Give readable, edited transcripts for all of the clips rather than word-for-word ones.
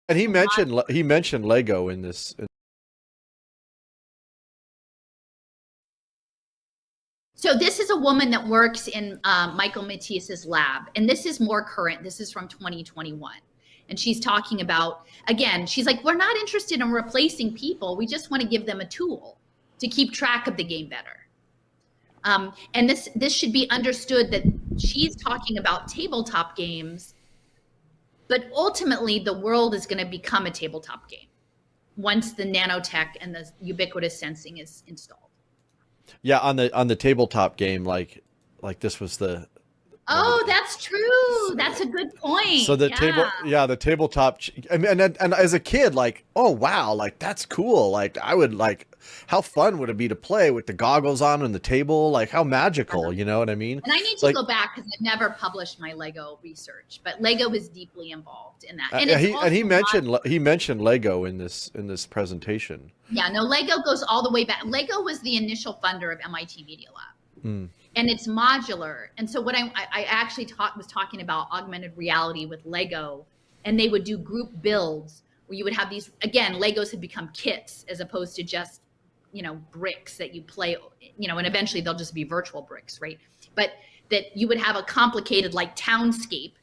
And he mentioned Lego in this. So this is a woman that works in Michael Matisse's lab, and this is more current. This is from 2021. And she's talking about, again, she's like, we're not interested in replacing people. We just want to give them a tool to keep track of the game better. And this should be understood that she's talking about tabletop games, but ultimately the world is going to become a tabletop game once the nanotech and the ubiquitous sensing is installed. Yeah, on the tabletop game, like this was the. Oh, that's true. That's a good point. So the the tabletop, and as a kid, like, oh wow, like that's cool. Like I would like, how fun would it be to play with the goggles on and the table? Like how magical, you know what I mean? And I need to go back because I've never published my Lego research, but Lego is deeply involved in that. And he mentioned Lego in this presentation. Yeah, no, Lego goes all the way back. Lego was the initial funder of MIT Media Lab. Mm. And it's modular. And so what I actually was talking about augmented reality with Lego, and they would do group builds where you would have these, again, Legos had become kits as opposed to just, bricks that you play, and eventually they'll just be virtual bricks, right? But that you would have a complicated like townscape,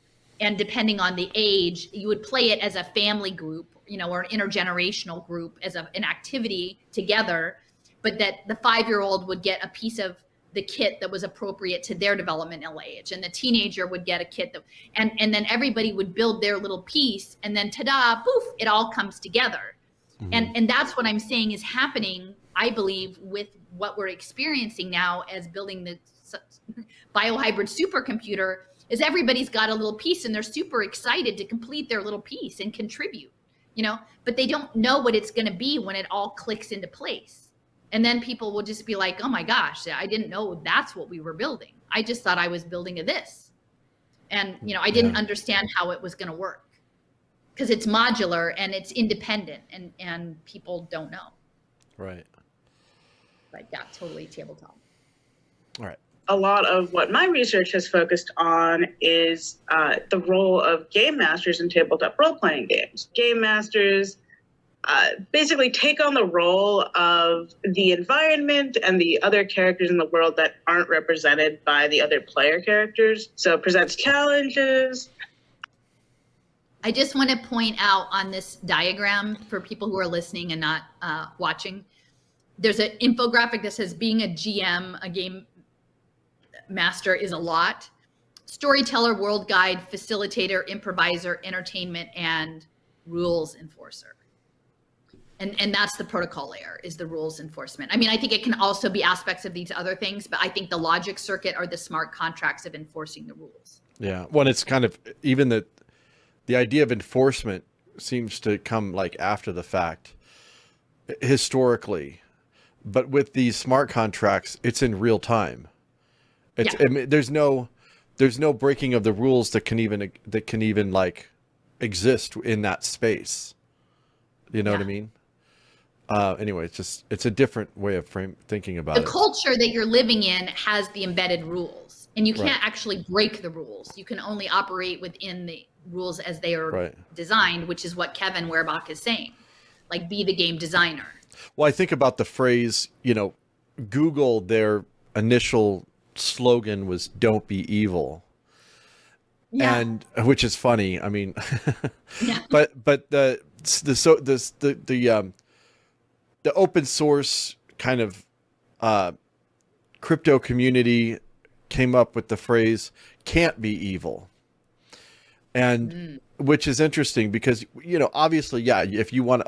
and depending on the age, you would play it as a family group, or an intergenerational group as an activity together, but that the 5-year-old would get a piece of the kit that was appropriate to their developmental age, and the teenager would get a kit that, and then everybody would build their little piece, and then ta-da, poof, it all comes together. Mm-hmm. And that's what I'm saying is happening, I believe, with what we're experiencing now as building the biohybrid supercomputer, is everybody's got a little piece and they're super excited to complete their little piece and contribute, but they don't know what it's going to be when it all clicks into place. And then people will just be like, oh my gosh, I didn't know that's what we were building. I just thought I was building a this. And, I didn't understand how it was going to work because it's modular and it's independent and people don't know. Right. But yeah, totally tabletop. All right. A lot of what my research has focused on is the role of game masters in tabletop role-playing games. Game masters basically take on the role of the environment and the other characters in the world that aren't represented by the other player characters. So it presents challenges. I just want to point out on this diagram for people who are listening and not watching, there's an infographic that says being a GM, a game master, is a lot. Storyteller, world guide, facilitator, improviser, entertainment, and rules enforcer. And that's the protocol layer, is the rules enforcement. I mean, I think it can also be aspects of these other things, but I think the logic circuit are the smart contracts of enforcing the rules. Yeah. Well, it's kind of, even the idea of enforcement seems to come like after the fact historically, but with these smart contracts, it's in real time. It's, I mean, there's no breaking of the rules that can even like exist in that space. You know what I mean? Anyway, it's a different way of thinking about it. The culture that you're living in has the embedded rules, and you can't actually break the rules. You can only operate within the rules as they are designed, which is what Kevin Werbach is saying. Like, be the game designer. Well, I think about the phrase, Google, their initial slogan was "Don't be evil." Yeah. And which is funny. I mean, but the open source kind of crypto community came up with the phrase "can't be evil," and which is interesting because obviously, if you want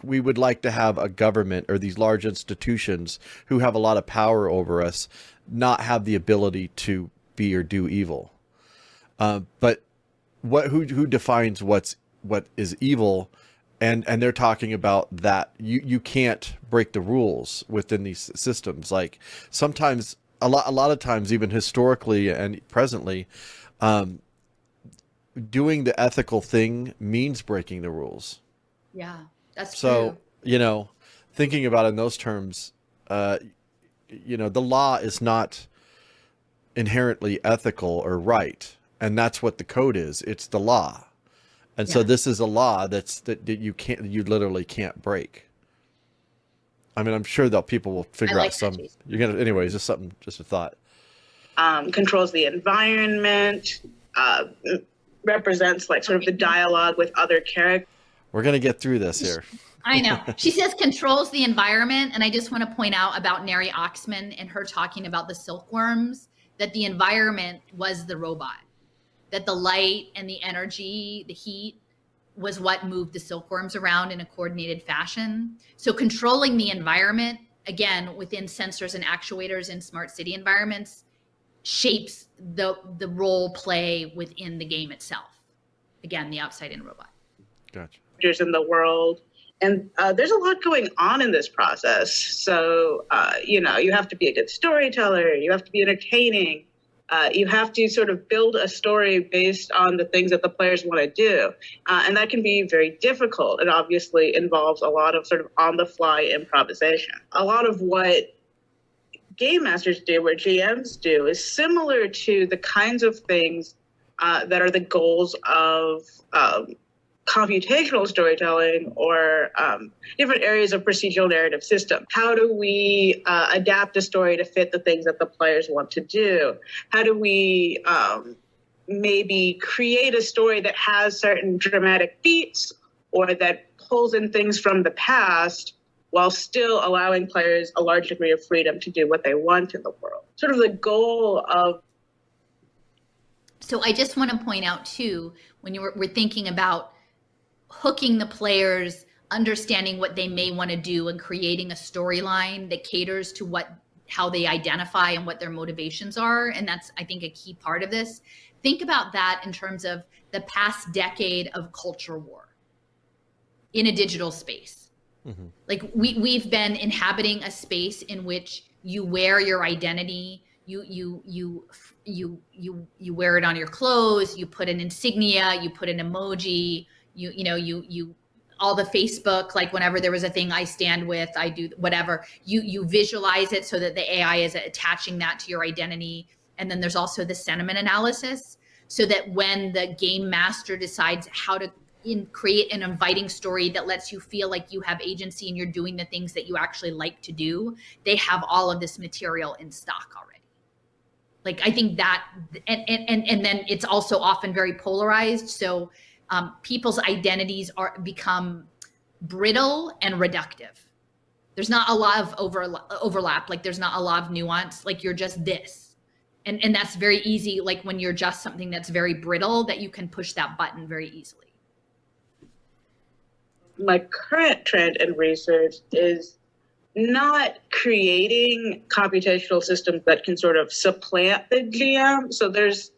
we would like to have a government or these large institutions who have a lot of power over us not have the ability to be or do evil. But who defines what is evil, and they're talking about that you can't break the rules within these systems. Like sometimes, a lot of times, even historically and presently, doing the ethical thing means breaking the rules. Yeah, that's true. So thinking about it in those terms, the law is not inherently ethical or right. And that's what the code is. It's the law. And so Yeah. this is a law that you literally can't break. I mean, I'm sure that people will figure like out that, some, Jason. anyways, just a thought. Controls the environment, represents like sort of the dialogue with other characters. We're going to get through this here. I know. She says controls the environment. And I just want to point out about Neri Oxman and her talking about the silkworms, that the environment was the robot, that the light and the energy, the heat was what moved the silkworms around in a coordinated fashion. So controlling the environment, again, within sensors and actuators in smart city environments, shapes the role play within the game itself. Again, the outside in robot. Gotcha. In the world. And there's a lot going on in this process. So, you have to be a good storyteller. You have to be entertaining. You have to sort of build a story based on the things that the players want to do. And that can be very difficult. It obviously involves a lot of sort of on-the-fly improvisation. A lot of what game masters do, what GMs do, is similar to the kinds of things that are the goals of computational storytelling or different areas of procedural narrative system. How do we adapt a story to fit the things that the players want to do? How do we maybe create a story that has certain dramatic beats or that pulls in things from the past while still allowing players a large degree of freedom to do what they want in the world? Sort of the goal of. So I just want to point out too, when we're thinking about hooking the players, understanding what they may want to do, and creating a storyline that caters to how they identify and what their motivations are. And that's, I think, a key part of this. Think about that in terms of the past decade of culture war in a digital space. Mm-hmm. Like we've been inhabiting a space in which you wear your identity, you wear it on your clothes, you put an insignia, you put an emoji, you all the Facebook, like whenever there was a thing I stand with, I do whatever, you visualize it so that the AI is attaching that to your identity. And then there's also the sentiment analysis, so that when the game master decides how to create an inviting story that lets you feel like you have agency and you're doing the things that you actually like to do, they have all of this material in stock already. Like, I think that, and then it's also often very polarized. So people's identities become brittle and reductive. There's not a lot of overlap. Like, there's not a lot of nuance. Like, you're just this. And that's very easy. Like, when you're just something that's very brittle, that you can push that button very easily. My current trend in research is not creating computational systems that can sort of supplant the GM. So there's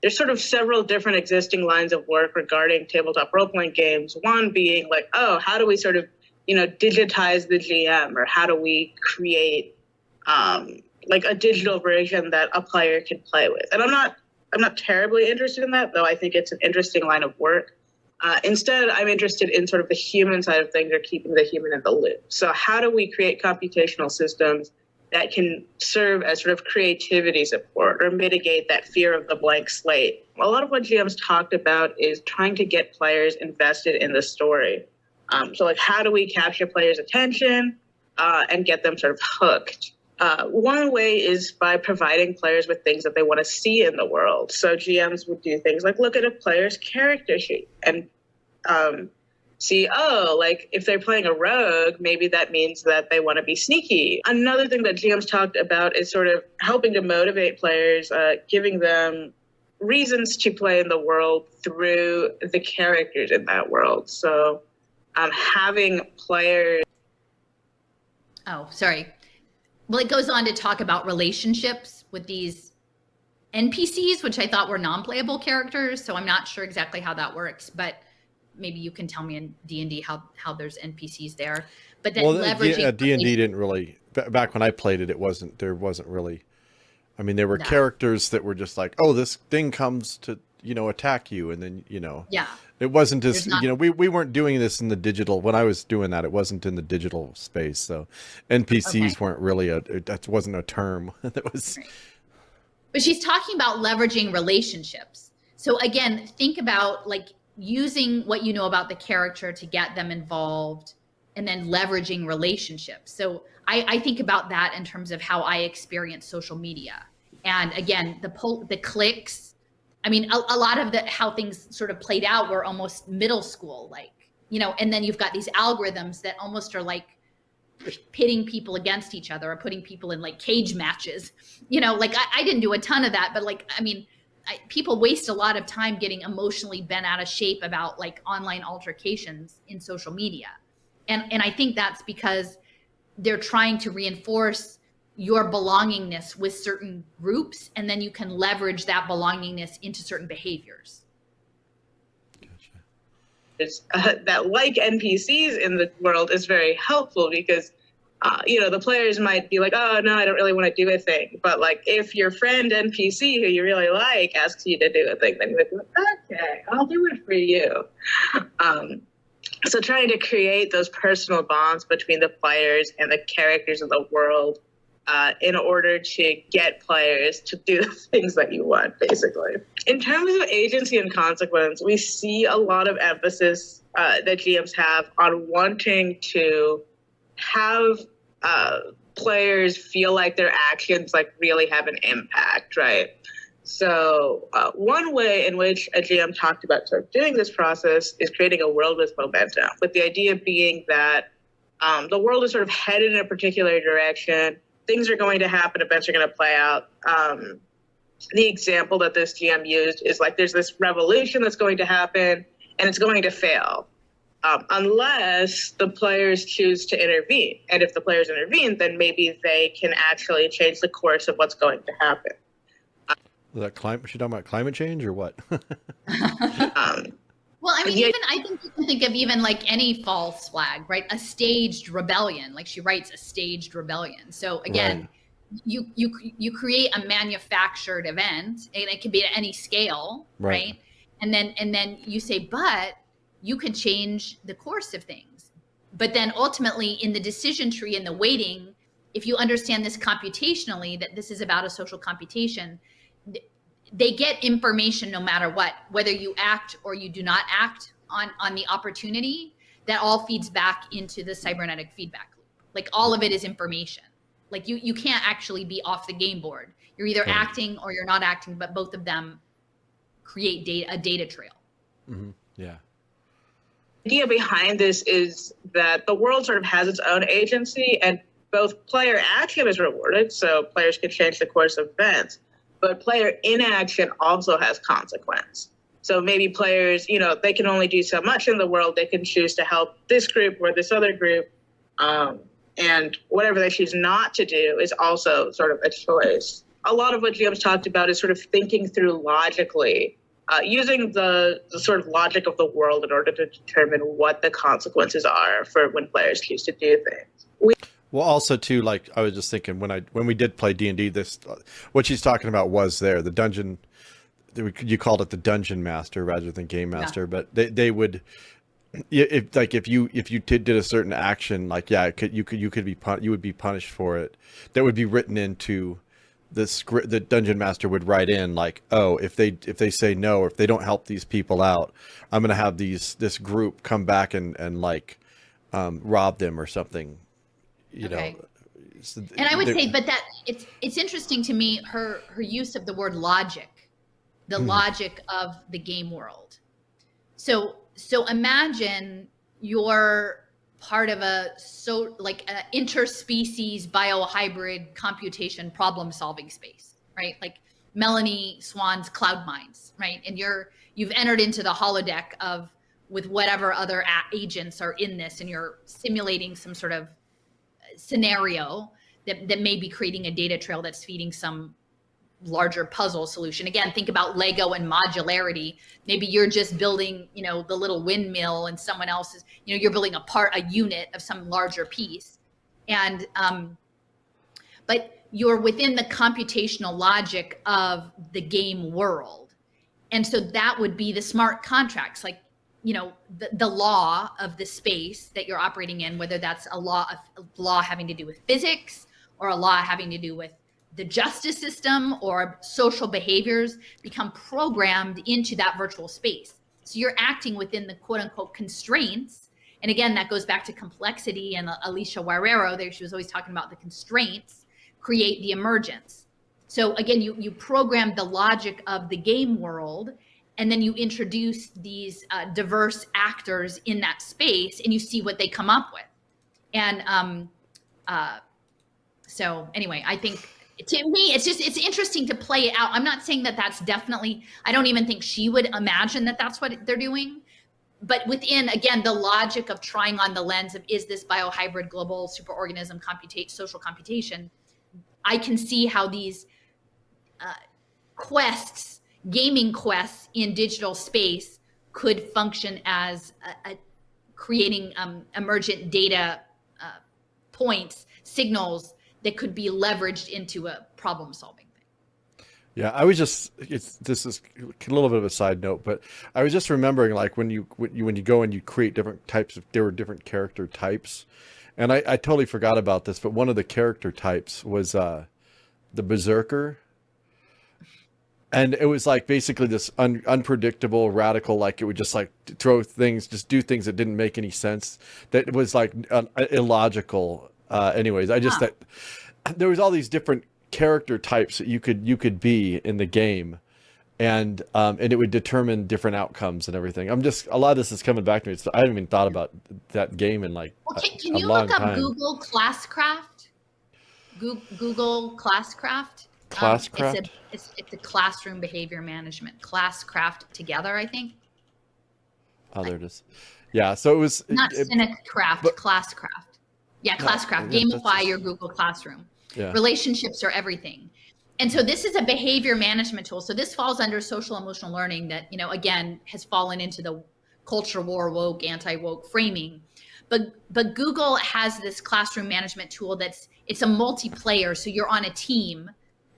sort of several different existing lines of work regarding tabletop role-playing games. One being like, oh, how do we sort of, digitize the GM, or how do we create like a digital version that a player can play with? And I'm not terribly interested in that, though I think it's an interesting line of work. Instead, I'm interested in sort of the human side of things, or keeping the human in the loop. So how do we create computational systems that can serve as sort of creativity support or mitigate that fear of the blank slate? A lot of what GM's talked about is trying to get players invested in the story. So like, how do we capture players' attention and get them sort of hooked? One way is by providing players with things that they want to see in the world. So GMs would do things like look at a player's character sheet and see, like if they're playing a rogue, maybe that means that they want to be sneaky. Another thing that GMs talked about is sort of helping to motivate players, giving them reasons to play in the world through the characters in that world. So having players... Oh, sorry. Well, it goes on to talk about relationships with these NPCs, which I thought were non-playable characters. So I'm not sure exactly how that works, but maybe you can tell me in D&D how there's NPCs there. But then leveraging D&D didn't really, back when I played it, there wasn't really, I mean, there were characters that were just like, oh, this thing comes to, attack you. And then, yeah, it wasn't just, we weren't doing this in the digital. When I was doing that, it wasn't in the digital space. So NPCs weren't really that wasn't a term that was. Right. But she's talking about leveraging relationships. So again, think about like using what you know about the character to get them involved, and then leveraging relationships. So I think about that in terms of how I experience social media. And again, the clicks. I mean, a lot of how things sort of played out were almost middle school, like, and then you've got these algorithms that almost are like pitting people against each other or putting people in like cage matches. Like I didn't do a ton of that, but like, I mean, people waste a lot of time getting emotionally bent out of shape about like online altercations in social media. And I think that's because they're trying to reinforce your belongingness with certain groups, and then you can leverage that belongingness into certain behaviors. That like NPCs in the world is very helpful because, the players might be like, oh, no, I don't really want to do a thing. But like if your friend NPC who you really like asks you to do a thing, then you're like, okay, I'll do it for you. So trying to create those personal bonds between the players and the characters of the world in order to get players to do the things that you want, basically. In terms of agency and consequence, we see a lot of emphasis that GMs have on wanting to have players feel like their actions like really have an impact, right? So one way in which a GM talked about sort of doing this process is creating a world with momentum, with the idea being that the world is sort of headed in a particular direction. Things are going to happen, events are going to play out. The example that this GM used is like there's this revolution that's going to happen and it's going to fail unless the players choose to intervene. And if the players intervene, then maybe they can actually change the course of what's going to happen. Is that she talking about climate change or what? Well, I mean, I think you can think of even like any false flag, right? A staged rebellion, like she writes, a staged rebellion. So again, right. you create a manufactured event, and it can be at any scale, right? And then you say, but you can change the course of things. But then ultimately in the decision tree and the weighting, if you understand this computationally, that this is about a social computation, they get information no matter what, whether you act or you do not act on the opportunity. That all feeds back into the cybernetic feedback loop. Like all of it is information. Like you can't actually be off the game board. You're either acting or you're not acting, but both of them create a data trail. Mm-hmm. Yeah. The idea behind this is that the world sort of has its own agency, and both player action is rewarded, so players can change the course of events, but player inaction also has consequence. So maybe players, they can only do so much in the world. They can choose to help this group or this other group, and whatever they choose not to do is also sort of a choice. A lot of what GM's talked about is sort of thinking through logically, using the sort of logic of the world in order to determine what the consequences are for when players choose to do things. Well, also too, like I was just thinking when we did play D&D, this what she's talking about was the dungeon. You called it the dungeon master rather than game master, but they would, if you did a certain action, like you would be punished for it. That would be written into the script. The dungeon master would write in like, oh, if they say no, or if they don't help these people out, I'm gonna have this group come back and like rob them or something. Okay. And I would say, but that it's interesting to me, her use of the word logic, the logic of the game world. So imagine you're part of an interspecies biohybrid computation problem solving space, right? Like Melanie Swan's Cloud Mines, right? And you've entered into the holodeck with whatever other agents are in this, and you're simulating some sort of scenario that may be creating a data trail that's feeding some larger puzzle solution. Again, think about Lego and modularity. Maybe you're just building, the little windmill, and someone else is, you're building a unit of some larger piece. And, but you're within the computational logic of the game world. And so that would be the smart contracts, like, the law of the space that you're operating in, whether that's a law having to do with physics, or a law having to do with the justice system or social behaviors, become programmed into that virtual space. So you're acting within the quote unquote constraints. And again, that goes back to complexity, and Alicia Guerrero there, she was always talking about the constraints create the emergence. So again, you program the logic of the game world, and then you introduce these diverse actors in that space, and you see what they come up with. And so anyway, I think to me, it's interesting to play it out. I'm not saying that that's definitely, I don't even think she would imagine that that's what they're doing. But within, again, the logic of trying on the lens of, is this biohybrid global superorganism social computation, I can see how these quests, gaming quests in digital space could function as creating emergent data points, signals that could be leveraged into a problem solving thing. Yeah, I was just, this is a little bit of a side note, but I was just remembering, like, when you go and you create different types of, there were different character types, and I totally forgot about this, but one of the character types was the Berserker. And it was like basically this unpredictable, radical, like it would just like throw things, just do things that didn't make any sense. That was like illogical. Anyways, I just that there was all these different character types that you could be in the game, and it would determine different outcomes and everything. A lot of this is coming back to me. I haven't even thought about that game in like can you long look up time. Google Classcraft? Google Classcraft. Classcraft. It's a classroom behavior management. Classcraft together, I think. Oh, there it is. Yeah, so it was not Cynic Craft, but Classcraft. Yeah, Classcraft. Gamify your Google Classroom. Yeah. Relationships are everything. And so this is a behavior management tool. So this falls under social emotional learning that, again, has fallen into the culture war, woke, anti-woke framing. But Google has this classroom management tool it's a multiplayer. So you're on a team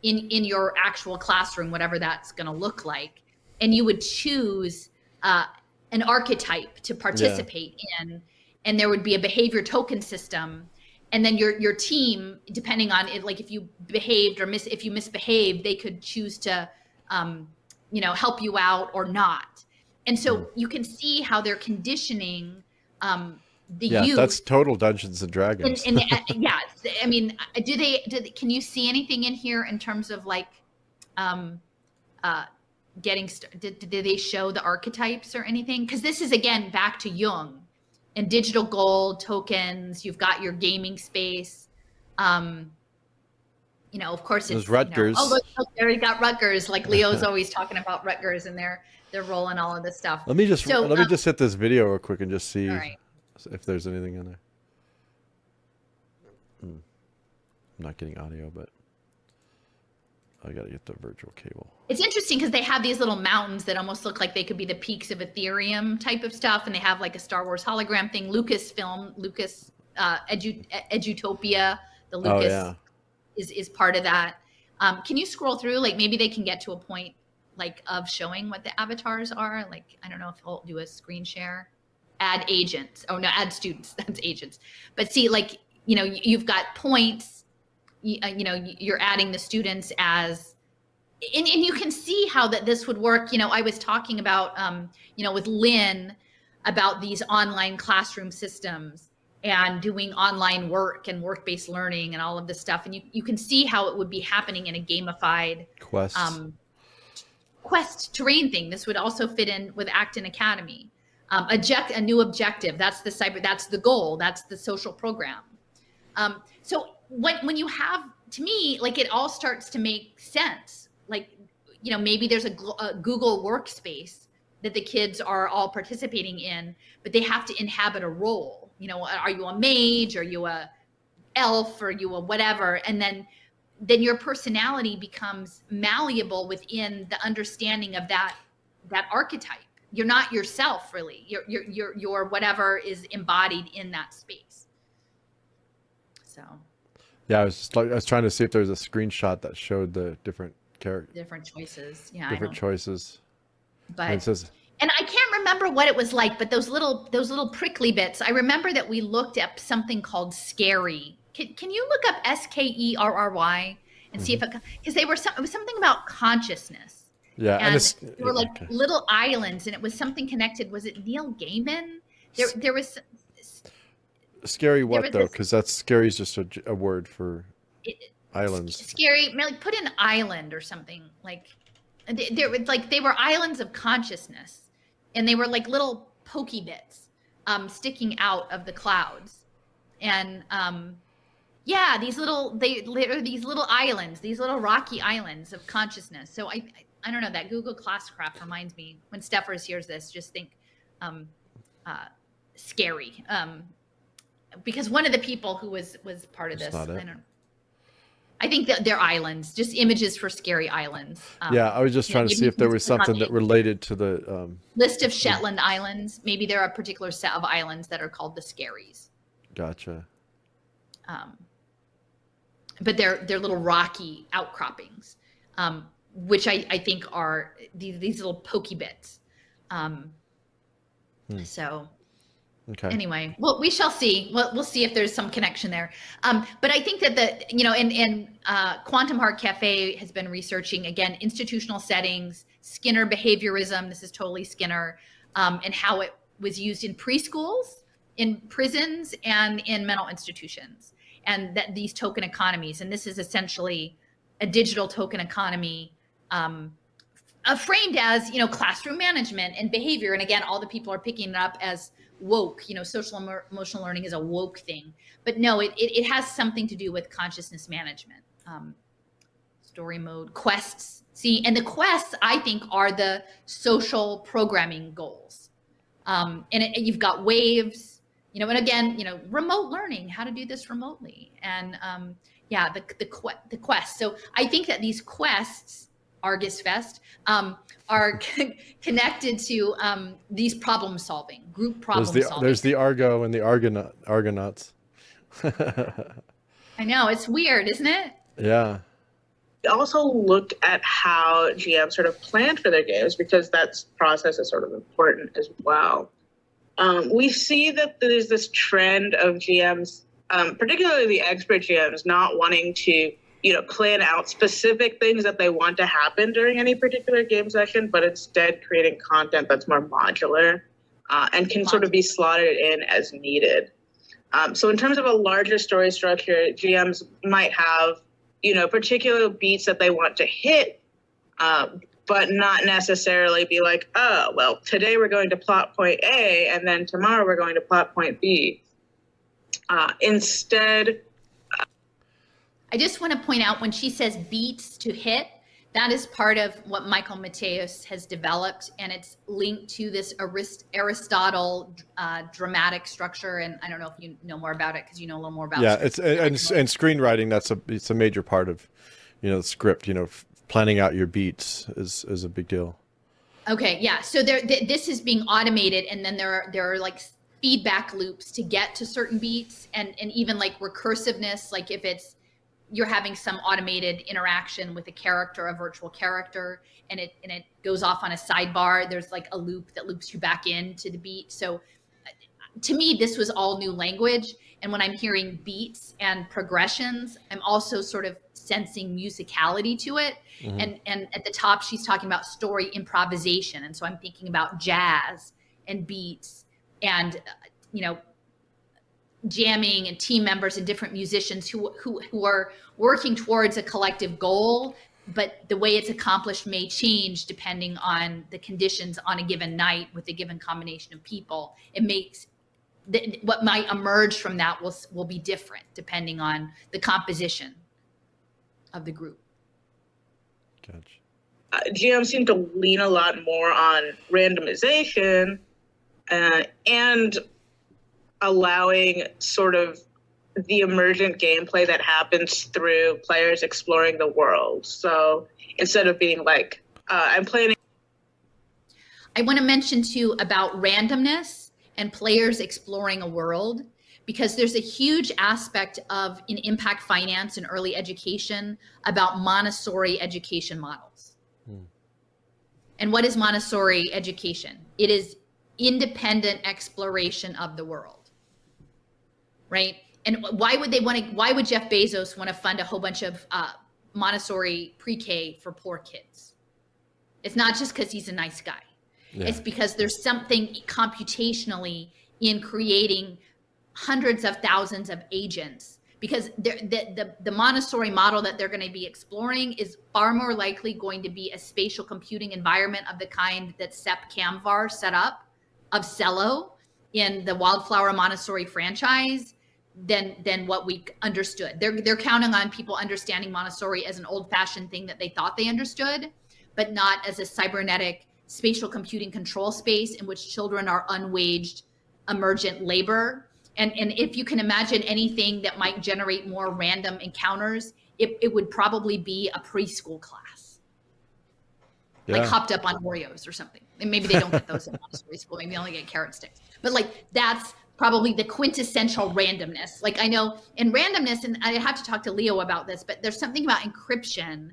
in your actual classroom, whatever that's going to look like. And you would choose an archetype to participate in. And there would be a behavior token system. And then your team, depending on it, like if you behaved or if you misbehaved, they could choose to, help you out or not. And so you can see how they're conditioning the youth. That's total Dungeons and Dragons. And yeah, I mean, can you see anything in here in terms of like, did they show the archetypes or anything? Because this is, again, back to Jung and digital gold tokens. You've got your gaming space. Of course, it's Rutgers. Look, there you got Rutgers. Like Leo's always talking about Rutgers and their role in all of this stuff. Let me just hit this video real quick and just see if there's anything in there. I'm not getting audio, but I got to get the virtual cable. It's interesting because they have these little mountains that almost look like they could be the peaks of Ethereum type of stuff. And they have like a Star Wars hologram thing, Lucasfilm, Edutopia, the Lucas is part of that. Can you scroll through? Like maybe they can get to a point like of showing what the avatars are. Like, I don't know if I'll do a screen share. Add agents. Oh no, add students. That's agents. But see, like, you've got points, you're adding the students as, and you can see how this would work. I was talking about, with Lynn about these online classroom systems and doing online work and work-based learning and all of this stuff. And you can see how it would be happening in a gamified quest terrain thing. This would also fit in with Acton Academy. A new objective. That's the goal. That's the social program. So when you have, to me, like it all starts to make sense. Like, maybe there's a Google workspace that the kids are all participating in, but they have to inhabit a role. Are you a mage? Are you a elf? Are you a whatever? And then your personality becomes malleable within the understanding of that archetype. You're not yourself, really. You're whatever is embodied in that space. So. Yeah, I was trying to see if there was a screenshot that showed the different characters. Different choices. Yeah. Different choices. But and I can't remember what it was like, but those little prickly bits. I remember that we looked up something called Scary. Can you look up SKERRY and see if it, because it was something about consciousness. Yeah, And it's there were like little islands, and it was something connected. Was it Neil Gaiman? There was scary. What was though? this- Because that's scary is just a word for it, islands. scary. Like put an island or something. Like they were islands of consciousness, and they were like little pokey bits sticking out of the clouds, and yeah, these little these little islands, these little rocky islands of consciousness. So I don't know, that Google Classcraft reminds me when Steffers hears this, just think scary. Because one of the people who was part of That's this, not it. I don't know. I think that they're islands, just images for scary islands. Yeah, I was just trying to see if there was something that related to the list of Shetland islands. Maybe there are a particular set of islands that are called the Skerries. Gotcha. But they're little rocky outcroppings, which I think are these little pokey bits. So Okay. anyway, well, we shall see. We'll see if there's some connection there. But I think that and Quantum Heart Cafe has been researching, again, institutional settings, Skinner behaviorism. This is totally Skinner, and how it was used in preschools, in prisons, and in mental institutions, and that these token economies. And this is essentially a digital token economy, framed as, classroom management and behavior. And again, all the people are picking it up as woke, social emotional learning is a woke thing, but no, it has something to do with consciousness management. Story mode, quests. See, and the quests, I think, are the social programming goals. And you've got waves, and again, remote learning, how to do this remotely. And the quest. So I think that these quests, Argus Fest, are connected to these problem solving, group problem solving. There's the Argo and the Argonauts. I know, it's weird, isn't it? Yeah. We also looked at how GMs sort of planned for their games, because that process is sort of important as well. We see that there's this trend of GMs, particularly the expert GMs, not wanting to plan out specific things that they want to happen during any particular game session, but instead creating content that's more modular and can sort of be slotted in as needed. So in terms of a larger story structure, GMs might have, particular beats that they want to hit, but not necessarily be like, oh, well, today we're going to plot point A, and then tomorrow we're going to plot point B. Instead, I just want to point out, when she says beats to hit, that is part of what Michael Mateos has developed, and it's linked to this Aristotle dramatic structure. And I don't know if you know more about it, because you know a little more about it. Yeah, it's and screenwriting. It's a major part of, the script. Planning out your beats is a big deal. Okay, yeah. So this is being automated, and then there are like feedback loops to get to certain beats, and even like recursiveness, like if you're having some automated interaction with a virtual character, and it goes off on a sidebar, there's like a loop that loops you back into the beat. So to me, this was all new language. And when I'm hearing beats and progressions, I'm also sort of sensing musicality to it. Mm-hmm. And at the top, she's talking about story improvisation. And so I'm thinking about jazz and beats and, jamming and team members and different musicians who are working towards a collective goal, but the way it's accomplished may change depending on the conditions on a given night with a given combination of people. It makes what might emerge from that will be different depending on the composition of the group. Gotcha. GM seem to lean a lot more on randomization and allowing sort of the emergent gameplay that happens through players exploring the world. So instead of being like, I'm playing. I want to mention too about randomness and players exploring a world, because there's a huge aspect of in impact finance and early education about Montessori education models. And what is Montessori education? It is independent exploration of the world. Right? And why would Jeff Bezos want to fund a whole bunch of Montessori pre-K for poor kids? It's not just because he's a nice guy. Yeah. It's because there's something computationally in creating hundreds of thousands of agents, because the Montessori model that they're going to be exploring is far more likely going to be a spatial computing environment of the kind that Sepp Kamvar set up of Cello in the Wildflower Montessori franchise than what we understood. They're counting on people understanding Montessori as an old-fashioned thing that they thought they understood, but not as a cybernetic spatial computing control space in which children are unwaged emergent labor. And if you can imagine anything that might generate more random encounters, it would probably be a preschool class. Yeah. Like hopped up on Oreos or something. And maybe they don't get those in Montessori school. Maybe they only get carrot sticks. But like that's probably the quintessential randomness. Like I know in randomness, and I have to talk to Leo about this, but there's something about encryption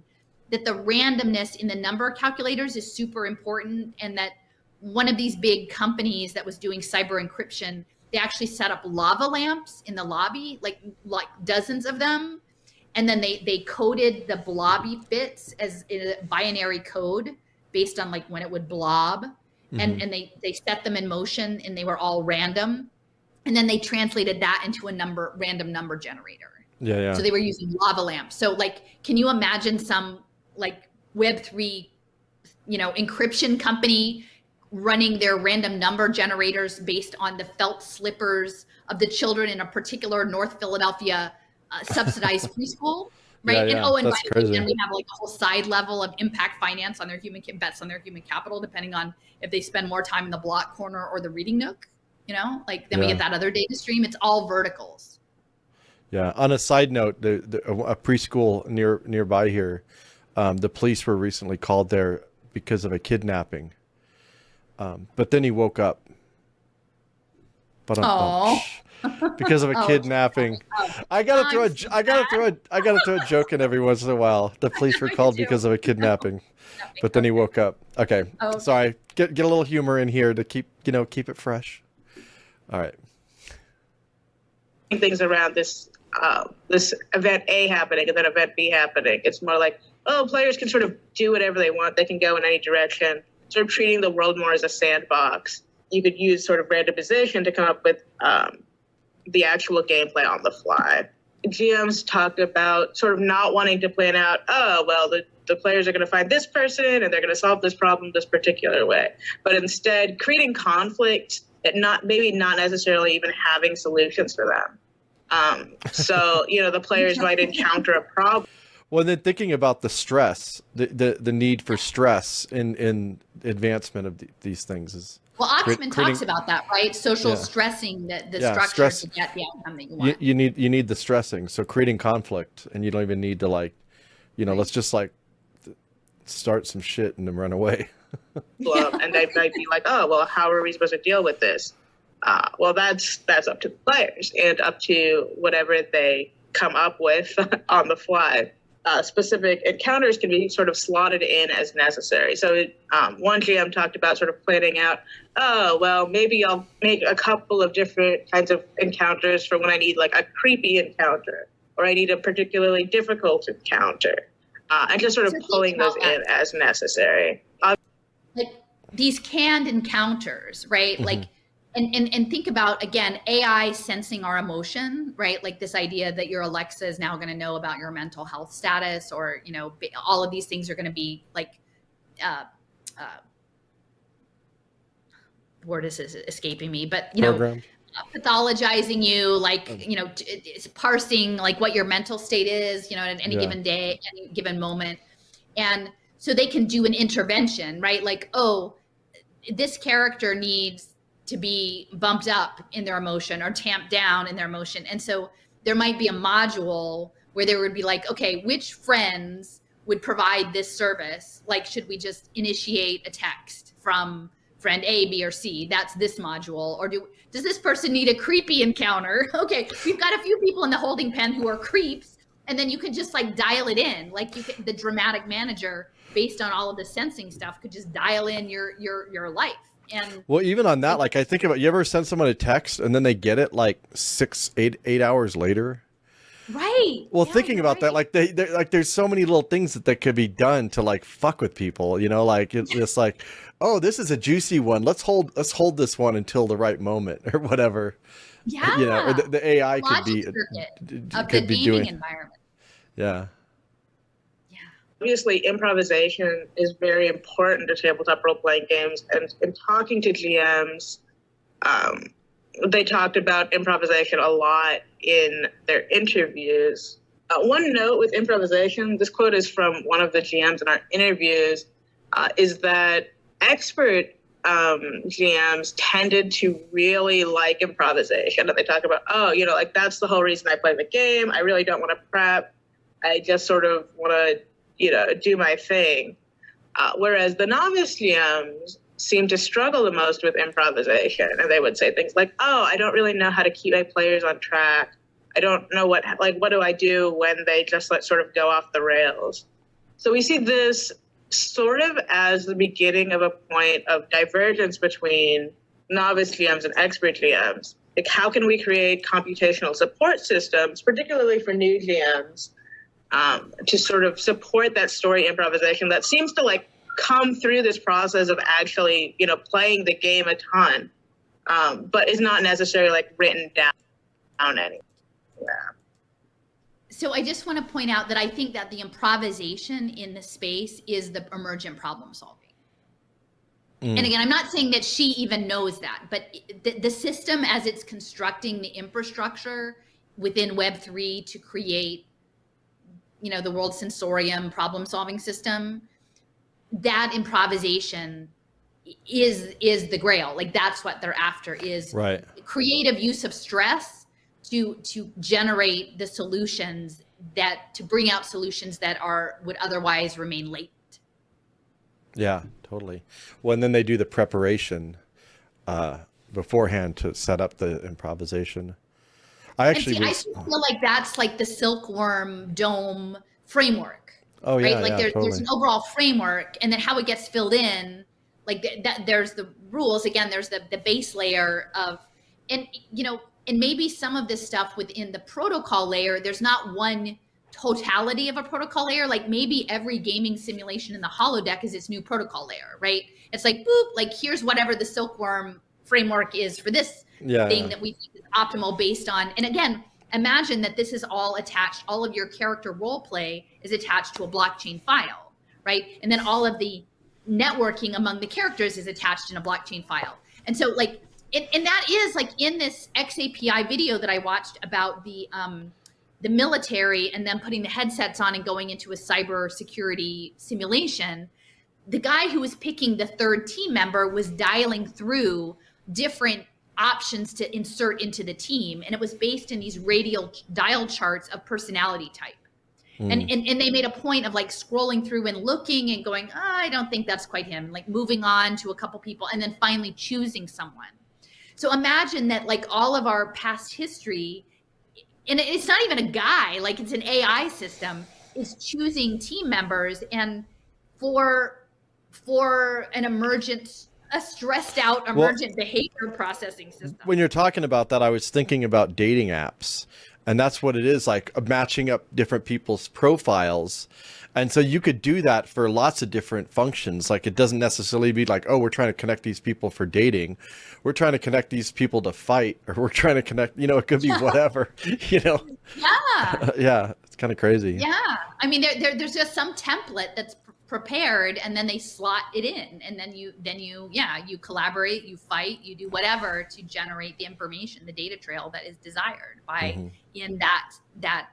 that the randomness in the number calculators is super important. And that one of these big companies that was doing cyber encryption, they actually set up lava lamps in the lobby, like dozens of them. And then they coded the blobby bits as in a binary code based on like when it would blob. And they set them in motion and they were all random. And then they translated that into a random number generator. Yeah. So they were using lava lamps. So like, can you imagine some like Web3, encryption company running their random number generators based on the felt slippers of the children in a particular North Philadelphia subsidized preschool, right? Yeah, And and that's crazy. then we have like a whole side level of impact finance on their bets on their human capital, depending on if they spend more time in the block corner or the reading nook, then we get that other data stream. It's all verticals. Yeah. On a side note, a preschool nearby here, the police were recently called there because of a kidnapping. But then he woke up. But because of a kidnapping. I gotta throw a joke in every once in a while. The police were called because of a kidnapping. But then he woke up. Okay. Sorry. Get a little humor in here to keep it fresh. All right. Things around this event A happening and then event B happening. It's more like, players can sort of do whatever they want. They can go in any direction. Sort of treating the world more as a sandbox. You could use sort of randomization to come up with the actual gameplay on the fly. GMs talk about sort of not wanting to plan out, the players are going to find this person and they're going to solve this problem this particular way. But instead, creating conflict and not necessarily even having solutions for them. So the players might encounter a problem. Well, then thinking about the stress, the need for stress in advancement of these things is. Well, Oxman talks about that, right? Social stressing the structure to get the outcome that you want. You need the stressing. So creating conflict, and you don't even need to let's just start some shit and then run away. And they might be like, how are we supposed to deal with this? Well, that's up to the players and up to whatever they come up with on the fly. Specific encounters can be sort of slotted in as necessary. So one GM talked about sort of planning out, maybe I'll make a couple of different kinds of encounters for when I need like a creepy encounter or I need a particularly difficult encounter. And just sort of pulling those in as necessary. Like these canned encounters, right? Mm-hmm. Like, and think about, again, AI sensing our emotion, right? Like this idea that your Alexa is now going to know about your mental health status, or, all of these things are going to be like, word is escaping me, but, pathologizing you, like, it's parsing like what your mental state is, at any given day, any given moment. And so they can do an intervention, right? Like, this character needs to be bumped up in their emotion or tamped down in their emotion. And so there might be a module where there would be like, okay, which friends would provide this service? Like, should we just initiate a text from friend A, B, or C? That's this module. Or does this person need a creepy encounter? Okay, we've got a few people in the holding pen who are creeps, and then you can just like dial it in. Like the dramatic manager, based on all of the sensing stuff, could just dial in your life. And well, even on that, like I think about, you ever send someone a text and then they get it like 8 hours later? Right. Well, Yeah, thinking you're about that, right. like like there's so many little things that could be done to like fuck with people, you know, like it's just like, oh, this is a juicy one. Let's hold this one until the right moment or whatever, you know, or Yeah. the AI could Logic be circuit of the could be gaming doing, environment. yeah. Yeah. Obviously, improvisation is very important to tabletop role playing games. And in talking to GMs, um, they talked about improvisation a lot in their interviews. One note with improvisation, this quote is from one of the GMs in our interviews, is that expert GMs tended to really like improvisation. And they talk about, oh, you know, like that's the whole reason I play the game. I really don't want to prep. I just sort of want to, you know, do my thing. Whereas the novice GMs seem to struggle the most with improvisation. And they would say things like, oh, I don't really know how to keep my players on track. I don't know what do I do when they just sort of go off the rails? So we see this sort of as the beginning of a point of divergence between novice GMs and expert GMs. Like, how can we create computational support systems, particularly for new GMs, to sort of support that story improvisation that seems to like come through this process of actually, you know, playing the game a ton, but is not necessarily like written down anywhere. So I just want to point out that I think that the improvisation in the space is the emergent problem solving. And again, I'm not saying that she even knows that, but the system as it's constructing the infrastructure within Web3 to create, you know, the world sensorium problem solving system, that improvisation is the grail. Like that's what they're after, is Right. creative use of stress to generate the solutions to bring out solutions that would otherwise remain latent. Yeah, totally. Well, and then they do the preparation beforehand to set up the improvisation. I actually And see, I feel like that's like the Silkworm Dome framework. oh yeah, right? Like yeah, there's totally. an overall framework, and then how it gets filled in, like that. There's the rules. Again, there's the base layer of, and you know, and maybe some of this stuff within the protocol layer. There's not one totality of a protocol layer. Like maybe every gaming simulation in the holodeck is its new protocol layer, right? It's like boop, like here's whatever the Silkworm framework is for this thing that we think is optimal based on. And again, imagine that this is all attached, all of your character role play is attached to a blockchain file, right? And then all of the networking among the characters is attached in a blockchain file. And so like, and that is like in this XAPI video that I watched about the military and then putting the headsets on and going into a cyber security simulation, the guy who was picking the third team member was dialing through different options to insert into the team, and it was based in these radial dial charts of personality type. And they made a point of like scrolling through and looking and going, oh, I don't think that's quite him, like moving on to a couple people and then finally choosing someone. So imagine that like all of our past history, and it's not even a guy, like it's an AI system, is choosing team members, and for an a stressed out emergent behavior processing system. When you're talking about that, I was thinking about dating apps, and that's what it is, like matching up different people's profiles. And so you could do that for lots of different functions. Like it doesn't necessarily be like, oh, we're trying to connect these people for dating. We're trying to connect these people to fight, or we're trying to connect, you know, it could be whatever, you know? Yeah. Yeah. It's kind of crazy. Yeah. I mean, there's just some template that's prepared, and then they slot it in, and then you collaborate, you fight, you do whatever to generate the information, the data trail that is desired by in that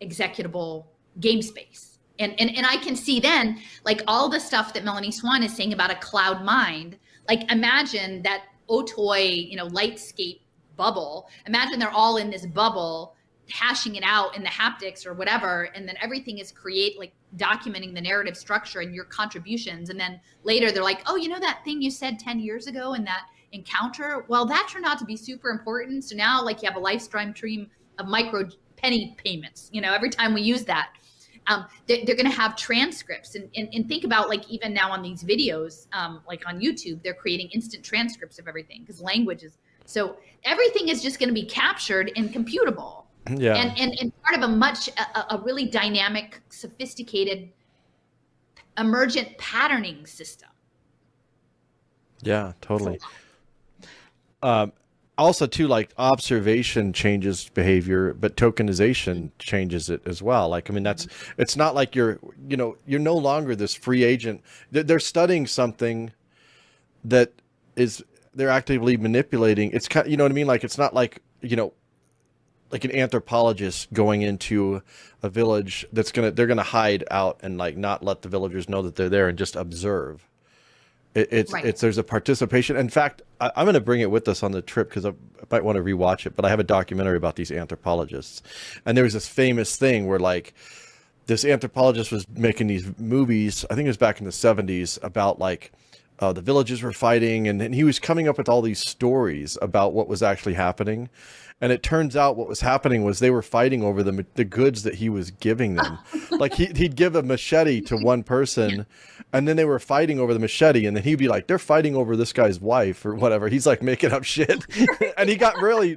executable game space. And I can see then like all the stuff that Melanie Swan is saying about a cloud mind. Like imagine that Otoy, you know, Lightscape bubble. Imagine they're all in this bubble hashing it out in the haptics or whatever, and then everything is like documenting the narrative structure and your contributions, and then later they're like, oh, you know that thing you said 10 years ago in that encounter, well, that turned out to be super important, so now like you have a lifetime stream of micro penny payments, you know, every time we use that. They're going to have transcripts, and think about like even now on these videos, like on YouTube, they're creating instant transcripts of everything because language is, so everything is just going to be captured and computable. Yeah. And part of a really dynamic, sophisticated, emergent patterning system. Yeah, totally. Also too, like observation changes behavior, but tokenization changes it as well. Like, I mean, it's not like you're no longer this free agent. They're studying something that is, they're actively manipulating. It's kind, you know what I mean? Like, it's not like, like an anthropologist going into a village they're gonna hide out and like not let the villagers know that they're there and just observe. It's there's a participation. In fact, I'm going to bring it with us on the trip because I might want to rewatch it. But I have a documentary about these anthropologists, and there was this famous thing where like this anthropologist was making these movies. I think it was back in the 70s about like the villages were fighting, and he was coming up with all these stories about what was actually happening. And it turns out what was happening was they were fighting over the goods that he was giving them. Like he'd give a machete to one person, and then they were fighting over the machete, and then he'd be like, they're fighting over this guy's wife or whatever. He's like making up shit. And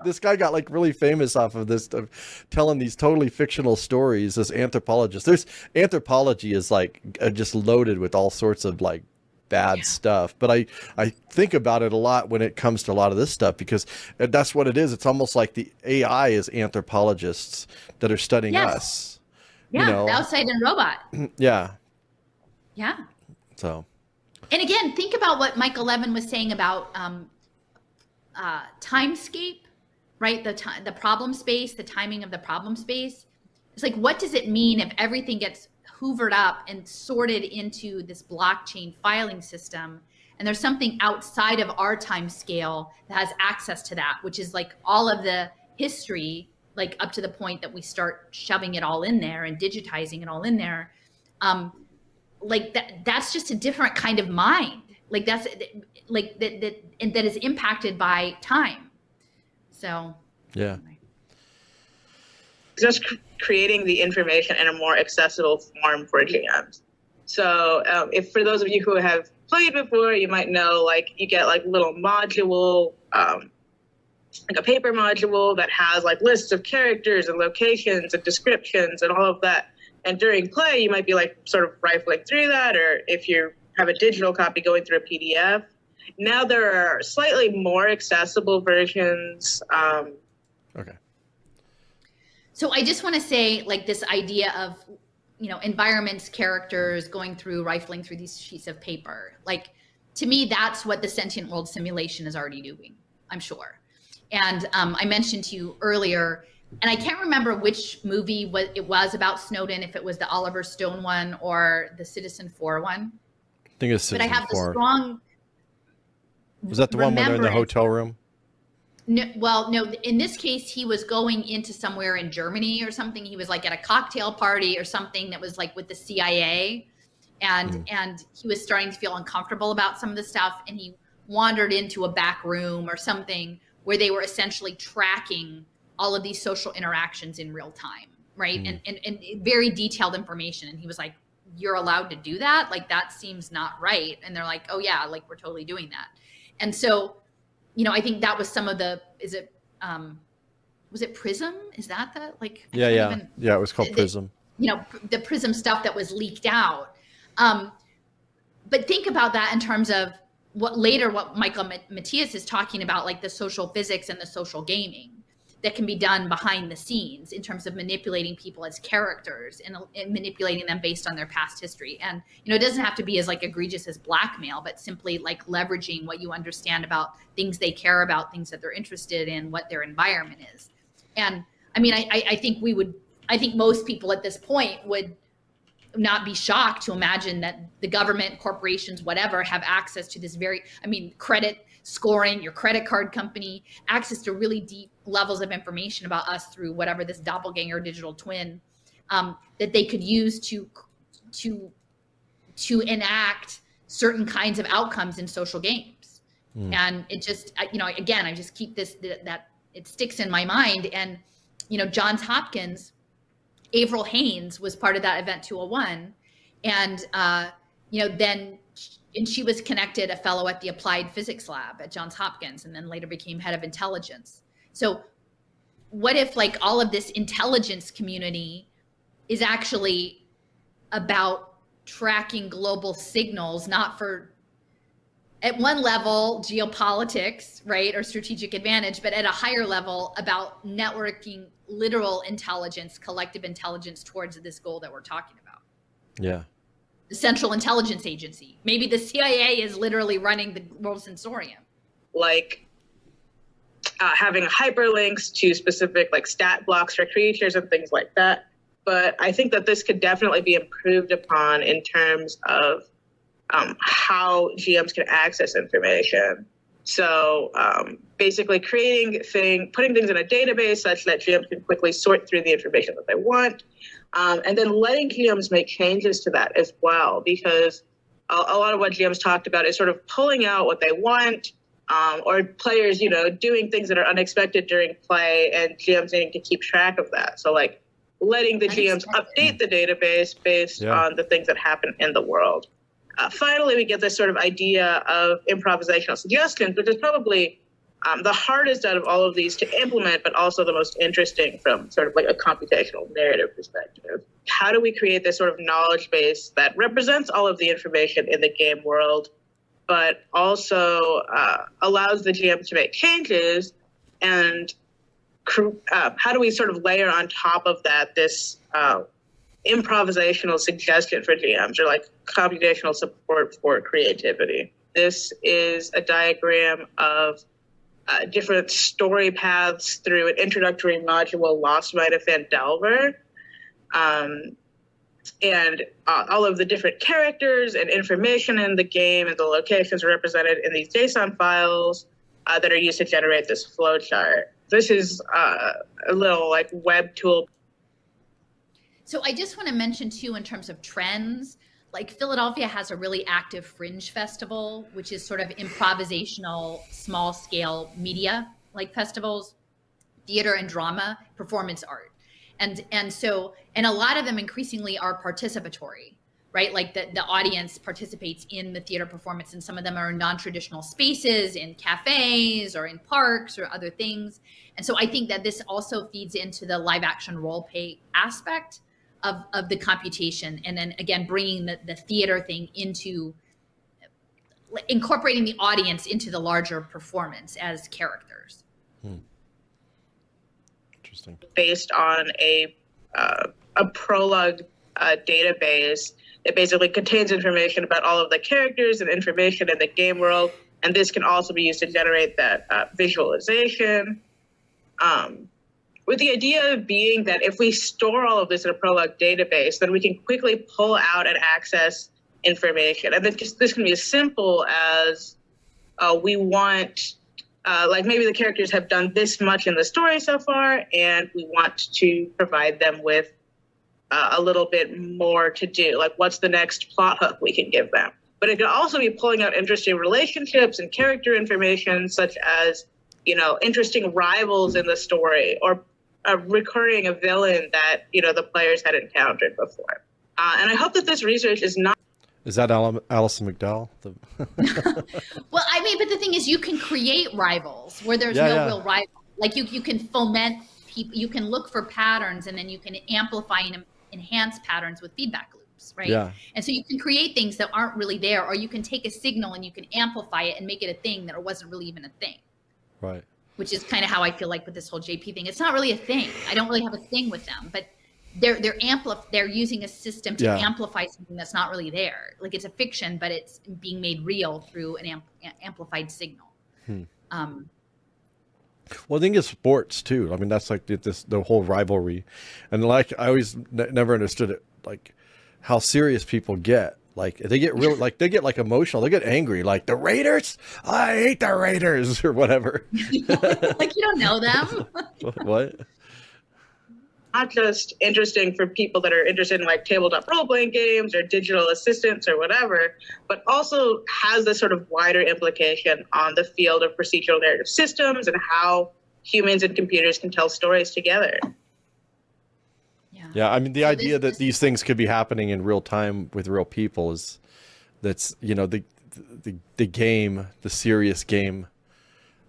this guy got like really famous off of this, of telling these totally fictional stories, this anthropologist. Anthropology is like just loaded with all sorts of like bad stuff, but I think about it a lot when it comes to a lot of this stuff, because that's what it is. It's almost like the AI is anthropologists that are studying us. The outside and robot. Yeah. So, and again, think about what Michael Levin was saying about timescape, right? The problem space, the timing of the problem space. It's like, what does it mean if everything gets hoovered up and sorted into this blockchain filing system, and there's something outside of our time scale that has access to that, which is like all of the history, like up to the point that we start shoving it all in there and digitizing it all in there. Like that's just a different kind of mind. Like that's like that is impacted by time. So yeah. Just creating the information in a more accessible form for GMs. So if for those of you who have played before, you might know, like you get like little module, like a paper module that has like lists of characters and locations and descriptions and all of that. And during play, you might be like sort of rifling through that, or if you have a digital copy, going through a PDF. Now there are slightly more accessible versions. Okay. So I just want to say, like, this idea of, environments, characters, going through, rifling through these sheets of paper. Like, to me, that's what the sentient world simulation is already doing, I'm sure. And I mentioned to you earlier, and I can't remember which movie it was about Snowden, if it was the Oliver Stone one or the Citizen 4 one. I think it's Citizen 4. But I have the strong... Was that the one where they're in the hotel room? No, in this case, he was going into somewhere in Germany or something. He was like at a cocktail party or something that was like with the CIA. And he was starting to feel uncomfortable about some of the stuff. And he wandered into a back room or something where they were essentially tracking all of these social interactions in real time. Right. And very detailed information. And he was like, you're allowed to do that? Like, that seems not right. And they're like, oh yeah, like we're totally doing that. And so, I think that was some of the, was it Prism? Is that the, like? Yeah, it was called Prism. The Prism stuff that was leaked out. But think about that in terms of what Michael Matthias is talking about, like the social physics and the social gaming that can be done behind the scenes in terms of manipulating people as characters and manipulating them based on their past history. And, it doesn't have to be as like egregious as blackmail, but simply like leveraging what you understand about things they care about, things that they're interested in, what their environment is. And I mean, I think most people at this point would not be shocked to imagine that the government, corporations, whatever, have access to this credit scoring, your credit card company, access to really deep levels of information about us through whatever this doppelganger digital twin that they could use to enact certain kinds of outcomes in social games. And it just, again, I just keep that it sticks in my mind. And, Johns Hopkins, Avril Haines was part of that Event 201. And, and she was connected, a fellow at the Applied Physics Lab at Johns Hopkins, and then later became head of intelligence. So what if like all of this intelligence community is actually about tracking global signals, not for, at one level, geopolitics, right, or strategic advantage, but at a higher level about networking literal intelligence, collective intelligence towards this goal that we're talking about. Yeah. The Central Intelligence Agency. Maybe the CIA is literally running the World Sensorium. Like having hyperlinks to specific like stat blocks for creatures and things like that. But I think that this could definitely be improved upon in terms of how GMs can access information. So basically putting things in a database such that GMs can quickly sort through the information that they want, and then letting GMs make changes to that as well, because a lot of what GMs talked about is sort of pulling out what they want, or players, doing things that are unexpected during play, and GMs needing to keep track of that. So like letting the GMs update the database based on the things that happen in the world. Finally, we get this sort of idea of improvisational suggestions, which is probably the hardest out of all of these to implement, but also the most interesting from sort of like a computational narrative perspective. How do we create this sort of knowledge base that represents all of the information in the game world, but also allows the GM to make changes? And how do we sort of layer on top of that this improvisational suggestion for GMs, or like computational support for creativity? This is a diagram of different story paths through an introductory module, Lost Might of Phandelver. And all of the different characters and information in the game and the locations are represented in these JSON files that are used to generate this flowchart. This is a little like web tool. So I just want to mention too, in terms of trends, like Philadelphia has a really active Fringe Festival, which is sort of improvisational, small scale media like festivals, theater and drama, performance art. And a lot of them increasingly are participatory, right? Like the audience participates in the theater performance, and some of them are in non-traditional spaces, in cafes or in parks or other things. And so I think that this also feeds into the live action role play aspect of the computation, and then again bringing the theater thing into incorporating the audience into the larger performance as characters. Interesting. Based on a prologue database that basically contains information about all of the characters and information in the game world, and this can also be used to generate that visualization. With the idea being that if we store all of this in a prologue database, then we can quickly pull out and access information. And then this can be as simple as we want, like maybe the characters have done this much in the story so far, and we want to provide them with a little bit more to do. Like, what's the next plot hook we can give them? But it could also be pulling out interesting relationships and character information, such as, interesting rivals in the story, or recurring a villain that, the players had encountered before. And I hope that this research is not... Is that Alison McDowell? Well, I mean, but the thing is, you can create rivals where there's no real rival. Like you can foment people, you can look for patterns, and then you can amplify and enhance patterns with feedback loops, right? Yeah. And so you can create things that aren't really there, or you can take a signal and you can amplify it and make it a thing that wasn't really even a thing. Right. Which is kind of how I feel like with this whole JP thing. It's not really a thing. I don't really have a thing with them, but they're using a system to amplify something that's not really there. Like it's a fiction, but it's being made real through an amplified signal. Well, I think it's sports too. I mean, that's like the whole rivalry, and like I always never understood it, like how serious people get. Like they get real, like they get like emotional. They get angry, like the Raiders. I hate the Raiders or whatever. Like you don't know them. What? Not just interesting for people that are interested in like tabletop role-playing games or digital assistants or whatever, but also has this sort of wider implication on the field of procedural narrative systems and how humans and computers can tell stories together. Yeah, I mean, the idea that these things could be happening in real time with real people that's the game, the serious game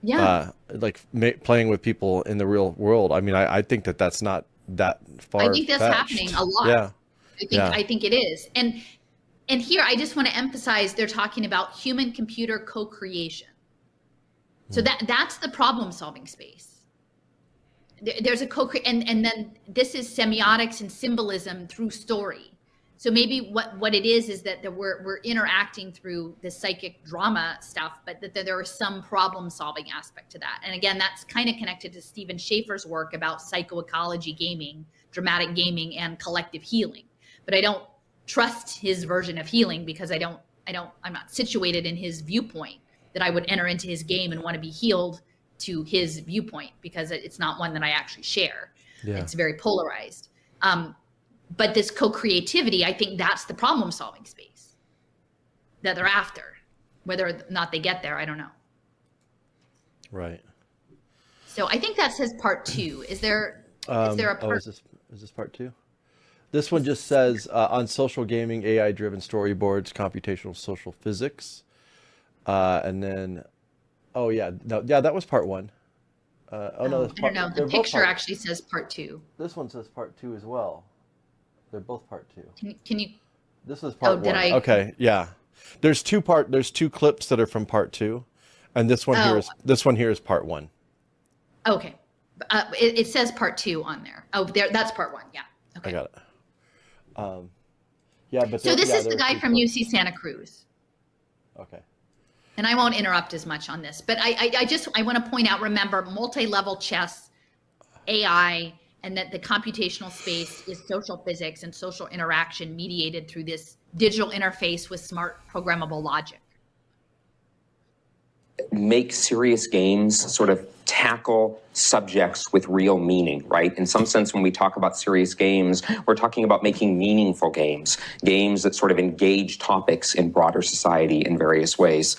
Yeah. like playing with people in the real world. I mean, I think that that's not that far. I think that's happening a lot. Yeah. I think it is. And here I just want to emphasize they're talking about human computer co-creation. So that's the problem solving space. There's a and then this is semiotics and symbolism through story. So maybe what it is that we're interacting through the psychic drama stuff, but that there is some problem solving aspect to that. And again, that's kind of connected to Stephen Schaefer's work about psychoecology gaming, dramatic gaming, and collective healing. But I don't trust his version of healing because I'm not situated in his viewpoint that I would enter into his game and want to be healed to his viewpoint, because it's not one that I actually share. Yeah. It's very polarized. But this co-creativity, I think that's the problem solving space that they're after. Whether or not they get there, I don't know. Right. So I think that says part 2. Is there a part? Is this part 2? This one just says on social gaming, AI-driven storyboards, computational social physics, and then, that was part 1. That's I don't know. The picture actually says part 2. This one says part 2 as well. They're both part 2. Can you? This is part 1. Did I? Okay, yeah. There's two clips that are from part 2, and this one here is part 1. Okay, it says part 2 on there. Oh, that's part 1. Yeah. Okay. I got it. But so this is the guy from UC Santa Cruz. Okay. And I won't interrupt as much on this, but I want to point out, remember, multi-level chess, AI, and that the computational space is social physics and social interaction mediated through this digital interface with smart programmable logic. Make serious games sort of tackle subjects with real meaning, right? In some sense, when we talk about serious games, we're talking about making meaningful games that sort of engage topics in broader society in various ways.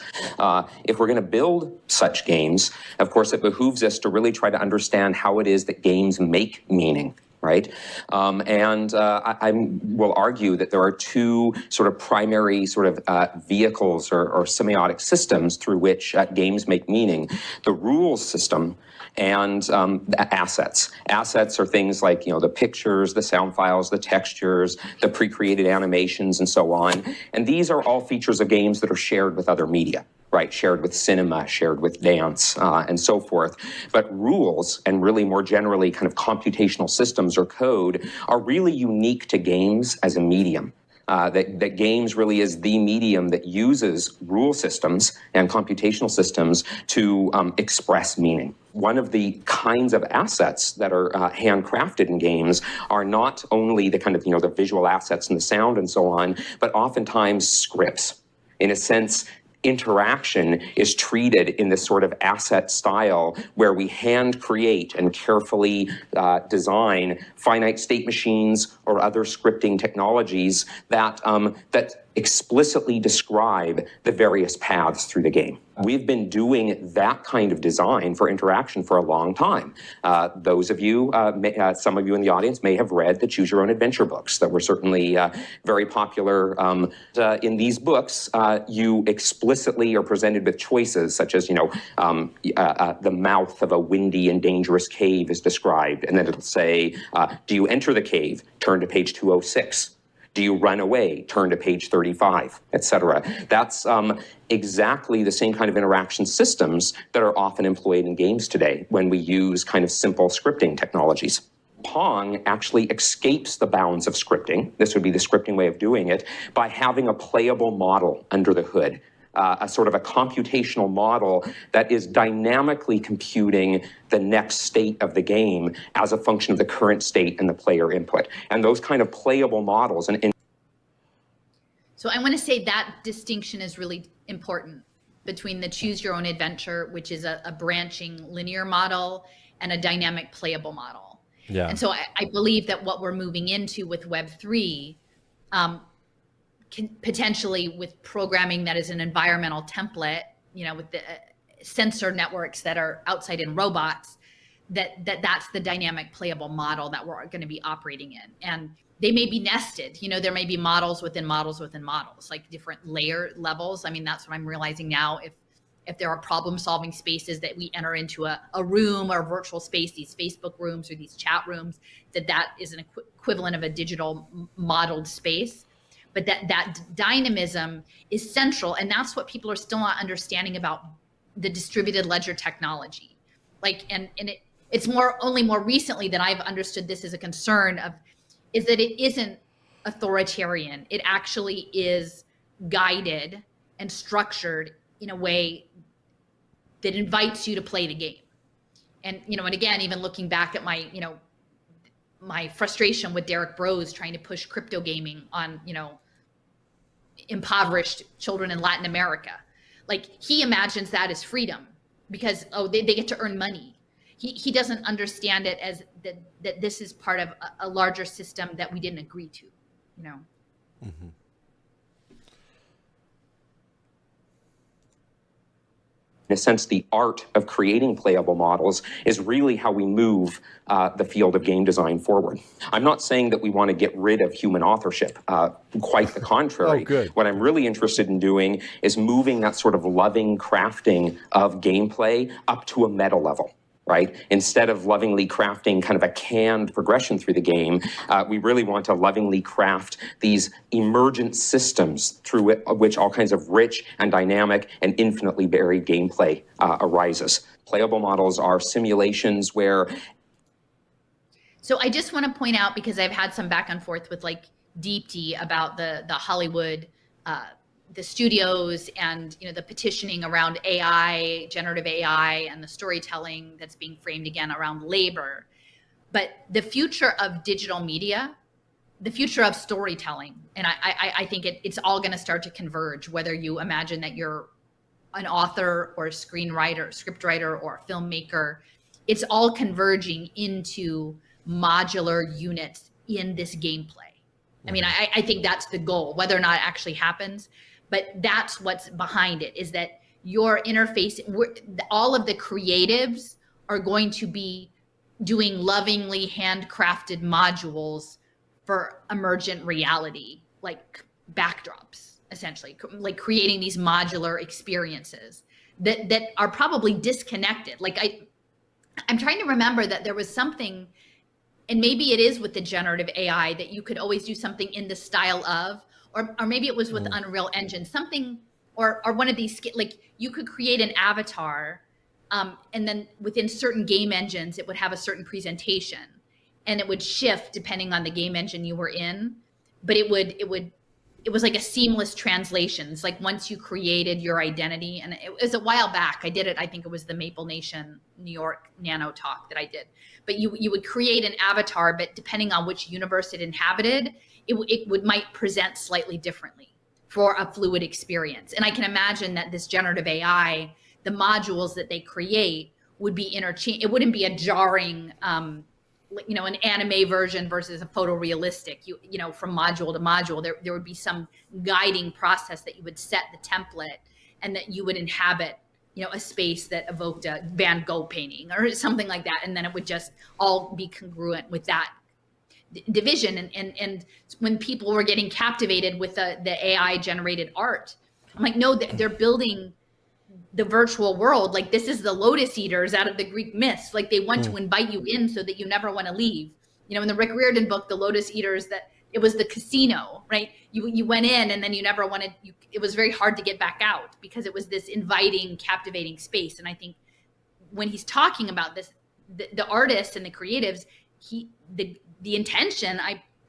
If we're going to build such games, of course, it behooves us to really try to understand how it is that games make meaning. Right? I will argue that there are two sort of primary sort of vehicles or semiotic systems through which games make meaning. The rules system and assets. Assets are things like, the pictures, the sound files, the textures, the pre-created animations, and so on. And these are all features of games that are shared with other media. Right, shared with cinema, shared with dance, and so forth. But rules, and really more generally kind of computational systems or code, are really unique to games as a medium. That games really is the medium that uses rule systems and computational systems to express meaning. One of the kinds of assets that are handcrafted in games are not only the kind of, the visual assets and the sound and so on, but oftentimes scripts. In a sense, interaction is treated in this sort of asset style where we hand create and carefully design finite state machines or other scripting technologies that explicitly describe the various paths through the game. We've been doing that kind of design for interaction for a long time. Those of you, some of you in the audience may have read the Choose Your Own Adventure books that were certainly very popular. In these books, you explicitly are presented with choices such as, the mouth of a windy and dangerous cave is described. And then it'll say, do you enter the cave? Turn to page 206. Do you run away? Turn to page 35, et cetera. That's exactly the same kind of interaction systems that are often employed in games today when we use kind of simple scripting technologies. Pong actually escapes the bounds of scripting. This would be the scripting way of doing it by having a playable model under the hood. A sort of a computational model that is dynamically computing the next state of the game as a function of the current state and the player input. And those kind of playable models. So I want to say that distinction is really important between the Choose Your Own Adventure, which is a branching linear model, and a dynamic playable model. Yeah. And so I believe that what we're moving into with Web3, potentially with programming that is an environmental template, with the sensor networks that are outside in robots, that's the dynamic playable model that we're going to be operating in. And they may be nested, there may be models within models within models, like different layer levels. I mean, that's what I'm realizing now. if there are problem solving spaces that we enter into a room or a virtual space, these Facebook rooms or these chat rooms, that is an equivalent of a digital modeled space. But that dynamism is central. And that's what people are still not understanding about the distributed ledger technology. Like, and it's only more recently that I've understood this as a concern is that it isn't authoritarian. It actually is guided and structured in a way that invites you to play the game. And, and again, even looking back at my frustration with Derek Bros trying to push crypto gaming on, impoverished children in Latin America. Like, he imagines that as freedom because, they get to earn money. He doesn't understand it as that this is part of a larger system that we didn't agree to, Mm-hmm. In a sense, the art of creating playable models is really how we move the field of game design forward. I'm not saying that we want to get rid of human authorship. Quite the contrary. Oh, good. What I'm really interested in doing is moving that sort of loving crafting of gameplay up to a meta level. Right? Instead of lovingly crafting kind of a canned progression through the game, we really want to lovingly craft these emergent systems through which all kinds of rich and dynamic and infinitely varied gameplay arises. Playable models are simulations where... So I just want to point out, because I've had some back and forth with like Deepti about the Hollywood the studios and the petitioning around AI, generative AI, and the storytelling that's being framed again around labor. But the future of digital media, the future of storytelling, and I think it's all going to start to converge, whether you imagine that you're an author or a screenwriter, scriptwriter, or a filmmaker. It's all converging into modular units in this gameplay. I mean, I think that's the goal, whether or not it actually happens. But that's what's behind it, is that your interface, all of the creatives are going to be doing lovingly handcrafted modules for emergent reality, like backdrops, essentially, like creating these modular experiences that are probably disconnected. Like I'm trying to remember that there was something, and maybe it is with the generative AI, that you could always do something in the style of, or maybe it was with Unreal Engine, something, or one of these, like you could create an avatar, and then within certain game engines, it would have a certain presentation, and it would shift depending on the game engine you were in. But it was like a seamless translation. It's like once you created your identity, and it was a while back. I did it. I think it was the Maple Nation New York Nano talk that I did. But you would create an avatar, but depending on which universe it inhabited, it might present slightly differently for a fluid experience. And I can imagine that this generative AI, the modules that they create would be interchangeable. It wouldn't be a jarring, an anime version versus a photorealistic, from module to module. There would be some guiding process that you would set the template, and that you would inhabit, a space that evoked a Van Gogh painting or something like that. And then it would just all be congruent with that division. And when people were getting captivated with the AI generated art, I'm like, no, they're building the virtual world. Like, this is the Lotus Eaters out of the Greek myths. Like, they want to invite you in so that you never want to leave. In the Rick Riordan book, The Lotus Eaters, that it was the casino, right? You went in and then you never wanted, it was very hard to get back out because it was this inviting, captivating space. And I think when he's talking about this, the artists and the creatives, the intention,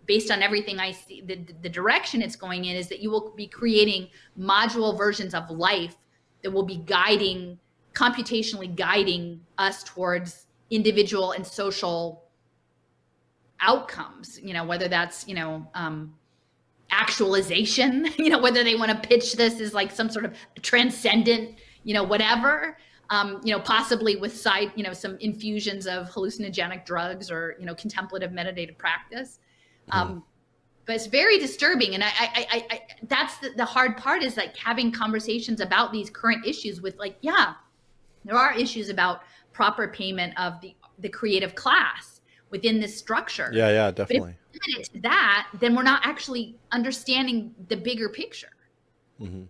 based on everything I see, the direction it's going in, is that you will be creating module versions of life that will be computationally guiding us towards individual and social outcomes, whether that's, actualization, whether they want to pitch this as like some sort of transcendent, whatever, possibly with some infusions of hallucinogenic drugs or, contemplative meditative practice. But it's very disturbing. And I that's the hard part, is like having conversations about these current issues with, like, yeah, there are issues about proper payment of the creative class within this structure. Yeah, definitely. But if we limit it to that, then we're not actually understanding the bigger picture. Mm-hmm.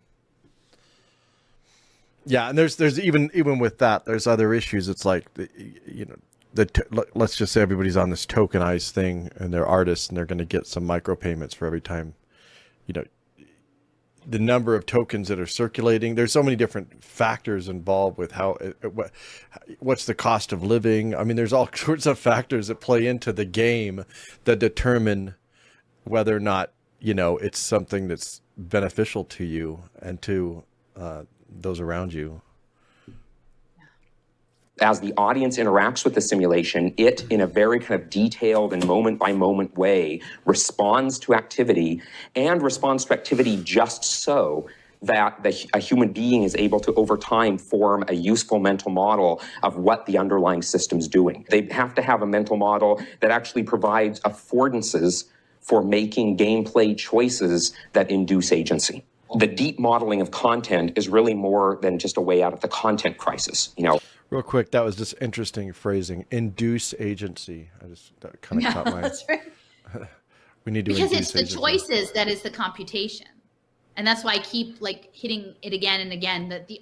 Yeah, and there's even with that, there's other issues. It's like, let's just say everybody's on this tokenized thing, and they're artists, and they're going to get some micropayments for every time, the number of tokens that are circulating. There's so many different factors involved with what's the cost of living. I mean, there's all sorts of factors that play into the game that determine whether or not, it's something that's beneficial to you and to those around you. As the audience interacts with the simulation, it, in a very kind of detailed and moment-by-moment way, responds to activity, and responds to activity just so that a human being is able to, over time, form a useful mental model of what the underlying system's doing. They have to have a mental model that actually provides affordances for making gameplay choices that induce agency. The deep modeling of content is really more than just a way out of the content crisis, Real quick, that was just interesting phrasing. Induce agency. That kind of caught my. That's right. We need to because induce it's the agency. choices that is the computation, and that's why I keep hitting it again and again, that the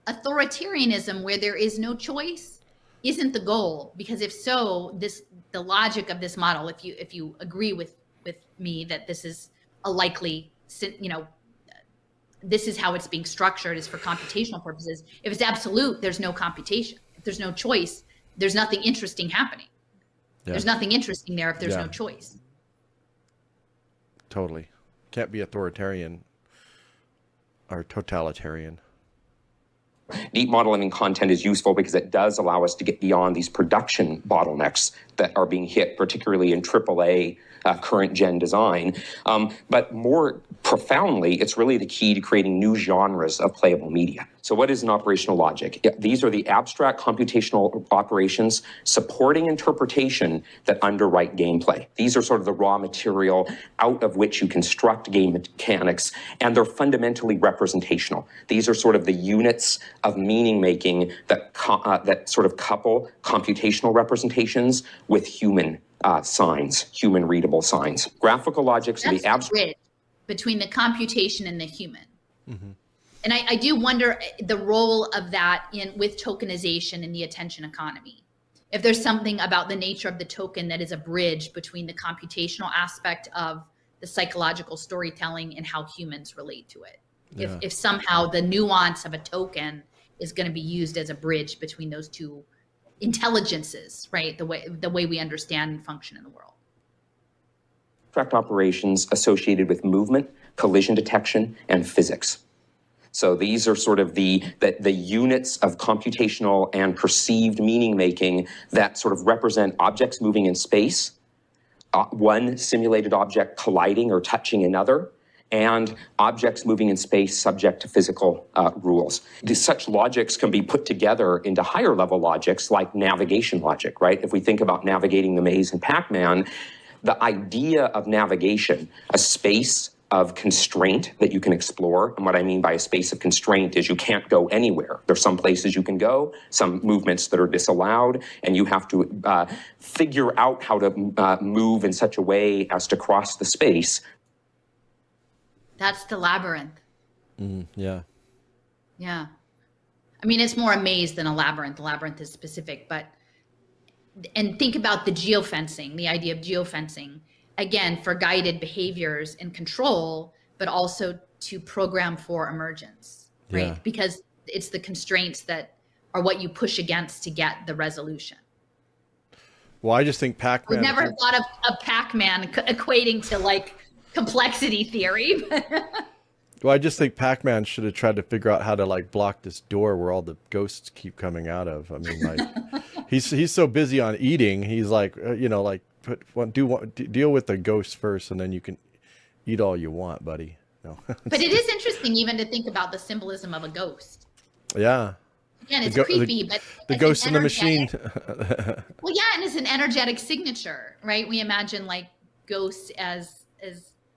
authoritarianism where there is no choice isn't the goal. Because if so, the logic of this model, if you agree with me that this is a likely, this is how it's being structured, is for computational purposes. If it's absolute, there's no computation. If there's no choice, there's nothing interesting happening. Yeah. There's nothing interesting there if there's no choice. Totally. Can't be authoritarian or totalitarian. Deep modeling content is useful because it does allow us to get beyond these production bottlenecks that are being hit, particularly in AAA current gen design. But more profoundly, it's really the key to creating new genres of playable media. So what is an operational logic? These are the abstract computational operations supporting interpretation that underwrite gameplay. These are sort of the raw material out of which you construct game mechanics, and they're fundamentally representational. These are sort of the units of meaning making that sort of couple computational representations with human signs, human readable signs. Graphical logics are the abstract bridge between the computation and the human. Mm-hmm. And I do wonder the role of that with tokenization in the attention economy. If there's something about the nature of the token that is a bridge between the computational aspect of the psychological storytelling and how humans relate to it. Yeah. If somehow the nuance of a token is going to be used as a bridge between those two intelligences, right? The way we understand and function in the world. Abstract operations associated with movement, collision detection, and physics. So these are sort of the units of computational and perceived meaning making that sort of represent objects moving in space, one simulated object colliding or touching another, and objects moving in space subject to physical rules. Such logics can be put together into higher level logics like navigation logic, right? If we think about navigating the maze in Pac-Man, the idea of navigation, a space of constraint that you can explore. And what I mean by a space of constraint is you can't go anywhere. There's some places you can go, some movements that are disallowed, and you have to figure out how to move in such a way as to cross the space. That's the labyrinth. Yeah. Yeah. I mean, it's more a maze than a labyrinth. The labyrinth is specific, and think about the geofencing, the idea of geofencing. Again, for guided behaviors and control, but also to program for emergence, right? Yeah. Because it's the constraints that are what you push against to get the resolution. Well, I just think Pac-Man. We've never thought of Pac-Man equating to like complexity theory. Well, I just think Pac-Man should have tried to figure out how to like block this door where all the ghosts keep coming out of. I mean, like he's so busy on eating. He's like, deal with the ghosts first, and then you can eat all you want, buddy. No. But it is interesting even to think about the symbolism of a ghost. Yeah. Again, it's creepy, but the ghost in the machine. Well, yeah, and it's an energetic signature, right? We imagine like ghosts as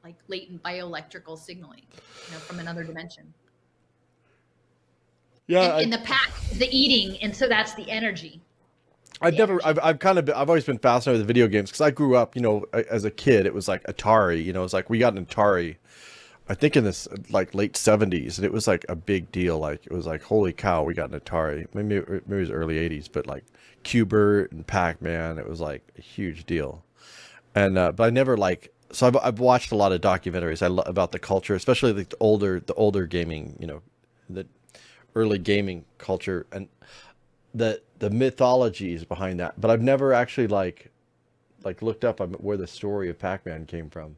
like latent bioelectrical signaling, from another dimension. Yeah. In the pack, the eating, and so that's the energy. I've always been fascinated with video games because I grew up, as a kid, it was like Atari, it's like we got an Atari I think in this like late 70s, and it was like a big deal. Like it was like, holy cow, we got an Atari. Maybe it was early 80s, but like Q*bert and Pac-Man, it was like a huge deal. And but I never like, so I've watched a lot of documentaries about the culture, especially the older gaming, you know, the early gaming culture and the mythologies behind that. But I've never actually like looked up where the story of Pac-Man came from.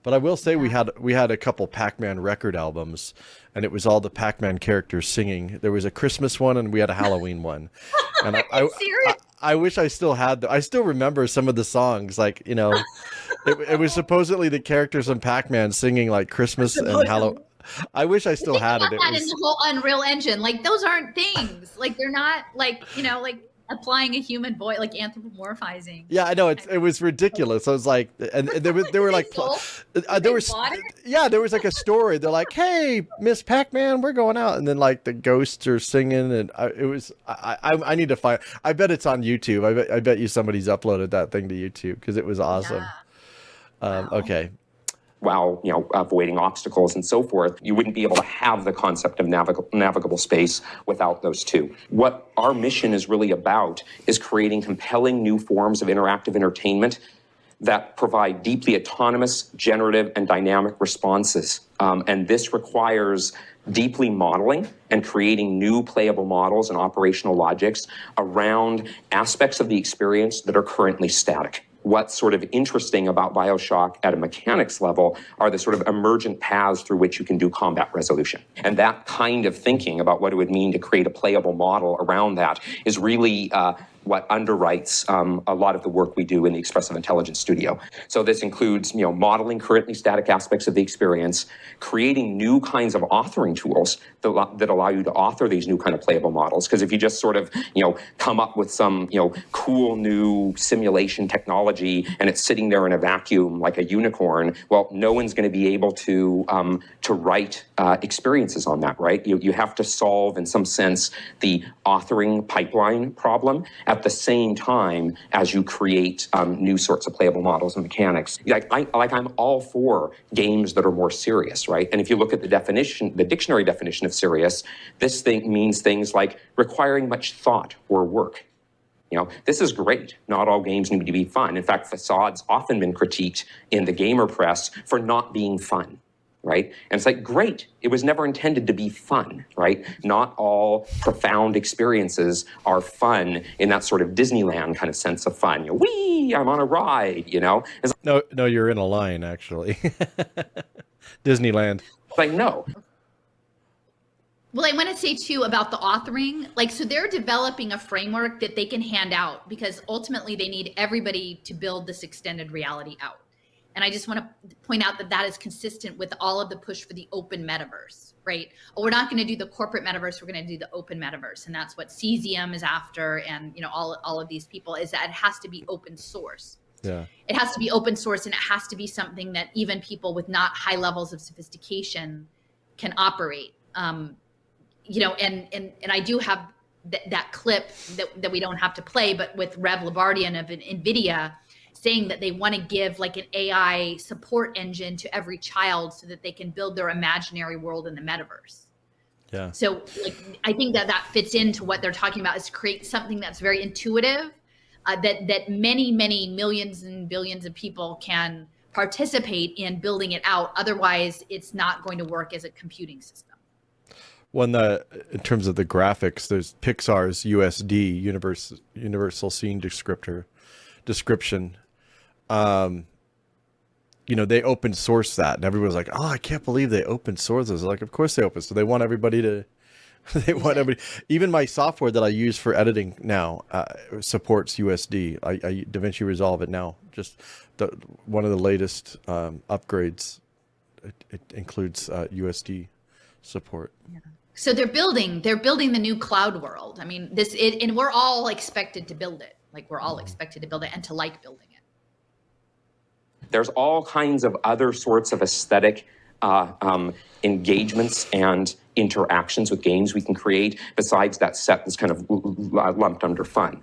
But I will say we had a couple Pac-Man record albums, and it was all the Pac-Man characters singing. There was a Christmas one, and we had a Halloween one. And I wish I still had them. I still remember some of the songs, like, you know, it was supposedly the characters in Pac-Man singing like Christmas and Halloween. I wish I still had it. It was in the whole Unreal Engine. Like those aren't things. Like they're not like, you know, like applying a human voice, like anthropomorphizing. Yeah, I know it was ridiculous. I was like, and there were like, there was like a story. They're like, hey, Miss Pac-Man, we're going out, and then like the ghosts are singing, and I need to find. I bet it's on YouTube. I bet you somebody's uploaded that thing to YouTube because it was awesome. Yeah. Wow. Okay. While, you know, avoiding obstacles and so forth, you wouldn't be able to have the concept of navigable space without those two. What our mission is really about is creating compelling new forms of interactive entertainment that provide deeply autonomous, generative, and dynamic responses. And this requires deeply modeling and creating new playable models and operational logics around aspects of the experience that are currently static. What's sort of interesting about BioShock at a mechanics level are the sort of emergent paths through which you can do combat resolution. And that kind of thinking about what it would mean to create a playable model around that is really what underwrites a lot of the work we do in the Expressive Intelligence Studio. So this includes, you know, modeling currently static aspects of the experience, creating new kinds of authoring tools that allow you to author these new kind of playable models. Because if you just sort of, you know, come up with some, you know, cool new simulation technology and it's sitting there in a vacuum like a unicorn, well, no one's going to be able to write experiences on that, right? You have to solve, in some sense, the authoring pipeline problem at the same time as you create new sorts of playable models and mechanics. I'm all for games that are more serious, right? And if you look at the definition, the dictionary definition of serious, this thing means things like requiring much thought or work. You know, this is great. Not all games need to be fun. In fact, Facades often been critiqued in the gamer press for not being fun. Right? And it's like, great, it was never intended to be fun, right? Not all profound experiences are fun in that sort of Disneyland kind of sense of fun. You know, whee, I'm on a ride, you know? No, you're in a line, actually. Disneyland. Like, no. Well, I want to say too about the authoring, like, so they're developing a framework that they can hand out because ultimately they need everybody to build this extended reality out. And I just want to point out that that is consistent with all of the push for the open metaverse, right? Oh, we're not going to do the corporate metaverse. We're going to do the open metaverse. And that's what Cesium is after. And, you know, all of these people is that it has to be open source. Yeah. It has to be open source and it has to be something that even people with not high levels of sophistication can operate. You know, and I do have that clip that we don't have to play, but with Rev Labardian of NVIDIA, saying that they want to give like an AI support engine to every child so that they can build their imaginary world in the metaverse. Yeah. So like, I think that fits into what they're talking about is to create something that's very intuitive, that many millions and billions of people can participate in building it out. Otherwise, it's not going to work as a computing system. When in terms of the graphics, there's Pixar's USD, Universal Scene Description. You know, they open source that and everyone's like, oh, I can't believe they open source this. Like, of course they open. So they want everybody to, even my software that I use for editing now, supports USD. I DaVinci Resolve it now. Just one of the latest, upgrades. It includes, USD support. Yeah. So they're building the new cloud world. I mean, and we're all expected to build it. Like we're all expected to build it and to like building it. There's all kinds of other sorts of aesthetic engagements and interactions with games we can create besides that set that's kind of lumped under fun.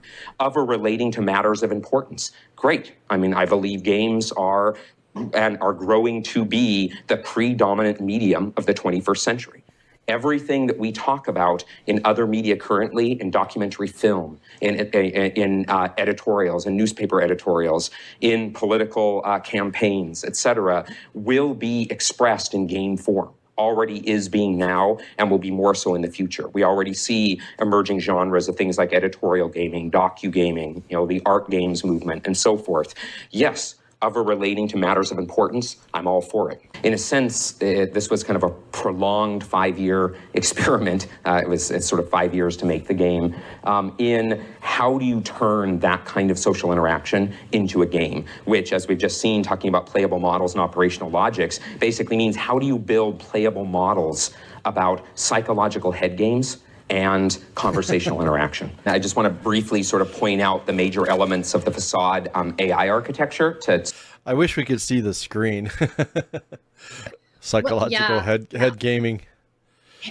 Relating to matters of importance. Great. I mean, I believe games are and are growing to be the predominant medium of the 21st century. Everything that we talk about in other media currently, in documentary film, in editorials, in newspaper editorials, in political campaigns, et cetera, will be expressed in game form. Already is being now and will be more so in the future. We already see emerging genres of things like editorial gaming, docu-gaming, the art games movement, and so forth. Yes, ever relating to matters of importance, I'm all for it. In a sense, this was kind of a prolonged 5-year experiment. It's sort of 5 years to make the game, in how do you turn that kind of social interaction into a game, which, as we've just seen, talking about playable models and operational logics, basically means how do you build playable models about psychological head games and conversational interaction. I just want to briefly sort of point out the major elements of the Facade AI architecture. I wish we could see the screen. Psychological head gaming.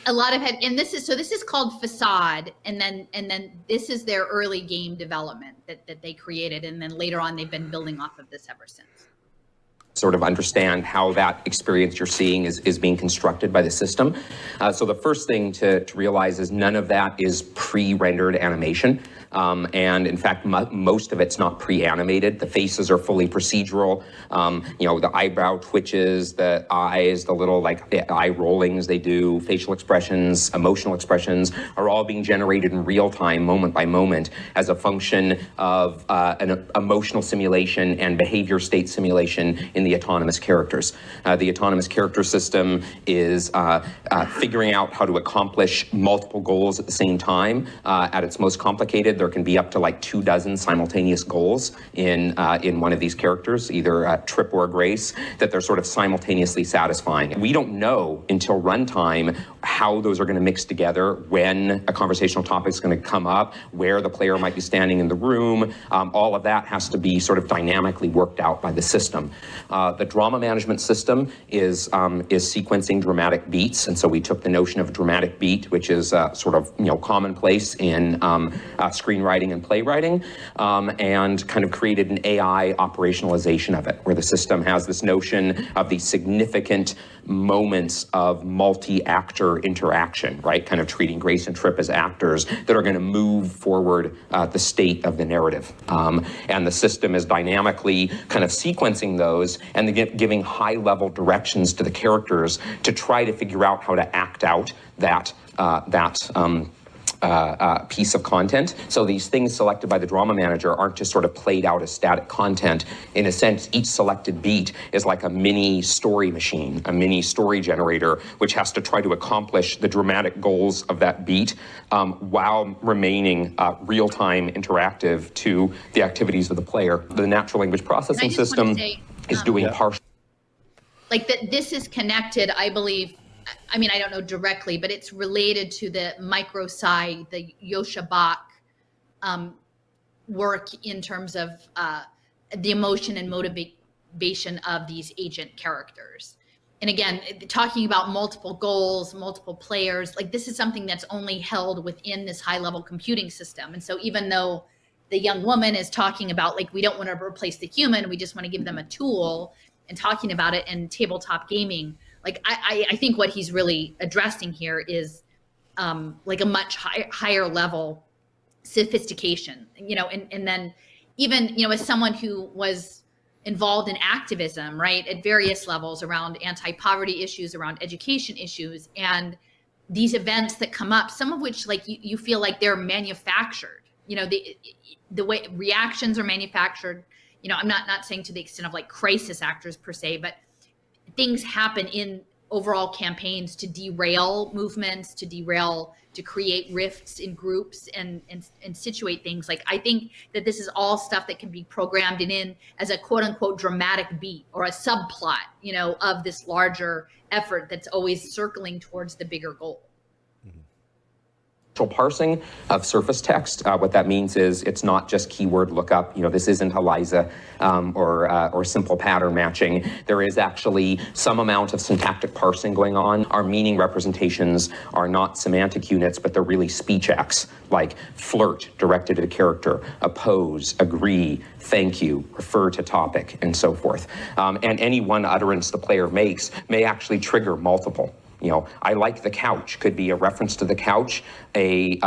A lot of head, and this is called Facade, and then this is their early game development that they created, and then later on they've been building off of this ever since. Sort of understand how that experience you're seeing is being constructed by the system. So the first thing to realize is none of that is pre-rendered animation. And in fact, most of it's not pre-animated. The faces are fully procedural. The eyebrow twitches, the eyes, the little eye rollings they do, facial expressions, emotional expressions are all being generated in real time, moment by moment, as a function of an emotional simulation and behavior state simulation in the autonomous characters. The autonomous character system is figuring out how to accomplish multiple goals at the same time. At its most complicated, there can be up to 24 simultaneous goals in one of these characters, either a trip or a grace, that they're sort of simultaneously satisfying. We don't know until runtime how those are going to mix together, when a conversational topic is going to come up, where the player might be standing in the room. All of that has to be sort of dynamically worked out by the system. The drama management system is sequencing dramatic beats, and so we took the notion of a dramatic beat, which is sort of commonplace in screenwriting and playwriting, and kind of created an AI operationalization of it, where the system has this notion of the significant moments of multi-actor interaction, right? Kind of treating Grace and Trip as actors that are going to move forward the state of the narrative. And the system is dynamically kind of sequencing those and giving high-level directions to the characters to try to figure out how to act out that piece of content. So these things selected by the drama manager aren't just sort of played out as static content. In a sense, each selected beat is like a mini story machine, a mini story generator, which has to try to accomplish the dramatic goals of that beat while remaining real-time interactive to the activities of the player. The natural language processing system is doing partial. This is connected, I believe. I mean, I don't know directly, but it's related to the micro-psi, the Yosha Bach work in terms of the emotion and motivation of these agent characters. And again, talking about multiple goals, multiple players, this is something that's only held within this high-level computing system. And so even though the young woman is talking about, we don't want to replace the human, we just want to give them a tool, and talking about it in tabletop gaming, I think what he's really addressing here is a much higher level sophistication, and then even, as someone who was involved in activism, right, at various levels around anti-poverty issues, around education issues, and these events that come up, some of which you feel like they're manufactured, the way reactions are manufactured. I'm not saying to the extent of crisis actors per se, but things happen in overall campaigns to derail movements, to create rifts in groups and situate things. I think that this is all stuff that can be programmed in as a quote unquote dramatic beat or a subplot, of this larger effort that's always circling towards the bigger goal. contextual parsing of surface text. What that means is it's not just keyword lookup. This isn't ELIZA or simple pattern matching. There is actually some amount of syntactic parsing going on. Our meaning representations are not semantic units, but they're really speech acts, like flirt, directed at a character, oppose, agree, thank you, refer to topic, and so forth. And any one utterance the player makes may actually trigger multiple. I like the couch could be a reference to the couch, a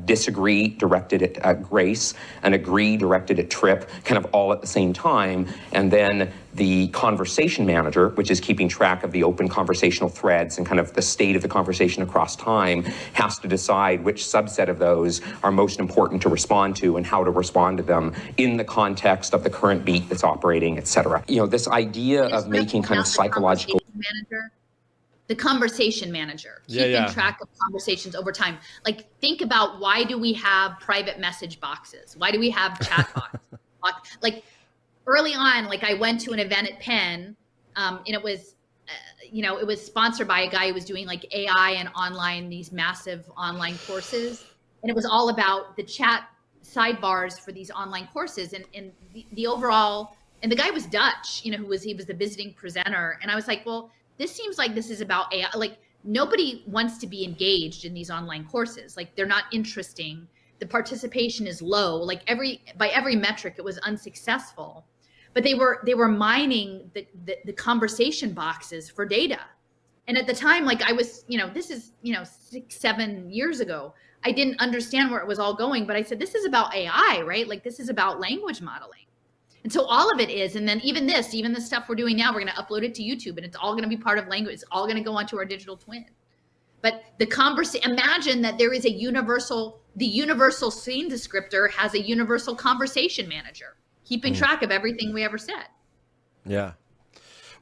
disagree directed at Grace, an agree directed at Trip, kind of all at the same time. And then the conversation manager, which is keeping track of the open conversational threads and kind of the state of the conversation across time, has to decide which subset of those are most important to respond to and how to respond to them in the context of the current beat that's operating, et cetera. This idea of making kind of psychological... The conversation manager, keeping track of conversations over time. Like, think about, why do we have private message boxes? Why do we have chat boxes? Like, early on, like, I went to an event at Penn, and it was, it was sponsored by a guy who was doing like AI and online, these massive online courses. And it was all about the chat sidebars for these online courses. And the overall, and the guy was Dutch, he was the visiting presenter. And I was like, well, this seems like this is about AI. Like, nobody wants to be engaged in these online courses. Like, they're not interesting. The participation is low. Like, by every metric, it was unsuccessful. But they were mining the conversation boxes for data. And at the time, like, I was, this is 6-7 years ago. I didn't understand where it was all going, but I said, this is about AI, right? Like, this is about language modeling. And so all of it is, and then even the stuff we're doing now, we're going to upload it to YouTube, and it's all going to be part of language. It's all going to go onto our digital twin. But imagine that there is the universal scene descriptor has a universal conversation manager, keeping track of everything we ever said. Yeah.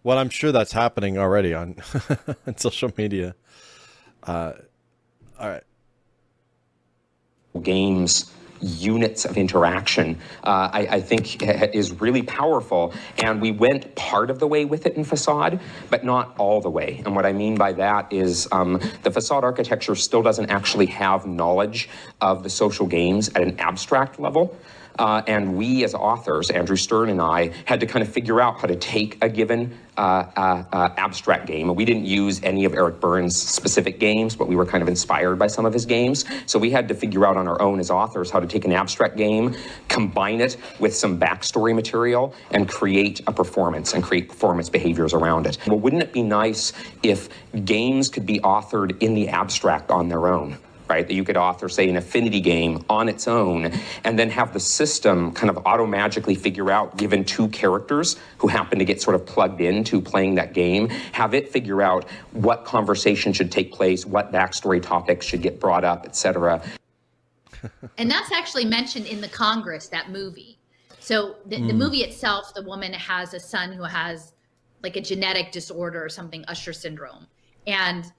Well, I'm sure that's happening already on, on social media. All right. Games units of interaction, I think is really powerful. And we went part of the way with it in Facade, but not all the way. And what I mean by that is the Facade architecture still doesn't actually have knowledge of the social games at an abstract level. And we as authors, Andrew Stern and I, had to kind of figure out how to take a given abstract game. And we didn't use any of Eric Byrne's specific games, but we were kind of inspired by some of his games. So we had to figure out on our own as authors how to take an abstract game, combine it with some backstory material, and create a performance and create performance behaviors around it. Well, wouldn't it be nice if games could be authored in the abstract on their own? Right, that you could author, say, an affinity game on its own, and then have the system kind of auto-magically figure out, given two characters who happen to get sort of plugged into playing that game, have it figure out what conversation should take place, what backstory topics should get brought up, etc. And that's actually mentioned in the Congress, that movie. So the movie itself, the woman has a son who has like a genetic disorder or something, Usher syndrome. And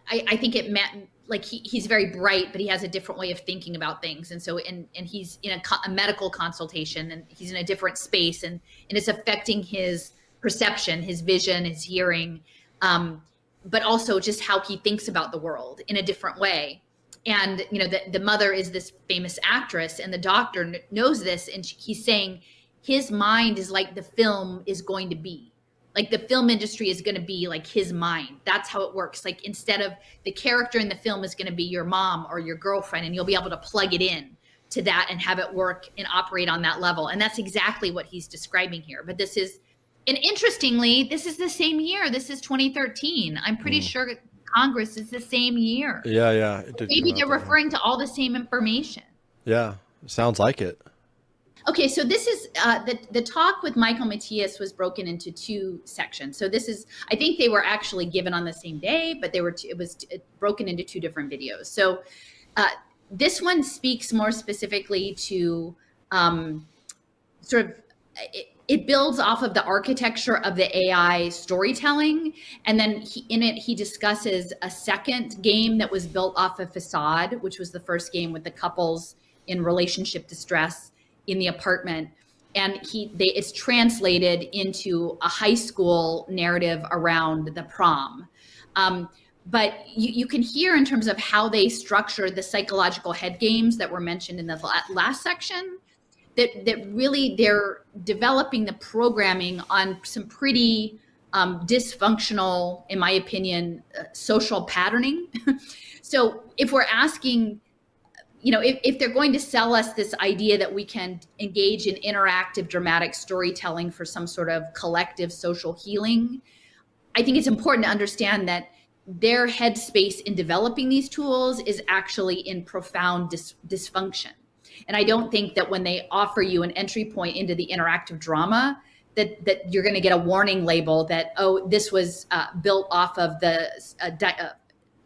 I think it meant, like, he's very bright, but he has a different way of thinking about things. And so, and he's in a medical consultation, and he's in a different space, and it's affecting his perception, his vision, his hearing, but also just how he thinks about the world in a different way. And, the mother is this famous actress, and the doctor knows this. And he's saying his mind is like the film is going to be. Like, the film industry is going to be like his mind. That's how it works. Like, instead of the character in the film is going to be your mom or your girlfriend, and you'll be able to plug it in to that and have it work and operate on that level. And that's exactly what he's describing here. But this is, and interestingly, this is the same year. This is 2013. I'm pretty sure Congress is the same year. Yeah. Maybe they're referring to all the same information. Yeah, sounds like it. Okay, so this is the talk with Michael Matthias was broken into two sections. So this is, I think they were actually given on the same day, but it was broken into two different videos. So this one speaks more specifically to it builds off of the architecture of the AI storytelling. And then he discusses a second game that was built off of Facade, which was the first game with the couples in relationship distress in the apartment. And it's translated into a high school narrative around the prom. but you can hear in terms of how they structure the psychological head games that were mentioned in the last section, that really they're developing the programming on some pretty dysfunctional, in my opinion, social patterning. So if we're asking, if they're going to sell us this idea that we can engage in interactive dramatic storytelling for some sort of collective social healing, I think it's important to understand that their headspace in developing these tools is actually in profound dysfunction. And I don't think that when they offer you an entry point into the interactive drama, that you're going to get a warning label that, oh, this was built off of the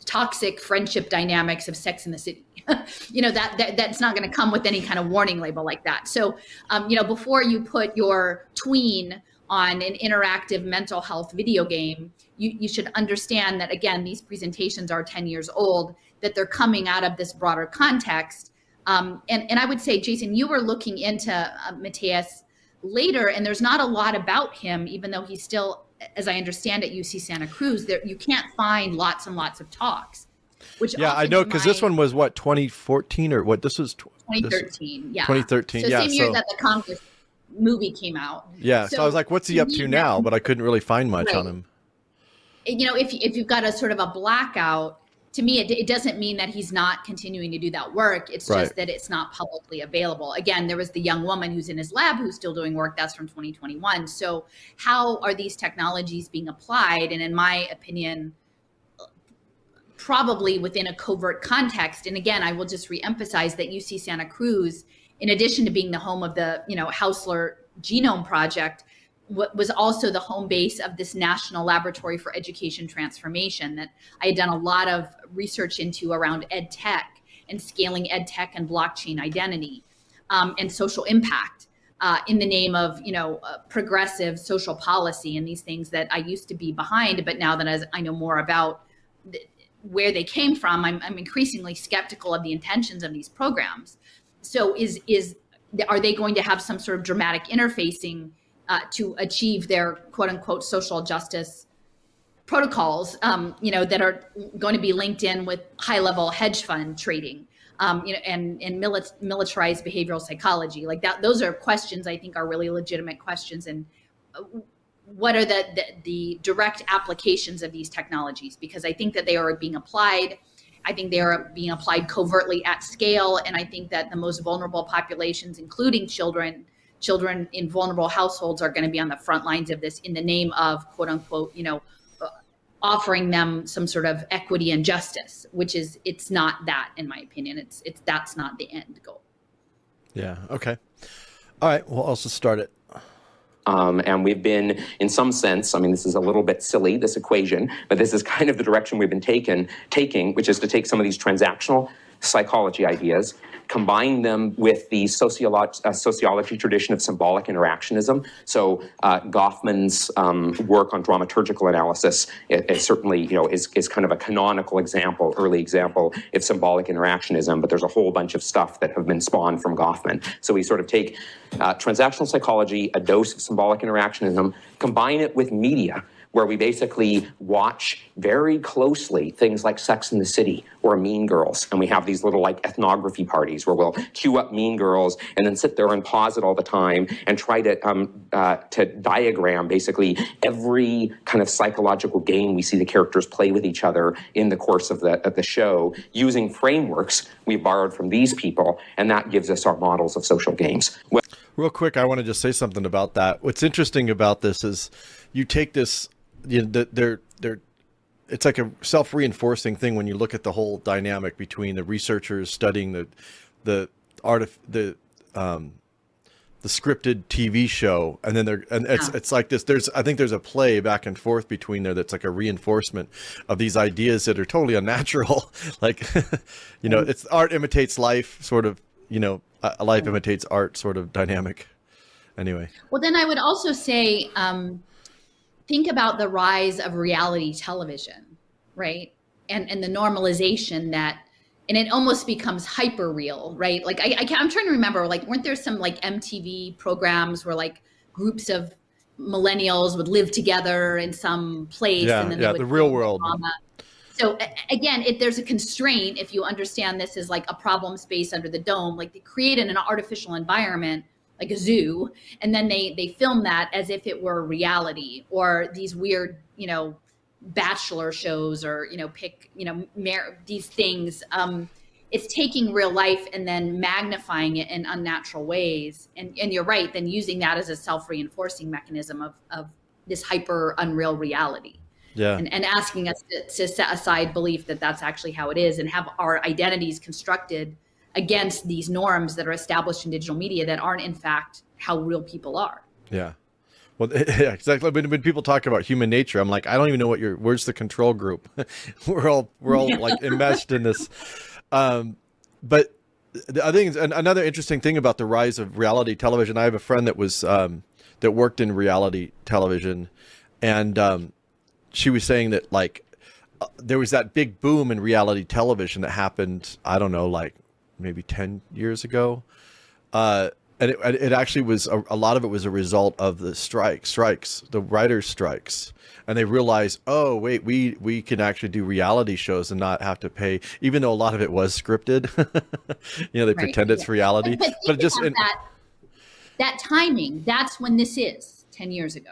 toxic friendship dynamics of Sex and the City. That's not going to come with any kind of warning label like that. So, before you put your tween on an interactive mental health video game, you should understand that, again, these presentations are 10 years old, that they're coming out of this broader context. And I would say, Jason, you were looking into Matthias later, and there's not a lot about him, even though he's still, as I understand it, UC Santa Cruz. There, you can't find lots and lots of talks. Which I know, because this one was what, 2014 or what? This was 2013. Yeah, 2013. So same year that the Congress movie came out. Yeah, so I was like, what's he up to now? But I couldn't really find much on him. If you've got a sort of a blackout, to me, it doesn't mean that he's not continuing to do that work. It's just that it's not publicly available. Again, there was the young woman who's in his lab who's still doing work. That's from 2021. So how are these technologies being applied? And in my opinion, probably within a covert context. And again, I will just reemphasize that UC Santa Cruz, in addition to being the home of the Hausler Genome Project, was also the home base of this National Laboratory for Education Transformation that I had done a lot of research into around ed tech and scaling ed tech and blockchain identity and social impact in the name of progressive social policy and these things that I used to be behind, but now that as I know more about where they came from, I'm increasingly skeptical of the intentions of these programs. So are they going to have some sort of dramatic interfacing to achieve their quote unquote social justice protocols, that are going to be linked in with high level hedge fund trading, and militarized behavioral psychology like that? Those are questions I think are really legitimate questions. And what are the direct applications of these technologies? Because I think that they are being applied. I think they are being applied covertly at scale. And I think that the most vulnerable populations, including children in vulnerable households, are going to be on the front lines of this in the name of quote unquote, offering them some sort of equity and justice, which is, it's not that, in my opinion. That's not the end goal. Yeah. Okay. All right. We'll also start it. And we've been, in some sense, I mean, this is a little bit silly, this equation, but this is kind of the direction we've been taking, which is to take some of these transactional psychology ideas, combine them with the sociology tradition of symbolic interactionism. So Goffman's work on dramaturgical analysis is certainly, is kind of a canonical example, early example of symbolic interactionism, but there's a whole bunch of stuff that have been spawned from Goffman. So we sort of take transactional psychology, a dose of symbolic interactionism, combine it with media, where we basically watch very closely things like Sex and the City or Mean Girls. And we have these little like ethnography parties where we'll queue up Mean Girls and then sit there and pause it all the time and try to diagram basically every kind of psychological game we see the characters play with each other in the course of the show using frameworks we borrowed from these people. And that gives us our models of social games. Real quick, I want to just say something about that. What's interesting about this is you take this, it's like a self-reinforcing thing when you look at the whole dynamic between the researchers studying the scripted TV show, and then it's like this. I think there's a play back and forth between there that's like a reinforcement of these ideas that are totally unnatural. Like, it's art imitates life, sort of. Life imitates art, sort of dynamic. Anyway. Well, then I would also say, think about the rise of reality television, right? And the normalization and it almost becomes hyper real, right? Like I'm trying to remember, like, weren't there some like MTV programs where like groups of millennials would live together in some place? Yeah, and then the real world. So again, if there's a constraint, if you understand this is like a problem space under the dome, like they created an artificial environment, like a zoo, and then they film that as if it were reality, or these weird, bachelor shows, or pick these things. It's taking real life and then magnifying it in unnatural ways, and you're right, then using that as a self-reinforcing mechanism of this hyper unreal reality. Yeah. And asking us to set aside belief that that's actually how it is, and have our identities constructed against these norms that are established in digital media that aren't in fact how real people are. Yeah. Well, yeah, exactly. When people talk about human nature, I'm like, I don't even know where's the control group? we're all like enmeshed in this. But the other thing is, another interesting thing about the rise of reality television. I have a friend that was that worked in reality television, and she was saying that there was that big boom in reality television that happened, I don't know, like maybe 10 years ago. And it actually was, a lot of it was a result of the strikes, the writers' strikes. And they realized, oh, wait, we can actually do reality shows and not have to pay, even though a lot of it was scripted. They pretend it's reality. But just that timing, that's when this is 10 years ago.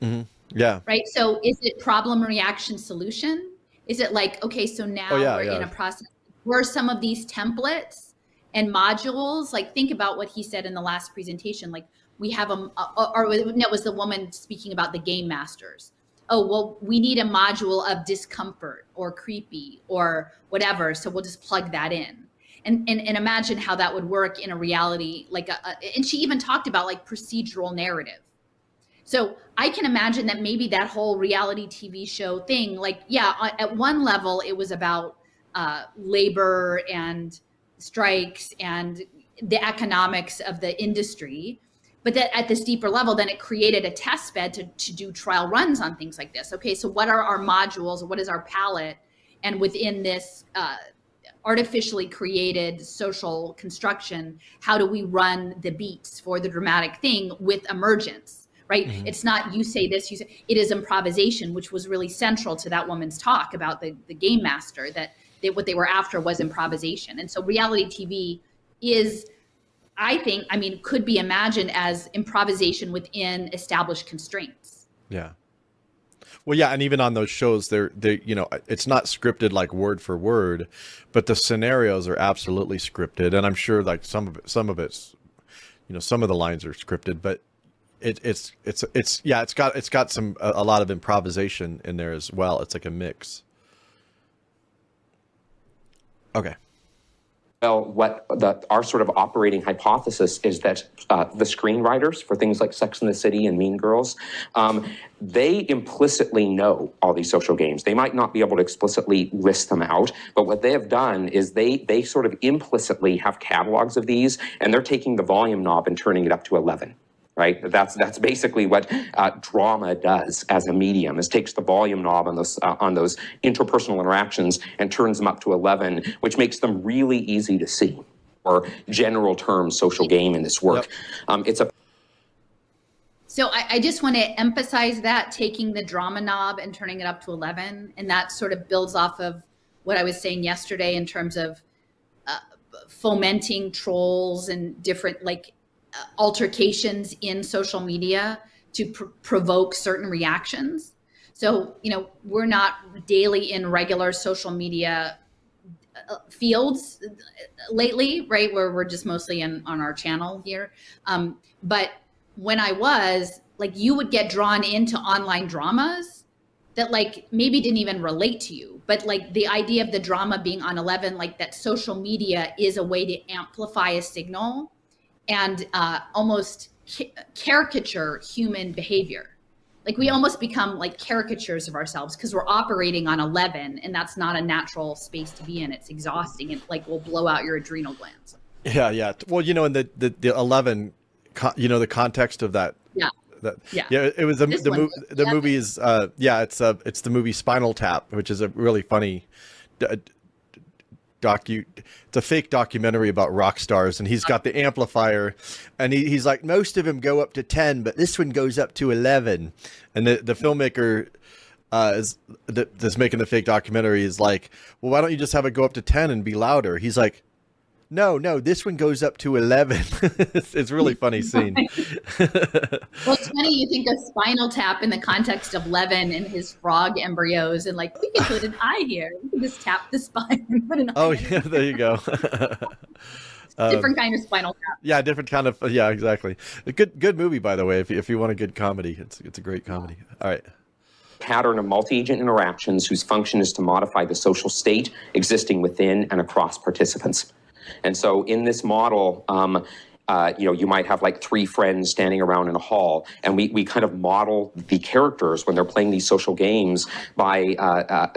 Mm-hmm. Yeah. Right. So is it problem, reaction, solution? Is it like, okay, so now we're in a process where some of these templates and modules, like think about what he said in the last presentation, like we have it was the woman speaking about the game masters. Oh, well, we need a module of discomfort or creepy or whatever. So we'll just plug that in. And imagine how that would work in a reality, and she even talked about like procedural narrative. So I can imagine that maybe that whole reality TV show thing, at one level, it was about labor and strikes and the economics of the industry. But that at this deeper level, then it created a test bed to do trial runs on things like this. Okay, so what are our modules? What is our palette? And within this artificially created social construction, how do we run the beats for the dramatic thing with emergence? Right? Mm-hmm. It's not you say this, it is improvisation, which was really central to that woman's talk about the game master, that what they were after was improvisation. And so reality TV is, could be imagined as improvisation within established constraints. Yeah. Well, yeah. And even on those shows, they're it's not scripted like word for word, but the scenarios are absolutely scripted. And I'm sure like some of it's, some of the lines are scripted, but it's got a lot of improvisation in there as well. It's like a mix. Okay. Well, what our sort of operating hypothesis is that the screenwriters for things like Sex and the City and Mean Girls, they implicitly know all these social games. They might not be able to explicitly list them out, but what they have done is they sort of implicitly have catalogs of these, and they're taking the volume knob and turning it up to 11. Right, that's basically what drama does as a medium. Is takes the volume knob on those interpersonal interactions and turns them up to 11, which makes them really easy to see. Or general terms, social game in this work. Yep. So I just want to emphasize that, taking the drama knob and turning it up to 11, and that sort of builds off of what I was saying yesterday in terms of fomenting trolls and different altercations in social media to provoke certain reactions. So, we're not daily in regular social media fields lately, right? Where we're just mostly on our channel here. But when I was, you would get drawn into online dramas that maybe didn't even relate to you. But the idea of the drama being on 11, that social media is a way to amplify a signal and almost caricature human behavior. We almost become caricatures of ourselves because we're operating on 11, and that's not a natural space to be in. It's exhausting, and will blow out your adrenal glands. Yeah. Well, and the 11, the context of that. Yeah. It was the movie is it's the movie Spinal Tap, which is a really funny it's a fake documentary about rock stars, and he's got the amplifier, and he's like, most of them go up to 10, but this one goes up to 11. And the filmmaker that's making the fake documentary is like, well, why don't you just have it go up to 10 and be louder? He's like, no, this one goes up to 11. It's a really funny scene. Well, it's funny you think of Spinal Tap in the context of Levin and his frog embryos, and like, we can put an eye here. We can just tap the spine and put an eye. Oh yeah, there you go. Different kind of Spinal Tap. Yeah, different kind of. Yeah, exactly. A good movie, by the way. If you want a good comedy, it's a great comedy. All right. Pattern of multi-agent interactions whose function is to modify the social state existing within and across participants. And so in this model, you might have like three friends standing around in a hall, and we kind of model the characters when they're playing these social games by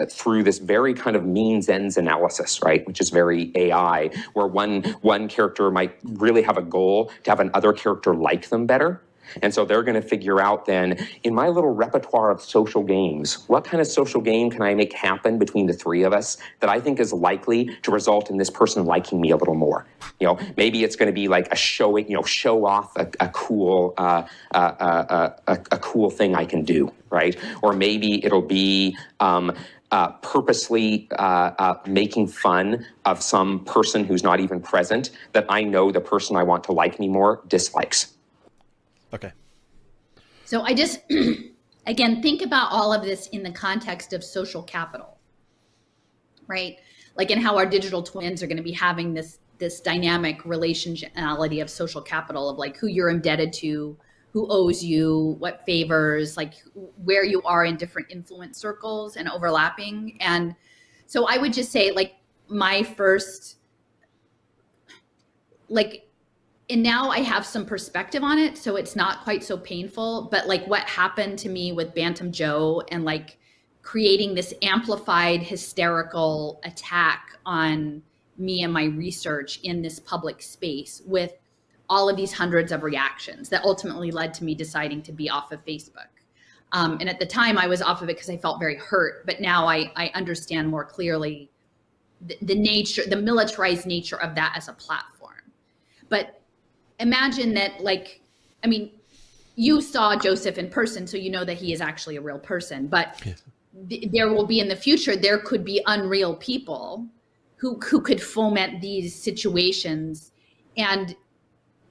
through this very kind of means-ends analysis, right? Which is very AI, where one character might really have a goal to have another character like them better. And so they're going to figure out then, in my little repertoire of social games, what kind of social game can I make happen between the three of us that I think is likely to result in this person liking me a little more? Maybe it's going to be like show off a cool cool thing I can do, right? Or maybe it'll be purposely making fun of some person who's not even present that I know the person I want to like me more dislikes. Okay. So I just, again, think about all of this in the context of social capital, right? Like in how our digital twins are going to be having this dynamic relationality of social capital, of like who you're indebted to, who owes you, what favors, like where you are in different influence circles and overlapping. And so I would just say, like, my first, like, and now I have some perspective on it, so it's not quite so painful. But like what happened to me with Bantam Joe and like creating this amplified hysterical attack on me and my research in this public space with all of these hundreds of reactions that ultimately led to me deciding to be off of Facebook. And at the time I was off of it because I felt very hurt, but now I understand more clearly the nature, the militarized nature of that as a platform. But imagine that, like, I mean, you saw Joseph in person, so you know that he is actually a real person, but there will be in the future, there could be unreal people who could foment these situations. And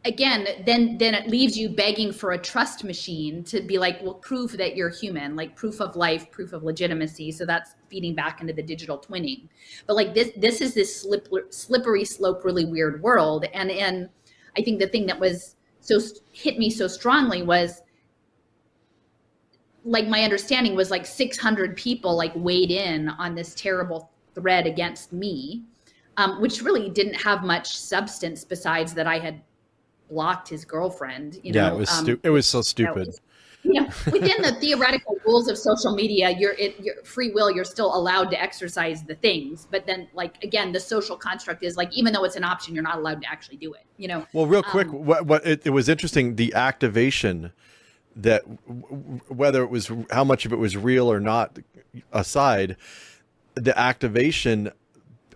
again, then it leaves you begging for a trust machine to be like, well, prove that you're human, like proof of life, proof of legitimacy. So that's feeding back into the digital twinning. But like this is this slippery slope, really weird world. And I think the thing that hit me so strongly was, like, my understanding was like 600 people like weighed in on this terrible thread against me, which really didn't have much substance besides that I had blocked his girlfriend. Yeah, it was so stupid. Within the theoretical rules of social media, your free will, you're still allowed to exercise the things. But then, like, again, the social construct is like, even though it's an option, you're not allowed to actually do it. Well, real quick, what it was interesting, the activation, that whether it was, how much of it was real or not aside, the activation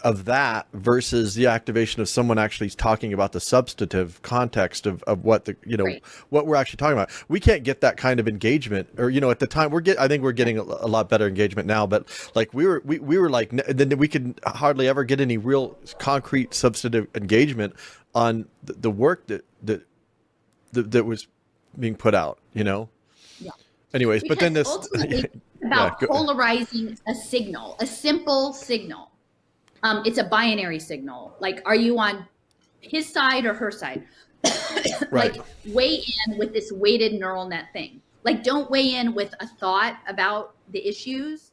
of that versus the activation of someone actually talking about the substantive context of what the, right, what we're actually talking about. We can't get that kind of engagement, or, at the time I think we're getting a lot better engagement now, but like we were like, then we could hardly ever get any real concrete substantive engagement on the work that was being put out, Yeah. Anyways, because but then this ultimately about polarizing a signal, a simple signal. It's a binary signal. Like, are you on his side or her side? Right. Like, weigh in with this weighted neural net thing. Like, don't weigh in with a thought about the issues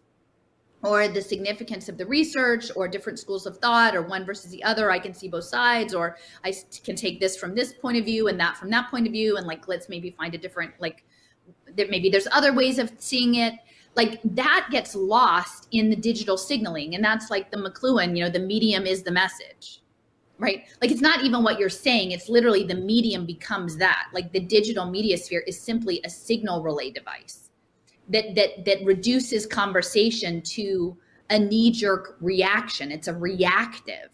or the significance of the research or different schools of thought or one versus the other. I can see both sides, or I can take this from this point of view and that from that point of view. And like, let's maybe find a different, like, maybe there's other ways of seeing it. Like, that gets lost in the digital signaling. And that's like the McLuhan, the medium is the message, right? Like, it's not even what you're saying. It's literally the medium becomes that. Like, the digital media sphere is simply a signal relay device that reduces conversation to a knee-jerk reaction. It's a reactive.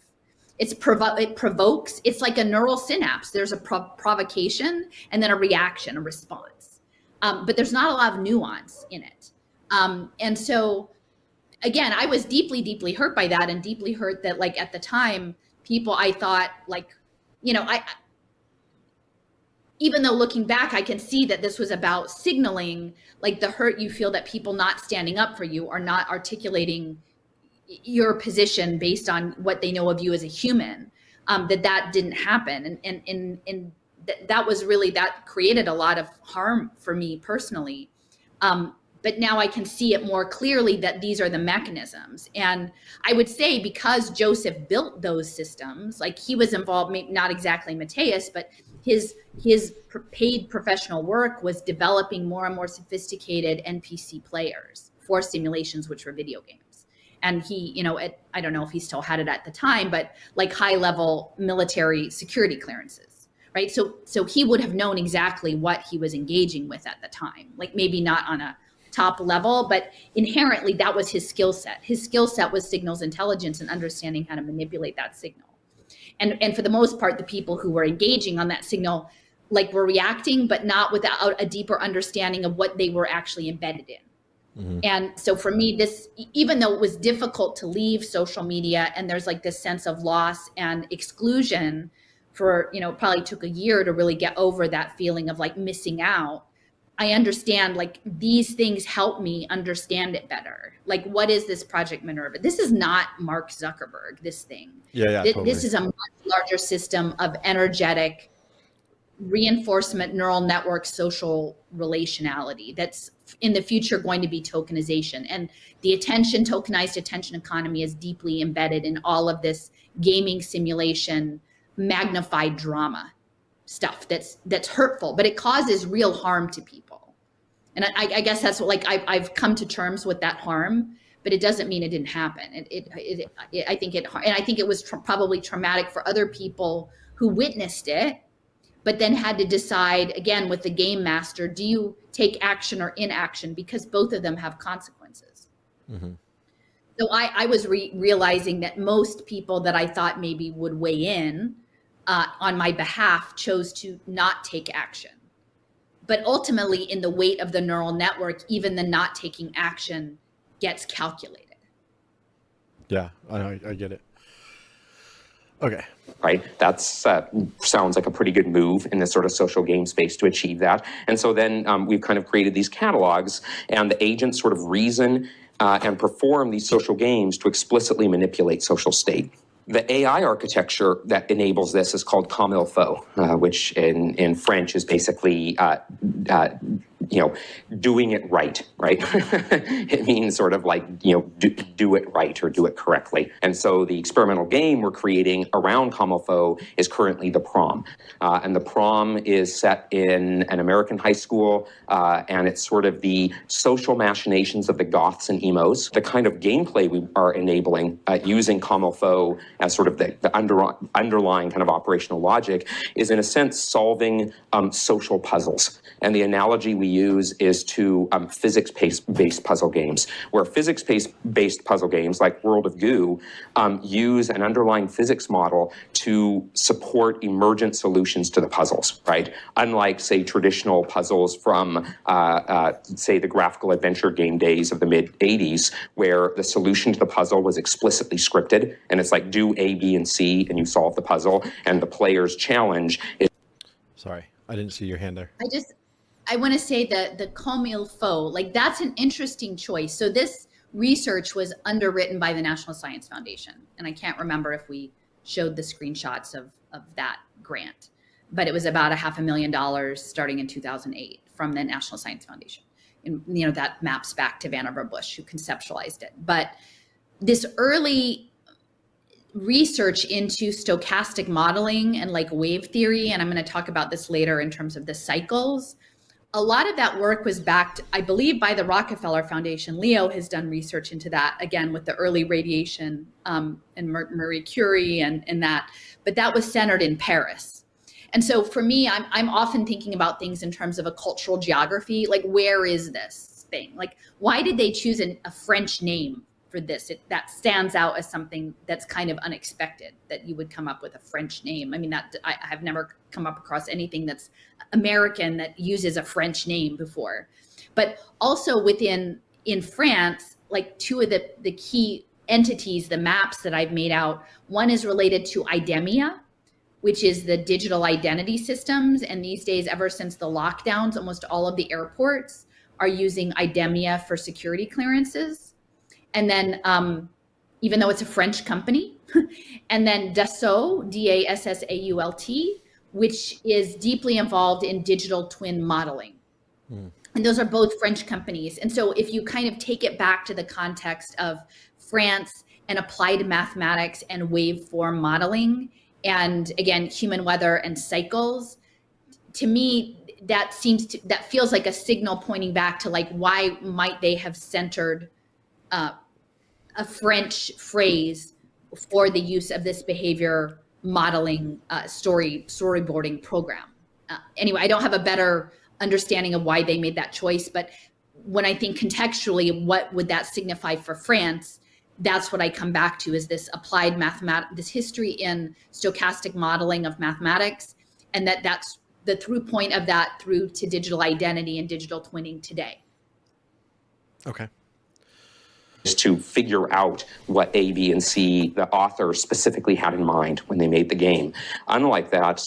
It provokes. It's like a neural synapse. There's a provocation and then a reaction, a response. But there's not a lot of nuance in it. And so, again, I was deeply, deeply hurt by that, and deeply hurt that, like, at the time, people, I thought, like, even though looking back, I can see that this was about signaling, like, the hurt you feel that people not standing up for you or not articulating your position based on what they know of you as a human, that didn't happen. And that was really, that created a lot of harm for me personally. But now I can see it more clearly that these are the mechanisms. And I would say, because Joseph built those systems, like, he was involved, maybe not exactly Mathias, but his paid professional work was developing more and more sophisticated NPC players for simulations, which were video games. And he, I don't know if he still had it at the time, but like high level military security clearances, right? So he would have known exactly what he was engaging with at the time, like maybe not on a top level, but inherently that was his skill set. His skill set was signals intelligence and understanding how to manipulate that signal. And for the most part, the people who were engaging on that signal, like, were reacting, but not without a deeper understanding of what they were actually embedded in. Mm-hmm. And so for me, this, even though it was difficult to leave social media, and there's like this sense of loss and exclusion for, it probably took a year to really get over that feeling of like missing out. I understand, like, these things help me understand it better. Like, what is this Project Minerva? This is not Mark Zuckerberg, this thing. Yeah, totally. This is a much larger system of energetic reinforcement, neural network, social relationality that's in the future going to be tokenization. And the tokenized attention economy is deeply embedded in all of this gaming simulation, magnified drama stuff that's hurtful, but it causes real harm to people. And I guess that's what, like, I've come to terms with that harm, but it doesn't mean it didn't happen. I think it was probably traumatic for other people who witnessed it, but then had to decide, again, with the game master, do you take action or inaction? Because both of them have consequences. Mm-hmm. So I was realizing that most people that I thought maybe would weigh in on my behalf chose to not take action. But ultimately, in the weight of the neural network, even the not taking action gets calculated. Yeah, I get it. Okay. Right? That sounds like a pretty good move in this sort of social game space to achieve that. And so then we've kind of created these catalogs, and the agents sort of reason and perform these social games to explicitly manipulate social state. The AI architecture that enables this is called comme il faut, which in French is basically doing it right? It means sort of like, do it right or do it correctly. And so the experimental game we're creating around comme il faut is currently the prom. And the prom is set in an American high school, and it's sort of the social machinations of the goths and emos. The kind of gameplay we are enabling using comme il faut as sort of the underlying kind of operational logic is, in a sense, solving social puzzles. And the analogy we use is to physics-based puzzle games, where physics-based puzzle games like World of Goo use an underlying physics model to support emergent solutions to the puzzles, right? Unlike, say, traditional puzzles from, say, the graphical adventure game days of the mid-'80s, where the solution to the puzzle was explicitly scripted, and it's like, do A, B, and C, and you solve the puzzle, and the player's challenge is... Sorry, I didn't see your hand there. I want to say that the comme il faut, like, that's an interesting choice. So this research was underwritten by the National Science Foundation. And I can't remember if we showed the screenshots of that grant, but it was about $500,000 starting in 2008 from the National Science Foundation. And, that maps back to Vannevar Bush, who conceptualized it. But this early research into stochastic modeling and like wave theory, and I'm going to talk about this later in terms of the cycles, a lot of that work was backed, I believe, by the Rockefeller Foundation. Leo has done research into that, again, with the early radiation and Marie Curie and that, but that was centered in Paris. And so for me, I'm often thinking about things in terms of a cultural geography, like, where is this thing? Like, why did they choose a French name for this? That stands out as something that's kind of unexpected, that you would come up with a French name. I mean, that I have never come up across anything that's American that uses a French name before. But also within in France, like two of the key entities, the maps that I've made out, one is related to IDEMIA, which is the digital identity systems. And these days, ever since the lockdowns, almost all of the airports are using IDEMIA for security clearances. And then, even though it's a French company, and then Dassault, DASSAULT, which is deeply involved in digital twin modeling. And those are both French companies. And so if you kind of take it back to the context of France and applied mathematics and waveform modeling, and again, human weather and cycles, to me, that feels like a signal pointing back to like, why might they have centered a French phrase for the use of this behavior modeling storyboarding program. Anyway, I don't have a better understanding of why they made that choice, but when I think contextually, what would that signify for France? That's what I come back to, is this applied this history in stochastic modeling of mathematics, and that's the through point of that through to digital identity and digital twinning today. Okay. Is to figure out what A, B, and C the author specifically had in mind when they made the game. Unlike that,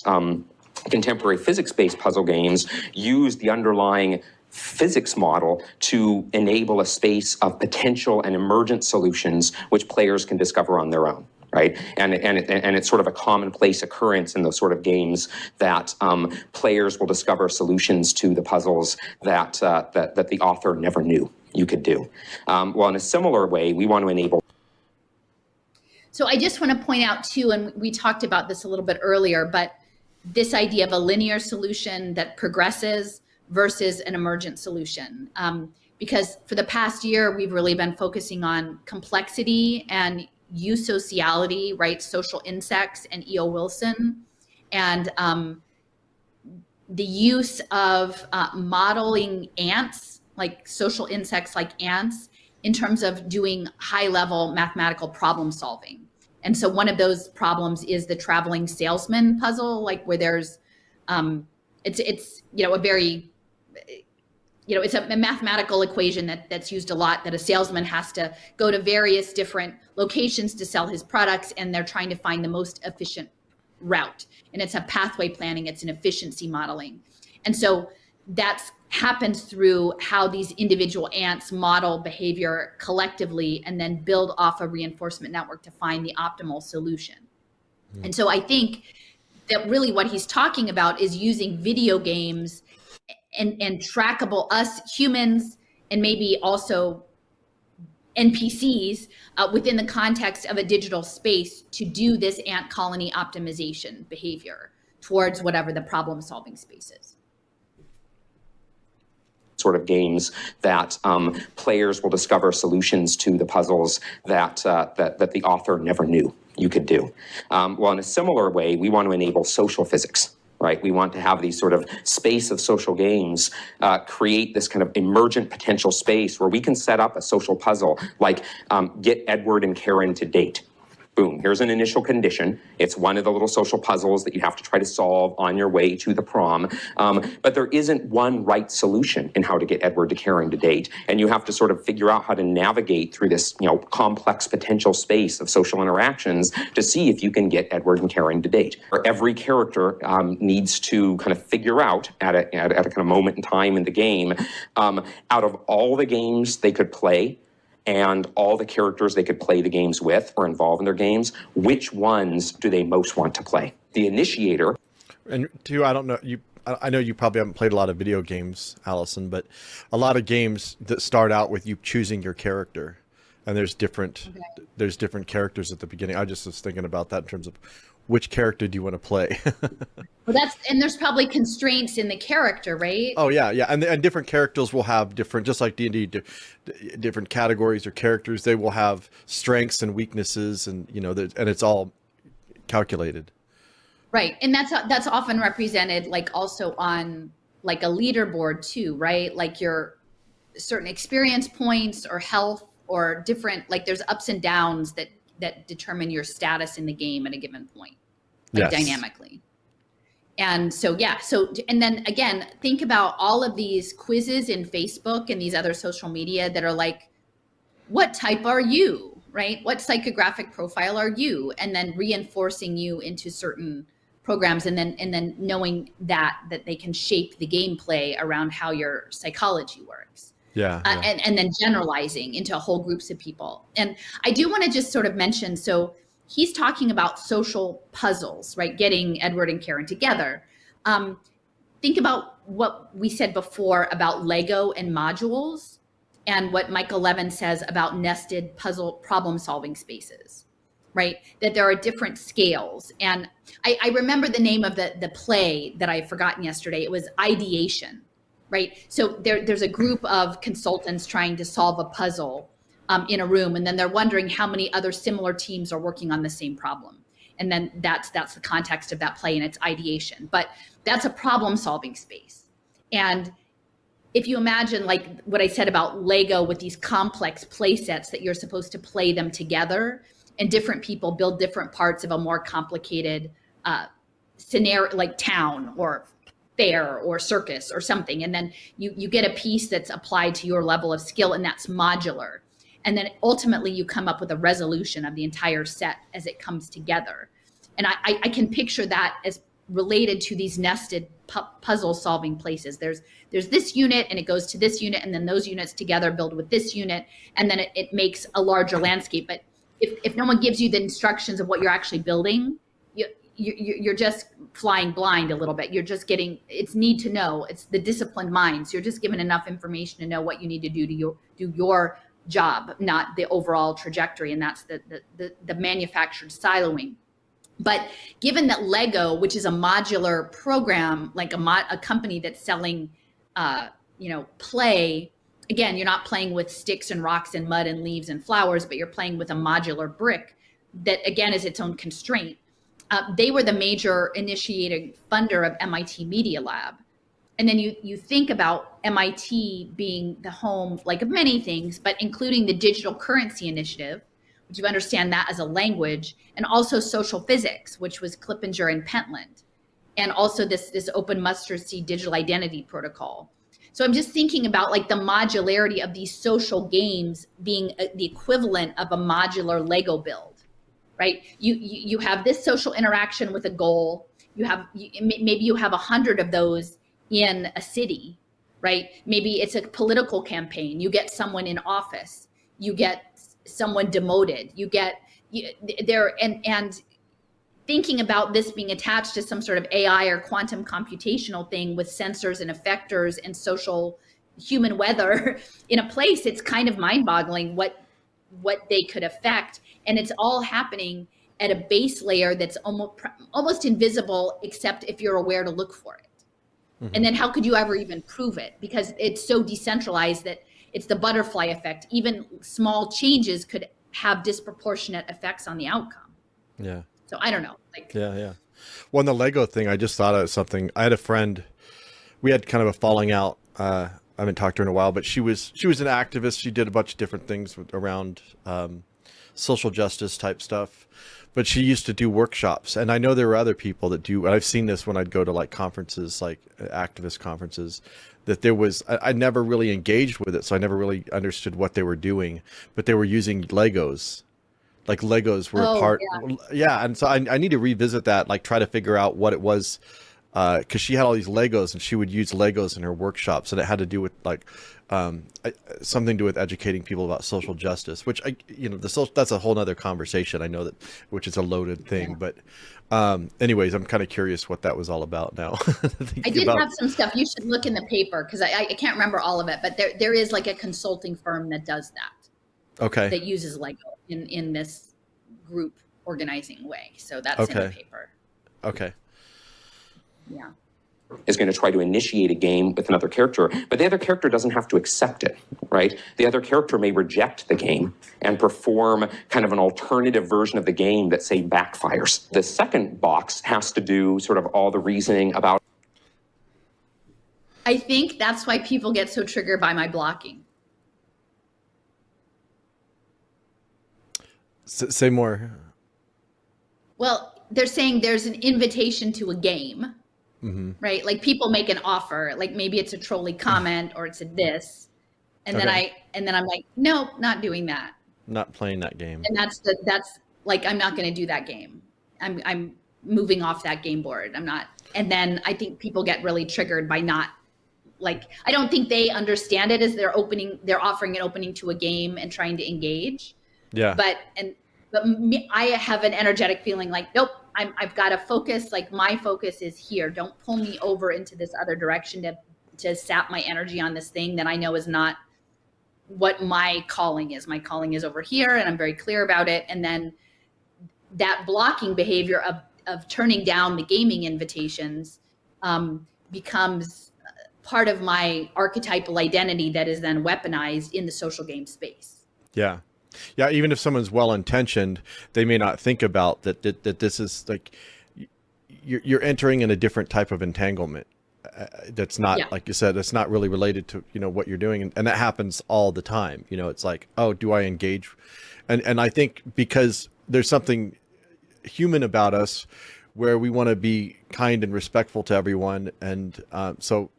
contemporary physics-based puzzle games use the underlying physics model to enable a space of potential and emergent solutions which players can discover on their own. Right, and it's sort of a commonplace occurrence in those sort of games that players will discover solutions to the puzzles that the author never knew you could do. Well, in a similar way, we want to enable. So I just want to point out too, and we talked about this a little bit earlier, but this idea of a linear solution that progresses versus an emergent solution. Because for the past year, we've really been focusing on complexity and eusociality, right? Social insects and E.O. Wilson, and the use of modeling ants, like social insects like ants, in terms of doing high-level mathematical problem solving. And so one of those problems is the traveling salesman puzzle, like where there's, it's a very, it's a mathematical equation that's used a lot, that a salesman has to go to various different locations to sell his products, and they're trying to find the most efficient route. And it's a pathway planning, it's an efficiency modeling. And so that's happened through how these individual ants model behavior collectively and then build off a reinforcement network to find the optimal solution. And so I think that really what he's talking about is using video games and trackable, us humans, and maybe also NPCs within the context of a digital space to do this ant colony optimization behavior towards whatever the problem solving space is. Sort of games that players will discover solutions to the puzzles that the author never knew you could do. Well, in a similar way, we want to enable social physics. Right, we want to have these sort of space of social games create this kind of emergent potential space where we can set up a social puzzle like get Edward and Karen to date. Boom, here's an initial condition. It's one of the little social puzzles that you have to try to solve on your way to the prom. But there isn't one right solution in how to get Edward to Karen to date. And you have to sort of figure out how to navigate through this, complex potential space of social interactions to see if you can get Edward and Karen to date. Or every character needs to kind of figure out at a kind of moment in time in the game, out of all the games they could play, and all the characters they could play the games with or involve in their games, which ones do they most want to play? The initiator. And two, I don't know, I know you probably haven't played a lot of video games, Allison, but a lot of games that start out with you choosing your character, and there's different characters at the beginning. I just was thinking about that in terms of which character do you want to play? Well, and there's probably constraints in the character, right? Oh yeah, and different characters will have different, just like D&D, different categories or characters. They will have strengths and weaknesses, and and it's all calculated. Right, and that's often represented like also on like a leaderboard too, right? Like your certain experience points or health or different, like there's ups and downs that determine your status in the game at a given point, like dynamically. And so, yeah. So, and then again, think about all of these quizzes in Facebook and these other social media that are like, what type are you, right? What psychographic profile are you? And then reinforcing you into certain programs, and then knowing that they can shape the gameplay around how your psychology works. Yeah. And then generalizing into whole groups of people. And I do want to just sort of mention, so he's talking about social puzzles, right? Getting Edward and Karen together. Think about what we said before about Lego and modules, and what Michael Levin says about nested puzzle problem solving spaces, right? That there are different scales. And I remember the name of the play that I had forgotten yesterday. It was Ideation, right? So there's a group of consultants trying to solve a puzzle in a room, and then they're wondering how many other similar teams are working on the same problem. And then that's the context of that play, and it's ideation. But that's a problem-solving space. And if you imagine, like what I said about Lego with these complex play sets that you're supposed to play them together, and different people build different parts of a more complicated scenario, like town or fair or circus or something. And then you get a piece that's applied to your level of skill, and that's modular. And then ultimately you come up with a resolution of the entire set as it comes together. And I can picture that as related to these nested puzzle solving places. There's this unit, and it goes to this unit, and then those units together build with this unit, and then it makes a larger landscape. But if no one gives you the instructions of what you're actually building, you're just flying blind a little bit. You're just getting, it's need to know. It's the disciplined minds. You're just given enough information to know what you need to do to do your job, not the overall trajectory. And that's the manufactured siloing. But given that Lego, which is a modular program, like a company that's selling, play, again, you're not playing with sticks and rocks and mud and leaves and flowers, but you're playing with a modular brick that, again, is its own constraint. They were the major initiating funder of MIT Media Lab. And then you think about MIT being the home, like, of many things, but including the Digital Currency Initiative, which you understand that as a language, and also social physics, which was Clippinger and Pentland, and also this open mustard seed digital identity protocol. So I'm just thinking about, like, the modularity of these social games being the equivalent of a modular Lego build, right? You have this social interaction with a goal. Maybe you have 100 of those in a city, right? Maybe it's a political campaign. You get someone in office. You get someone demoted. You get and thinking about this being attached to some sort of AI or quantum computational thing with sensors and effectors and social human weather in a place, it's kind of mind-boggling what they could affect. And it's all happening at a base layer that's almost invisible, except if you're aware to look for it. Mm-hmm. And then how could you ever even prove it? Because it's so decentralized that it's the butterfly effect. Even small changes could have disproportionate effects on the outcome. Yeah. So I don't know. Yeah. Well, on the Lego thing, I just thought of something. I had a friend, we had kind of a falling out. I haven't talked to her in a while, but she was an activist. She did a bunch of different things around social justice type stuff. But she used to do workshops, and I know there were other people that do, and I've seen this when I'd go to, like, conferences, like activist conferences, that there was, I never really engaged with it, so I never really understood what they were doing, but they were using Legos. Like, Legos were a part. Yeah. And so I need to revisit that, like, try to figure out what it was, because she had all these Legos, and she would use Legos in her workshops, and it had to do with, like, something to do with educating people about social justice, which that's a whole nother conversation. I know that, which is a loaded thing, but anyways, I'm kind of curious what that was all about now. I did have some stuff. You should look in the paper, because I can't remember all of it, but there is, like, a consulting firm that does that. Okay. That uses Lego in this group organizing way. So that's in the paper. Okay. Yeah. Is going to try to initiate a game with another character, but the other character doesn't have to accept it, right? The other character may reject the game and perform kind of an alternative version of the game that, say, backfires. The second box has to do sort of all the reasoning about. I think that's why people get so triggered by my blocking. Say more. Well, they're saying there's an invitation to a game, right? Like people make an offer, like maybe it's a trolley comment or it's a this, and Okay. then I'm like, no, not doing that. Not playing that game. And that's like, I'm not going to do that game. I'm moving off that game board. I'm not. And then I think people get really triggered by not, like, I don't think they understand it as they're offering an opening to a game and trying to engage. Yeah. But I have an energetic feeling like, nope, I've got to focus. Like my focus is here. Don't pull me over into this other direction to sap my energy on this thing that I know is not what my calling is. My calling is over here, and I'm very clear about it. And then that blocking behavior of turning down the gaming invitations becomes part of my archetypal identity that is then weaponized in the social game space. Yeah. Yeah. Even if someone's well-intentioned, they may not think about that this is like, you're entering in a different type of entanglement. That's not, like you said, that's not really related to, what you're doing. And that happens all the time. It's like, oh, do I engage? And I think because there's something human about us where we want to be kind and respectful to everyone. And so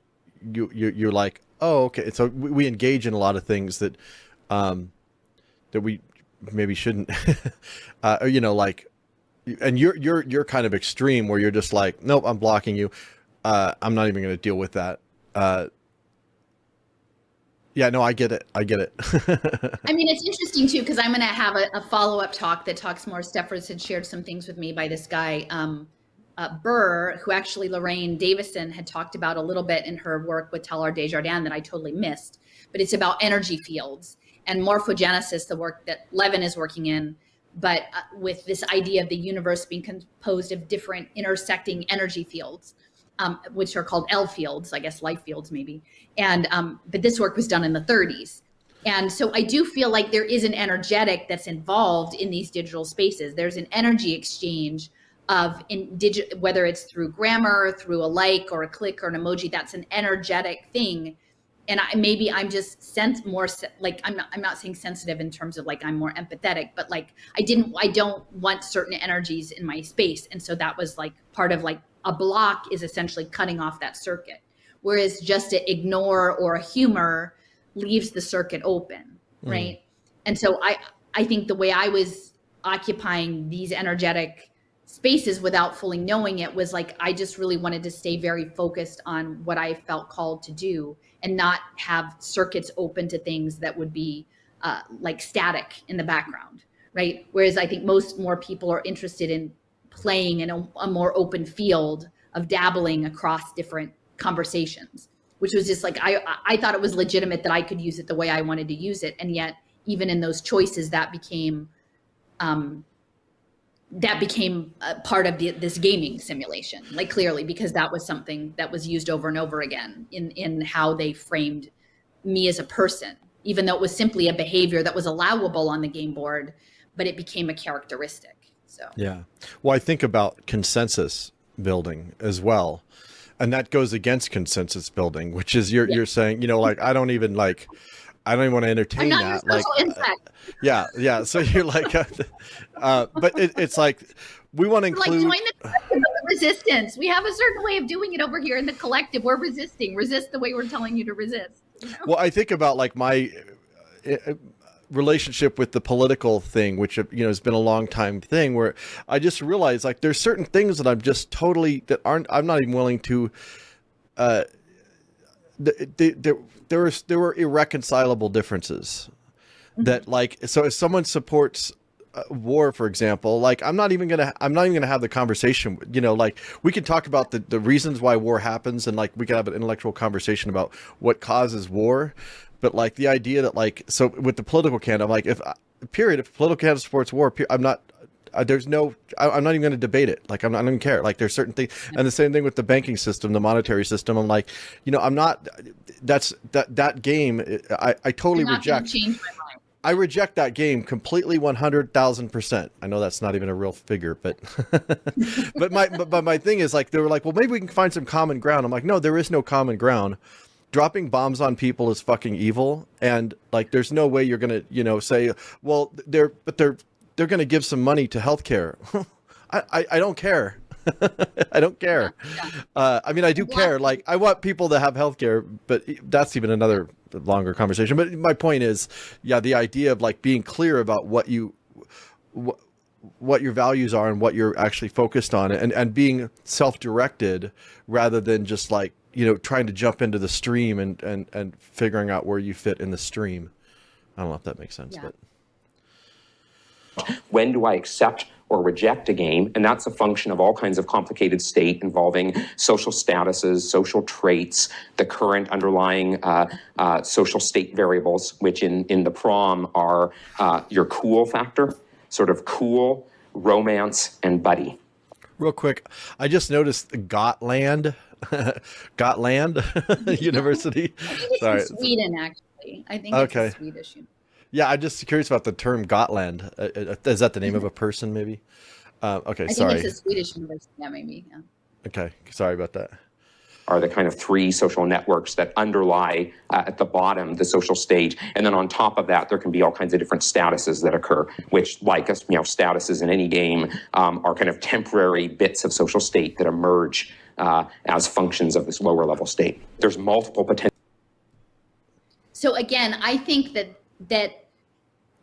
you're like, oh, okay. So we engage in a lot of things that we maybe shouldn't, like, and you're kind of extreme where you're just like, nope, I'm blocking you. I'm not even going to deal with that. Yeah, no, I get it. I mean, it's interesting too, because I'm going to have a follow-up talk that talks more. Steffers had shared some things with me by this guy, Burr, who actually Lorraine Davison had talked about a little bit in her work with Teilhard de Chardin that I totally missed. But it's about energy fields and morphogenesis, the work that Levin is working in, but with this idea of the universe being composed of different intersecting energy fields. Which are called L fields, I guess life fields maybe. And but this work was done in the 30s. And so I do feel like there is an energetic that's involved in these digital spaces. There's an energy exchange of whether it's through grammar, through a like or a click or an emoji, that's an energetic thing. And maybe I'm just I'm not saying sensitive in terms of like I'm more empathetic, but like I don't want certain energies in my space. And so that was like part of like a block is essentially cutting off that circuit. Whereas just to ignore or humor leaves the circuit open, right? And so I think the way I was occupying these energetic spaces without fully knowing it was like I just really wanted to stay very focused on what I felt called to do and not have circuits open to things that would be like static in the background, right? Whereas I think more people are interested in playing in a more open field of dabbling across different conversations, which was just like, I thought it was legitimate that I could use it the way I wanted to use it. And yet even in those choices that became part of this gaming simulation, like clearly, because that was something that was used over and over again in how they framed me as a person, even though it was simply a behavior that was allowable on the game board, but it became a characteristic. So, yeah. Well, I think about consensus building as well. And that goes against consensus building, which is you're saying, like, I don't even want to entertain that. Like, yeah. So you're like, but it's like, we want to include like join the resistance. We have a certain way of doing it over here in the collective. We're resist the way we're telling you to resist. Well, I think about like my relationship with the political thing, which has been a long time thing, where I just realized like there's certain things that I'm just I'm not even willing to there were irreconcilable differences that like, so if someone supports war, for example, like I'm not even gonna have the conversation, like we can talk about the reasons why war happens, and like we can have an intellectual conversation about what causes war. But like the idea that like, so with the political candidate, I'm like, if political candidate supports war, I'm not even going to debate it. Like I don't even care. Like there's certain things, and the same thing with the banking system, the monetary system. I'm like, I'm not, that game, I totally reject. Change my mind. I reject that game completely, 100,000%. I know that's not even a real figure, but but my thing is like, they were like, well, maybe we can find some common ground. I'm like, no, there is no common ground. Dropping bombs on people is fucking evil, and like there's no way you're gonna say, well, they're gonna give some money to healthcare. I don't care. I don't care. I mean, I do Well, care. Like, I want people to have healthcare, but that's even another longer conversation. But my point is, yeah, the idea of like being clear about what your values are and what you're actually focused on, and being self-directed rather than just like, trying to jump into the stream and figuring out where you fit in the stream. I don't know if that makes sense, but when do I accept or reject a game? And that's a function of all kinds of complicated state involving social statuses, social traits, the current underlying social state variables, which in the prom are your cool factor, sort of cool, romance, and buddy. real quick, I just noticed Gotland, Gotland University. I think it's Sorry. in Sweden, actually. I think Okay. it's a Swedish university. Yeah, I'm just curious about the term Gotland. Is that the name of a person, maybe? Okay, I sorry. think it's a Swedish university, yeah, maybe. Yeah. Okay, sorry about that. Are the kind of three social networks that underlie at the bottom the social state, and then on top of that there can be all kinds of different statuses that occur, which, like us, statuses in any game are kind of temporary bits of social state that emerge as functions of this lower level state. There's multiple potential. So again, I think that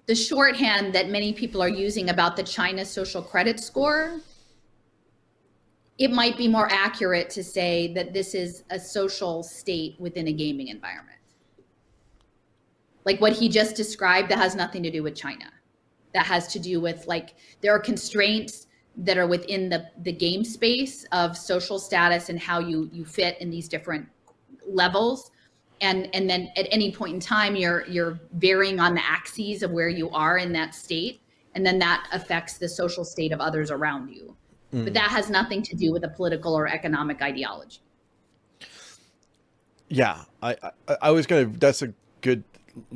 the shorthand that many people are using about the China social credit score, it might be more accurate to say that this is a social state within a gaming environment. Like what he just described, that has nothing to do with China. That has to do with, like, there are constraints that are within the game space of social status and how you fit in these different levels. And then at any point in time, you're varying on the axes of where you are in that state. And then that affects the social state of others around you. But that has nothing to do with a political or economic ideology. Yeah, I was gonna. That's a good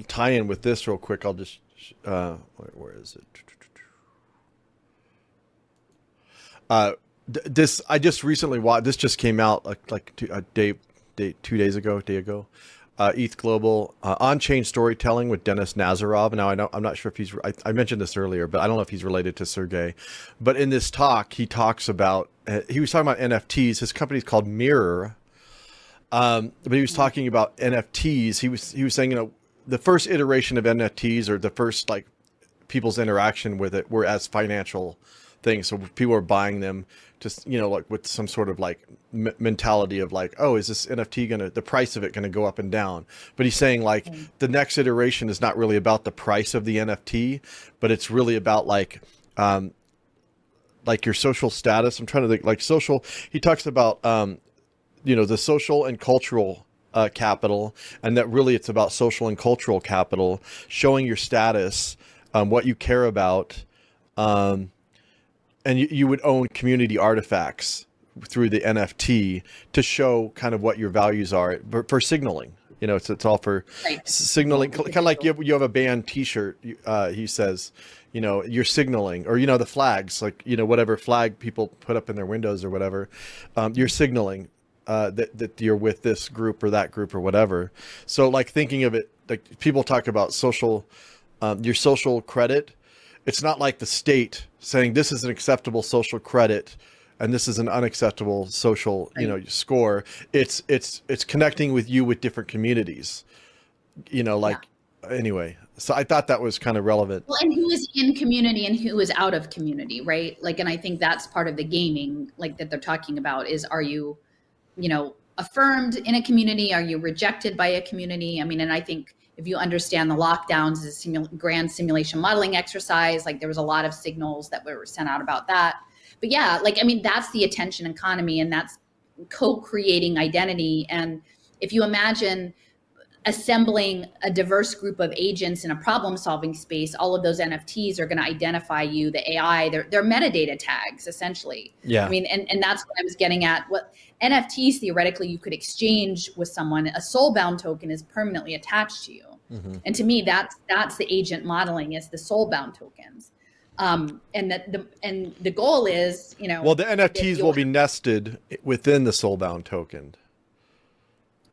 tie-in with this real quick. I'll just. Where is it? This I just recently watched. This just came out like 2 days ago. ETH Global on-chain storytelling with Denis Nazarov. Now I'm not sure if he's. I mentioned this earlier, but I don't know if he's related to Sergey. But in this talk, he talks about. He was talking about NFTs. His company's called Mirror. But he was talking about NFTs. He was saying, the first iteration of NFTs, or the first like people's interaction with it, were as financial things. So people are buying them just, like with some sort of like mentality of like, oh, is this NFT the price of it gonna go up and down? But he's saying like the next iteration is not really about the price of the NFT, but it's really about like your social status. I'm trying to think, like social. He talks about the social and cultural capital, and that really it's about social and cultural capital, showing your status, what you care about, and you would own community artifacts through the NFT to show kind of what your values are for signaling. It's all for signaling, kind of like you have a band T-shirt. He says, you're signaling, or the flags, like whatever flag people put up in their windows or whatever, you're signaling that you're with this group or that group or whatever. So like thinking of it, like people talk about social, your social credit. It's not like the state saying this is an acceptable social credit and this is an unacceptable social, score. It's connecting with you with different communities, anyway. So I thought that was kind of relevant. Well, and who is in community and who is out of community, right? Like, and I think that's part of the gaming, like that they're talking about is, are you, affirmed in a community? Are you rejected by a community? I mean, and I think if you understand the lockdowns as a grand simulation modeling exercise, like there was a lot of signals that were sent out about that. But yeah, that's the attention economy, and that's co-creating identity. And if you imagine assembling a diverse group of agents in a problem-solving space, all of those NFTs are going to identify you, the AI, they're metadata tags, essentially. Yeah. I mean, and that's what I was getting at. What NFTs, theoretically, you could exchange with someone. A soul-bound token is permanently attached to you. Mm-hmm. And to me, that's the agent modeling, is the soul-bound tokens. And the goal is, well, the NFTs will be nested within the soul-bound token.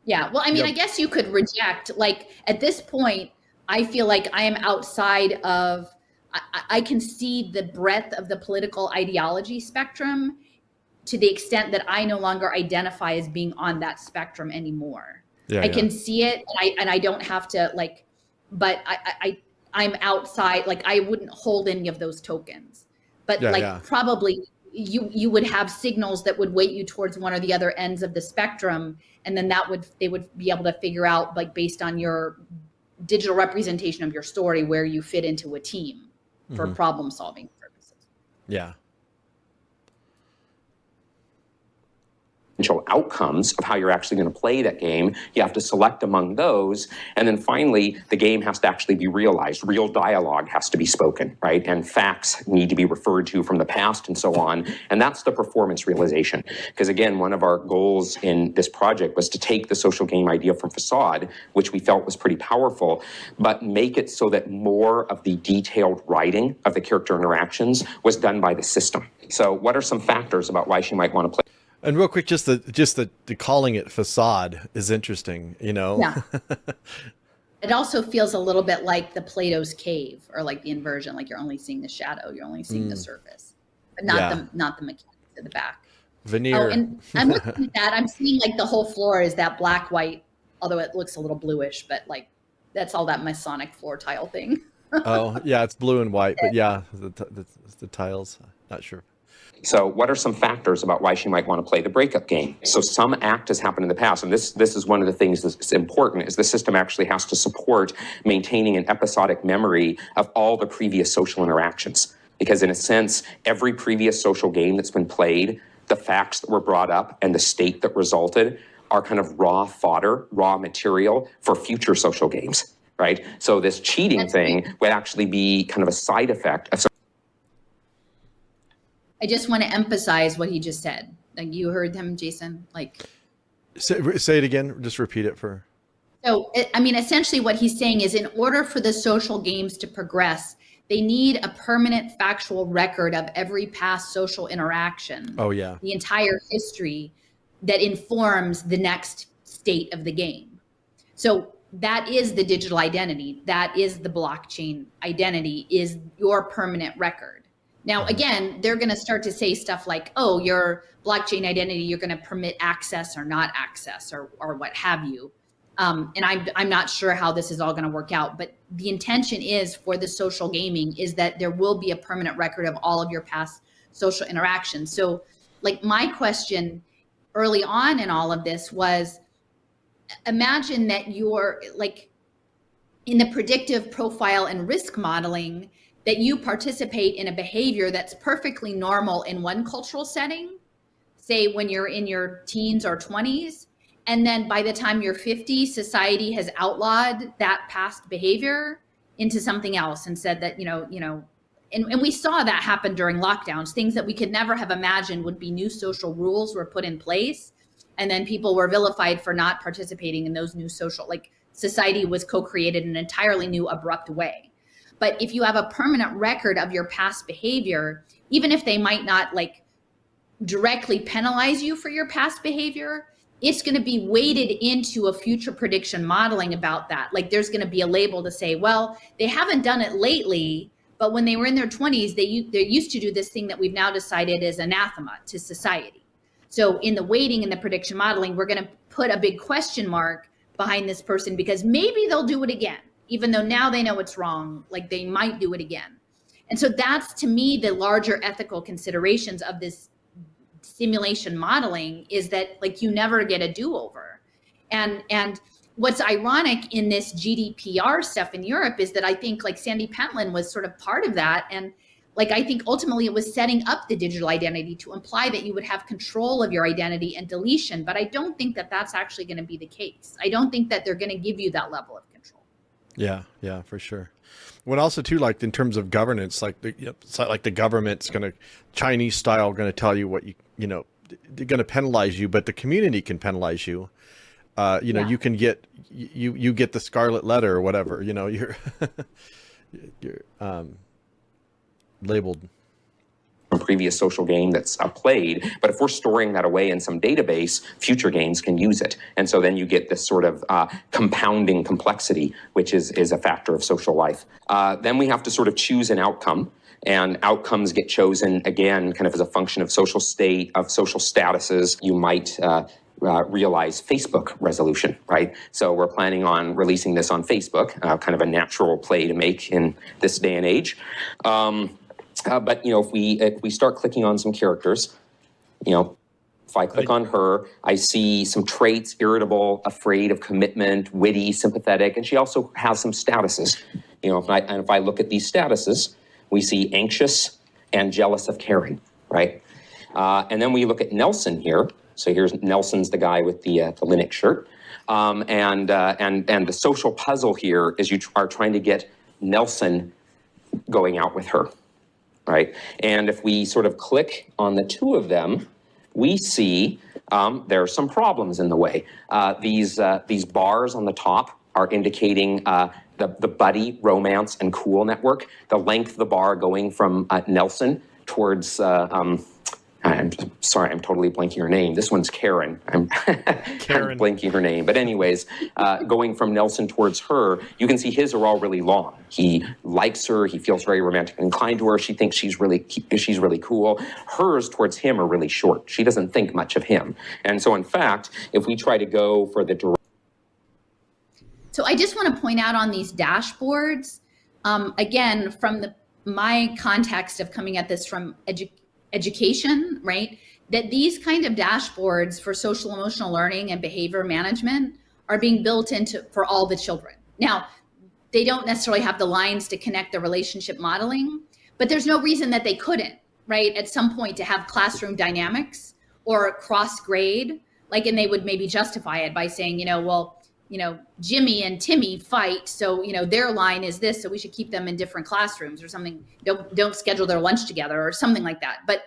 Yeah. Well, I mean, I guess you could reject, like at this point, I feel like I am outside of, I can see the breadth of the political ideology spectrum, to the extent that I no longer identify as being on that spectrum anymore. Yeah, I can see it, and I don't have to like, but I'm outside. Like I wouldn't hold any of those tokens, but probably you would have signals that would weight you towards one or the other ends of the spectrum, and then they would be able to figure out, like based on your digital representation of your story, where you fit into a team for problem solving purposes. Yeah. Outcomes of how you're actually going to play that game. You have to select among those. And then finally, the game has to actually be realized. Real dialogue has to be spoken, right? And facts need to be referred to from the past and so on. And that's the performance realization. Because again, one of our goals in this project was to take the social game idea from Facade, which we felt was pretty powerful, but make it so that more of the detailed writing of the character interactions was done by the system. So what are some factors about why she might want to play? And real quick, just the calling it Facade is interesting, you know? Yeah. It also feels a little bit like the Plato's cave, or like the inversion, like you're only seeing the shadow, you're only seeing the surface, but not the mechanics at the back. Veneer. Oh, and I'm looking at that. I'm seeing like the whole floor is that black white, although it looks a little bluish, but like that's all that Masonic floor tile thing. Oh yeah, it's blue and white, but yeah, the tiles. Not sure. So what are some factors about why she might want to play the breakup game? So some act has happened in the past, and this is one of the things that's important, is the system actually has to support maintaining an episodic memory of all the previous social interactions. Because in a sense, every previous social game that's been played, the facts that were brought up and the state that resulted are kind of raw fodder, raw material for future social games, right? So this cheating thing would actually be kind of a side effect of. I just want to emphasize what he just said. Like you heard him, Jason. Like, say it again. Just repeat it for. So, I mean, essentially, what he's saying is, in order for the social games to progress, they need a permanent factual record of every past social interaction. Oh yeah. The entire history that informs the next state of the game. So that is the digital identity. That is the blockchain identity. Is your permanent record. Now, again, they're going to start to say stuff like, oh, your blockchain identity, you're going to permit access or not access or what have you. And I'm not sure how this is all going to work out. But the intention is for the social gaming is that there will be a permanent record of all of your past social interactions. So like my question early on in all of this was, imagine that you're like in the predictive profile and risk modeling, that you participate in a behavior that's perfectly normal in one cultural setting, say when you're in your teens or 20s, and then by the time you're 50, society has outlawed that past behavior into something else and said that, and we saw that happen during lockdowns, things that we could never have imagined would be new social rules were put in place. And then people were vilified for not participating in those new social, like society was co-created in an entirely new, abrupt way. But if you have a permanent record of your past behavior, even if they might not like directly penalize you for your past behavior, it's going to be weighted into a future prediction modeling about that. Like there's going to be a label to say, well, they haven't done it lately, but when they were in their 20s, they used to do this thing that we've now decided is anathema to society. So in the weighting and the prediction modeling, we're going to put a big question mark behind this person because maybe they'll do it again. Even though now they know it's wrong, like they might do it again. And so that's, to me, the larger ethical considerations of this simulation modeling is that like you never get a do-over. And what's ironic in this GDPR stuff in Europe is that I think like Sandy Pentland was sort of part of that. And like, I think ultimately it was setting up the digital identity to imply that you would have control of your identity and deletion. But I don't think that that's actually going to be the case. I don't think that they're going to give you that level of control. Yeah, for sure. When also too, like in terms of governance, like it's like the government's going to Chinese style going to tell you what they're going to penalize you, but the community can penalize you. You can get you get the scarlet letter or whatever. You're you're labeled. A previous social game that's played, but if we're storing that away in some database, future games can use it. And so then you get this sort of compounding complexity, which is a factor of social life. Then we have to sort of choose an outcome. And outcomes get chosen, again, kind of as a function of social state, of social statuses. You might realize Facebook resolution, right? So we're planning on releasing this on Facebook, kind of a natural play to make in this day and age. But if we start clicking on some characters, if I click on her, I see some traits: irritable, afraid of commitment, witty, sympathetic, and she also has some statuses. If I look at these statuses, we see anxious and jealous of caring, right? And then we look at Nelson here. So here's Nelson's the guy with the Linux shirt. And the social puzzle here is you are trying to get Nelson going out with her, right? And if we sort of click on the two of them, we see there are some problems in the way. These bars on the top are indicating the buddy, romance, and cool network. The length of the bar going from Nelson towards, I'm sorry, I'm totally blanking her name. This one's Karen. I'm blanking her name. But anyways, going from Nelson towards her, you can see his are all really long. He likes her. He feels very romantically inclined to her. She thinks she's really cool. Hers towards him are really short. She doesn't think much of him. And so, in fact, if we try to go for the direct. So I just want to point out on these dashboards, again, from my context of coming at this from education, right? That these kind of dashboards for social emotional learning and behavior management are being built into for all the children. Now, they don't necessarily have the lines to connect the relationship modeling, but there's no reason that they couldn't, right? At some point to have classroom dynamics or cross grade, and they would maybe justify it by saying, Jimmy and Timmy fight, so their line is this, so we should keep them in different classrooms or something. Don't schedule their lunch together or something like that. But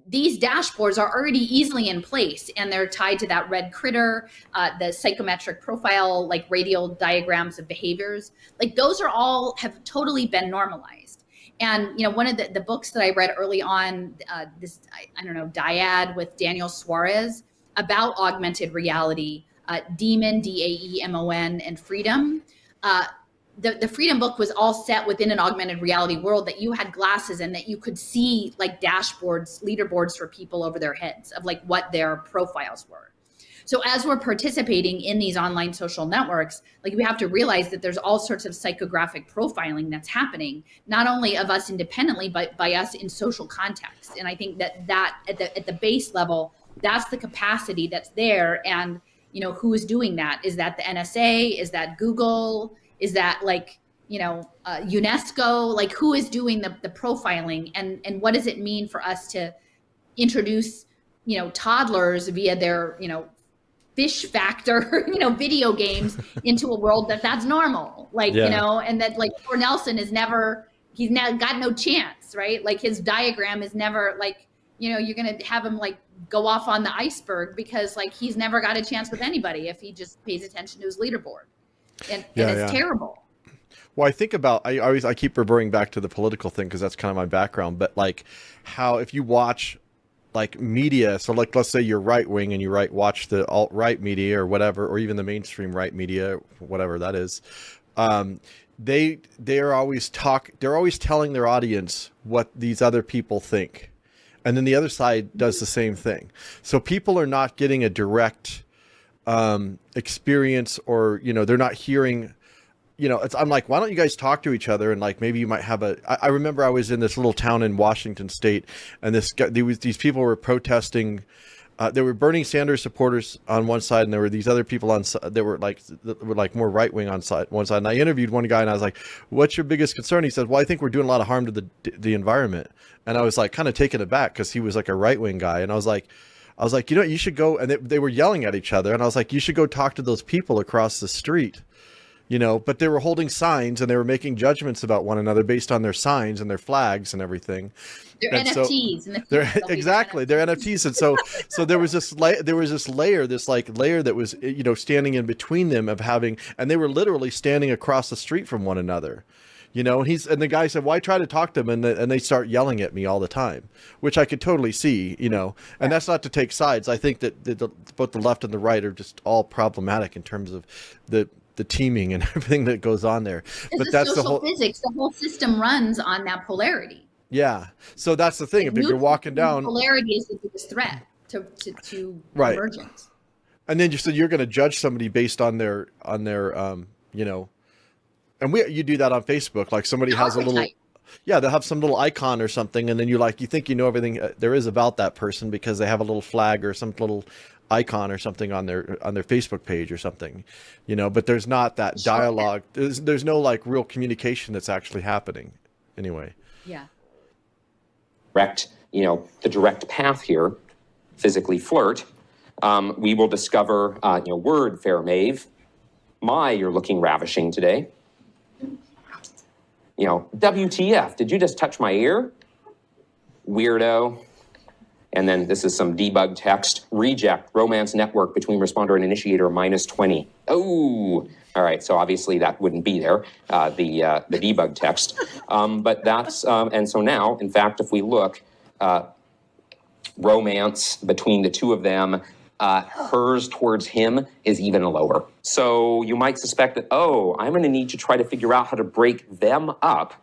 these dashboards are already easily in place, and they're tied to that red critter, the psychometric profile, like radial diagrams of behaviors. Those are all have totally been normalized. And one of the books that I read early on, Dyad with Daniel Suarez about augmented reality. Demon, Daemon, and Freedom. The Freedom book was all set within an augmented reality world that you had glasses and that you could see dashboards, leaderboards for people over their heads of what their profiles were. So as we're participating in these online social networks, we have to realize that there's all sorts of psychographic profiling that's happening, not only of us independently, but by us in social context. And I think that at the base level, that's the capacity that's there. And who is doing that? Is that the NSA? Is that Google? Is that UNESCO? Who is doing the profiling? And what does it mean for us to introduce, toddlers via their, fish factor, video games into a world that's normal? And that poor Nelson is he's now got no chance, right? His diagram is never you're going to have him go off on the iceberg because he's never got a chance with anybody if he just pays attention to his leaderboard. And it's terrible. Well, I think about, I keep reverting back to the political thing because that's kind of my background, but how if you watch media, so let's say you're right wing and you watch the alt-right media or whatever, or even the mainstream right media, whatever that is, they're always telling their audience what these other people think. And then the other side does the same thing. So people are not getting a direct experience, or, they're not hearing, I'm why don't you guys talk to each other? And maybe you might have I remember I was in this little town in Washington State, and these people were protesting. There were Bernie Sanders supporters on one side, and there were these other people that were more right wing on one side. And I interviewed one guy, and I was like, "What's your biggest concern?" He said, "Well, I think we're doing a lot of harm to the environment." And I was kind of taken aback because he was a right wing guy, and I was like, you should go. And they were yelling at each other, and I was like, you should go talk to those people across the street. But they were holding signs and they were making judgments about one another based on their signs and their flags and everything. They're NFTs. In the they're exactly. They're NFTs. And so there was this layer that was, standing in between them and they were literally standing across the street from one another. And the guy said, "Well, I try to talk to them and they start yelling at me all the time," which I could totally see, and that's not to take sides. I think that both the left and the right are just all problematic in terms of the teaming and everything that goes on there. But that's social physics. The whole system runs on that polarity. Yeah. So that's the thing. If you're walking down, polarity is the biggest threat to Right. emergence. and then you're going to judge somebody based on their you know, and you do that on Facebook. Like somebody has a little, Archetype. yeah, they'll have some little icon or something, and then you think you know everything there is about that person because they have a little flag or some little icon or something on their Facebook page or something, you know. But there's not that dialogue. There's no like real communication that's actually happening, anyway. Yeah. The direct path here, physically flirt, we will discover, word, fair Maeve. My, you're looking ravishing today. WTF, did you just touch my ear? Weirdo. And then this is some debug text. Reject, romance network between responder and initiator, -20. Oh, all right, so obviously that wouldn't be there, the debug text. But that's, and so now, in fact, if we look, romance between the two of them, hers towards him is even lower. So you might suspect that, I'm going to need to try to figure out how to break them up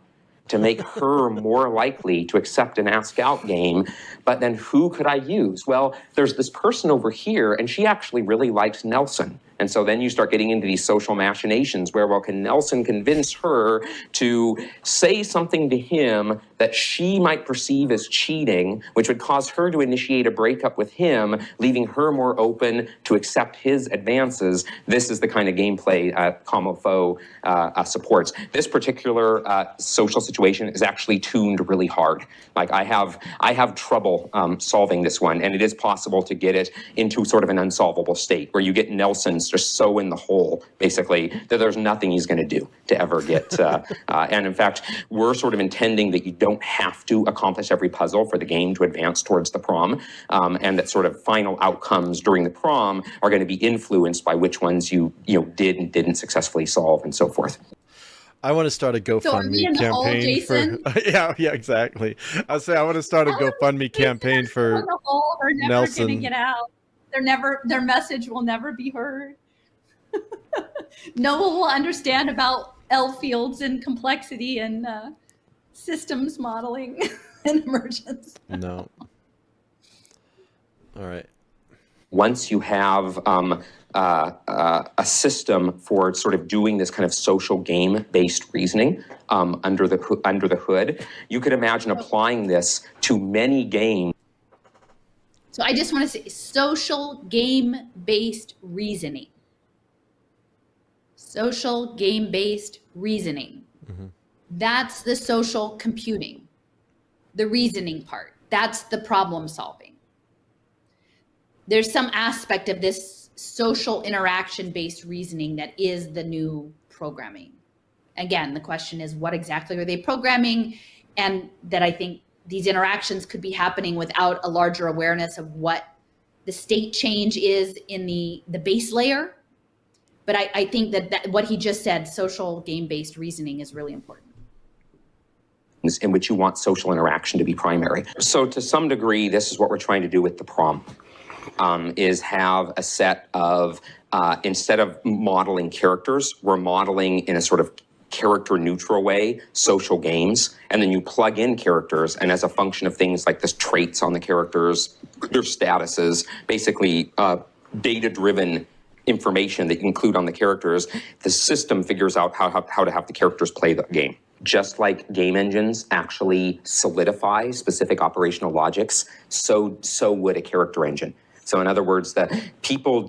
to make her more likely to accept an ask out game. But then who could I use? Well, there's this person over here, and she actually really likes Nelson. And so then you start getting into these social machinations where, well, can Nelson convince her to say something to him that she might perceive as cheating, which would cause her to initiate a breakup with him, leaving her more open to accept his advances? This is the kind of gameplay Comme Il Faut supports. This particular social situation is actually tuned really hard. Like I have trouble solving this one, and it is possible to get it into sort of an unsolvable state where you get Nelson's just so in the hole, basically, that there's nothing he's going to do to ever get. And in fact, we're sort of intending that you don't have to accomplish every puzzle for the game to advance towards the prom, and that sort of final outcomes during the prom are going to be influenced by which ones you did and didn't successfully solve and so forth. I want to start a GoFundMe campaign for. Yeah, exactly. I want to start a GoFundMe campaign for They're never Nelson. going to get out. Their message will never be heard. No one will understand about L fields and complexity and systems modeling and emergence. No. All right. Once you have a system for sort of doing this kind of social game-based reasoning under the hood, you could imagine applying this to many games. So I just want to say social game-based reasoning. Social game-based reasoning. Mm-hmm. That's the social computing, the reasoning part. That's the problem solving. There's some aspect of this social interaction-based reasoning that is the new programming. Again, the question is, what exactly are they programming? And that I think these interactions could be happening without a larger awareness of what the state change is in the base layer. But I think that what he just said, social game-based reasoning, is really important. In which you want social interaction to be primary. So to some degree, this is what we're trying to do with the prom, is have a set of, instead of modeling characters, we're modeling in a sort of character neutral way, social games, and then you plug in characters, and as a function of things like the traits on the characters, their statuses, basically data-driven information that you include on the characters, the system figures out how to have the characters play the game. Just like game engines actually solidify specific operational logics, so would a character engine. So in other words, the people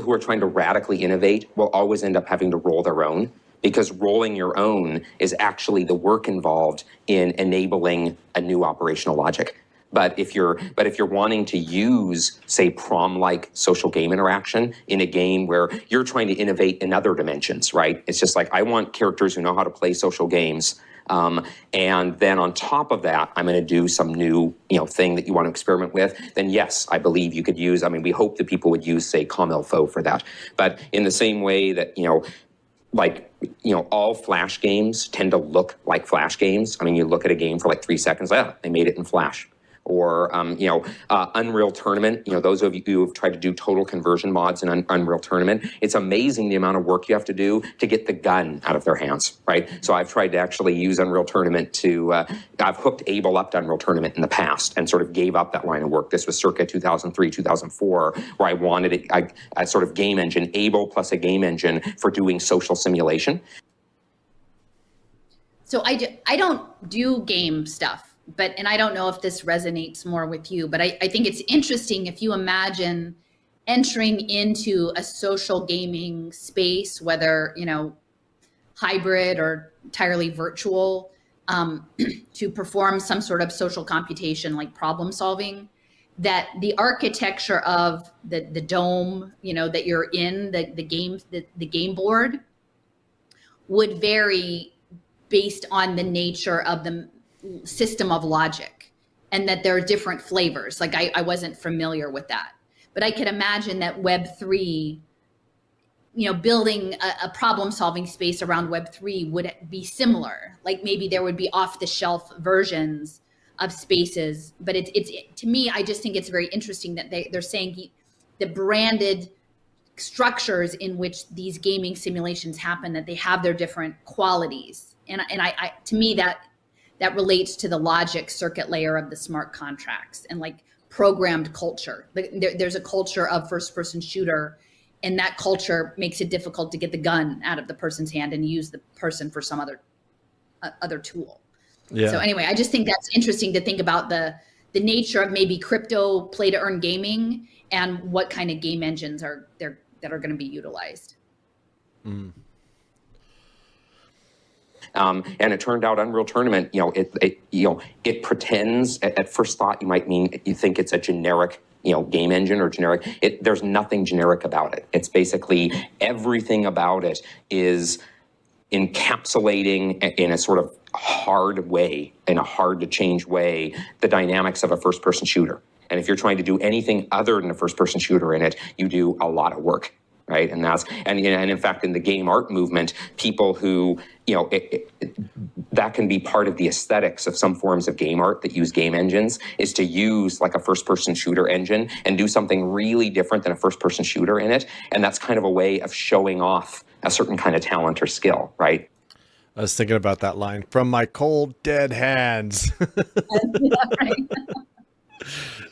who are trying to radically innovate will always end up having to roll their own, because rolling your own is actually the work involved in enabling a new operational logic. But if you're wanting to use, say, prom-like social game interaction in a game where you're trying to innovate in other dimensions, right? It's just like, I want characters who know how to play social games. And then on top of that, I'm going to do some new, thing that you want to experiment with. Then yes, I believe you could use, we hope that people would use, say, Comme Il Faut for that. But in the same way that, all Flash games tend to look like Flash games. You look at a game for like 3 seconds, they made it in Flash. or Unreal Tournament. Those of you who have tried to do total conversion mods in Unreal Tournament, it's amazing the amount of work you have to do to get the gun out of their hands, right? So I've tried to actually use Unreal Tournament to, I've hooked Able up to Unreal Tournament in the past and sort of gave up that line of work. This was circa 2003, 2004, where I wanted a sort of game engine, Able plus a game engine for doing social simulation. So I don't do game stuff, and I don't know if this resonates more with you, but I think it's interesting if you imagine entering into a social gaming space, whether, hybrid or entirely virtual, to perform some sort of social computation like problem solving, that the architecture of the dome, that you're in, the game board would vary based on the nature of the system of logic, and that there are different flavors. Like I wasn't familiar with that, but I could imagine that Web3, building a problem solving space around Web3 would be similar. Like maybe there would be off the shelf versions of spaces, but it's to me, I just think it's very interesting that they're saying the branded structures in which these gaming simulations happen, that they have their different qualities. And I to me, that relates to the logic circuit layer of the smart contracts and like programmed culture. There's a culture of first person shooter, and that culture makes it difficult to get the gun out of the person's hand and use the person for some other tool. Yeah. So anyway, I just think that's interesting to think about the nature of maybe crypto play to earn gaming and what kind of game engines are there that are going to be utilized. Mm. And it turned out Unreal Tournament, it pretends, at first thought, you think it's a generic, game engine or generic. There's nothing generic about it. It's basically everything about it is encapsulating in a sort of hard way, in a hard to change way, the dynamics of a first person shooter. And if you're trying to do anything other than a first person shooter in it, you do a lot of work. Right, and in fact, in the game art movement, people who that can be part of the aesthetics of some forms of game art that use game engines, is to use like a first-person shooter engine and do something really different than a first-person shooter in it, and that's kind of a way of showing off a certain kind of talent or skill, right? I was thinking about that line, from my cold dead hands. Yeah, right.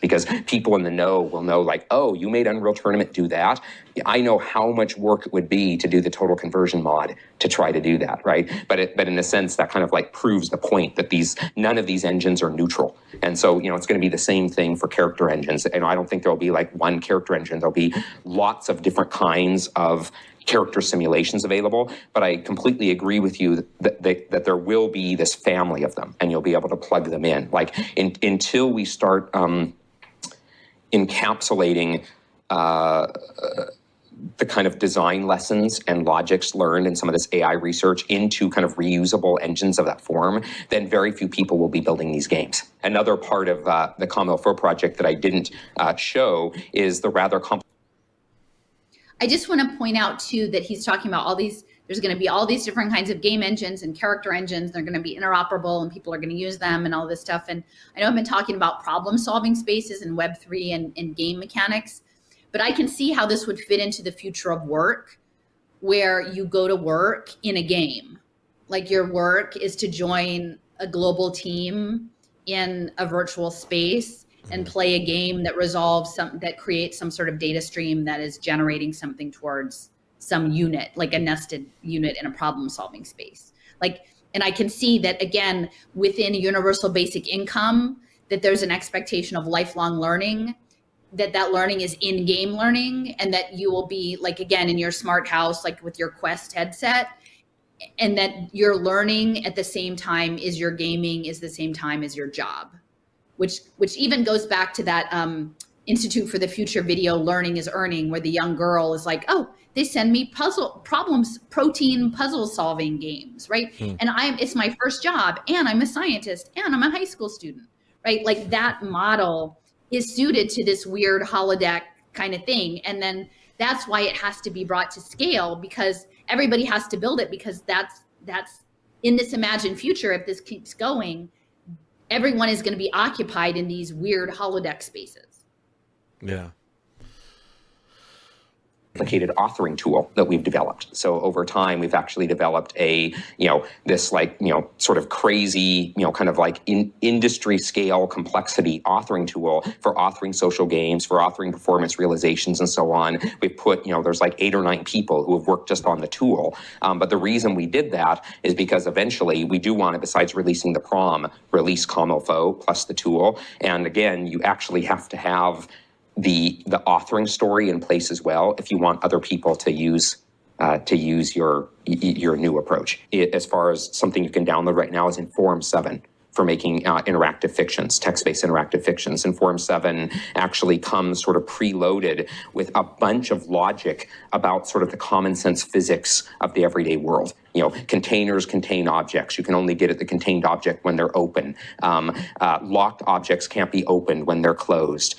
Because people in the know will know, like, oh, you made Unreal Tournament do that. I know how much work it would be to do the total conversion mod to try to do that, right? But in a sense, that kind of like proves the point that none of these engines are neutral. And so, it's going to be the same thing for character engines. And I don't think there'll be like one character engine. There'll be lots of different kinds of character simulations available, but I completely agree with you that there will be this family of them, and you'll be able to plug them in. Like until we start encapsulating the kind of design lessons and logics learned in some of this AI research into kind of reusable engines of that form, then very few people will be building these games. Another part of the COM04 project that I didn't show is the rather complex. I just want to point out too that he's talking about there's going to be all these different kinds of game engines and character engines. They're going to be interoperable and people are going to use them and all this stuff. And I know I've been talking about problem solving spaces in Web3 and game mechanics, but I can see how this would fit into the future of work, where you go to work in a game. Like your work is to join a global team in a virtual space and play a game that that creates some sort of data stream that is generating something towards some unit, like a nested unit in a problem solving space. And I can see that again, within universal basic income, that there's an expectation of lifelong learning, that learning is in-game learning, and that you will be like, again, in your smart house, like with your Quest headset, and that your learning at the same time is your gaming is the same time as your job. Which even goes back to that Institute for the Future Video Learning is Earning, where the young girl is like, oh, they send me protein puzzle solving games, right? And it's my first job, and I'm a scientist, and I'm a high school student, right? Like that model is suited to this weird holodeck kind of thing. And then that's why it has to be brought to scale, because everybody has to build it, because that's in this imagined future, if this keeps going, everyone is going to be occupied in these weird holodeck spaces. Yeah. Complicated authoring tool that we've developed. So over time, we've actually developed this sort of crazy, kind of like industry scale complexity authoring tool for authoring social games, for authoring performance realizations, and so on. We've put, there's like 8 or 9 people who have worked just on the tool. But the reason we did that is because eventually we do want to, besides releasing the PROM, release Comme Il Faut plus the tool. And again, you actually have to have the authoring story in place as well if you want other people to use your new approach. As far as something you can download right now is Inform 7 for making interactive fictions, text-based interactive fictions. Inform 7 actually comes sort of preloaded with a bunch of logic about sort of the common sense physics of the everyday world. Containers contain objects. You can only get at the contained object when they're open. Locked objects can't be opened when they're closed.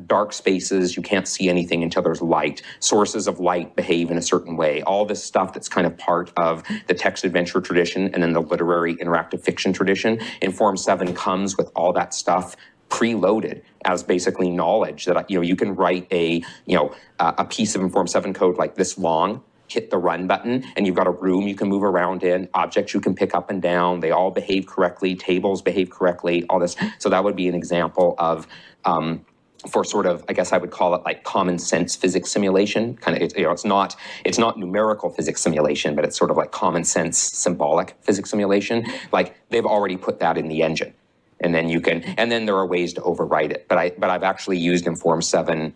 Dark spaces, you can't see anything until there's light. Sources of light behave in a certain way. All this stuff that's kind of part of the text adventure tradition and then the literary interactive fiction tradition. Inform 7 comes with all that stuff preloaded as basically knowledge that you can write a piece of Inform 7 code like this long, hit the run button, and you've got a room you can move around in, objects you can pick up and down, they all behave correctly, tables behave correctly, all this. So that would be an example of, for sort of, I guess I would call it like common sense physics simulation. Kind of, it's not numerical physics simulation, but it's sort of like common sense symbolic physics simulation. Like they've already put that in the engine. And then there are ways to overwrite it. But I've actually used Inform 7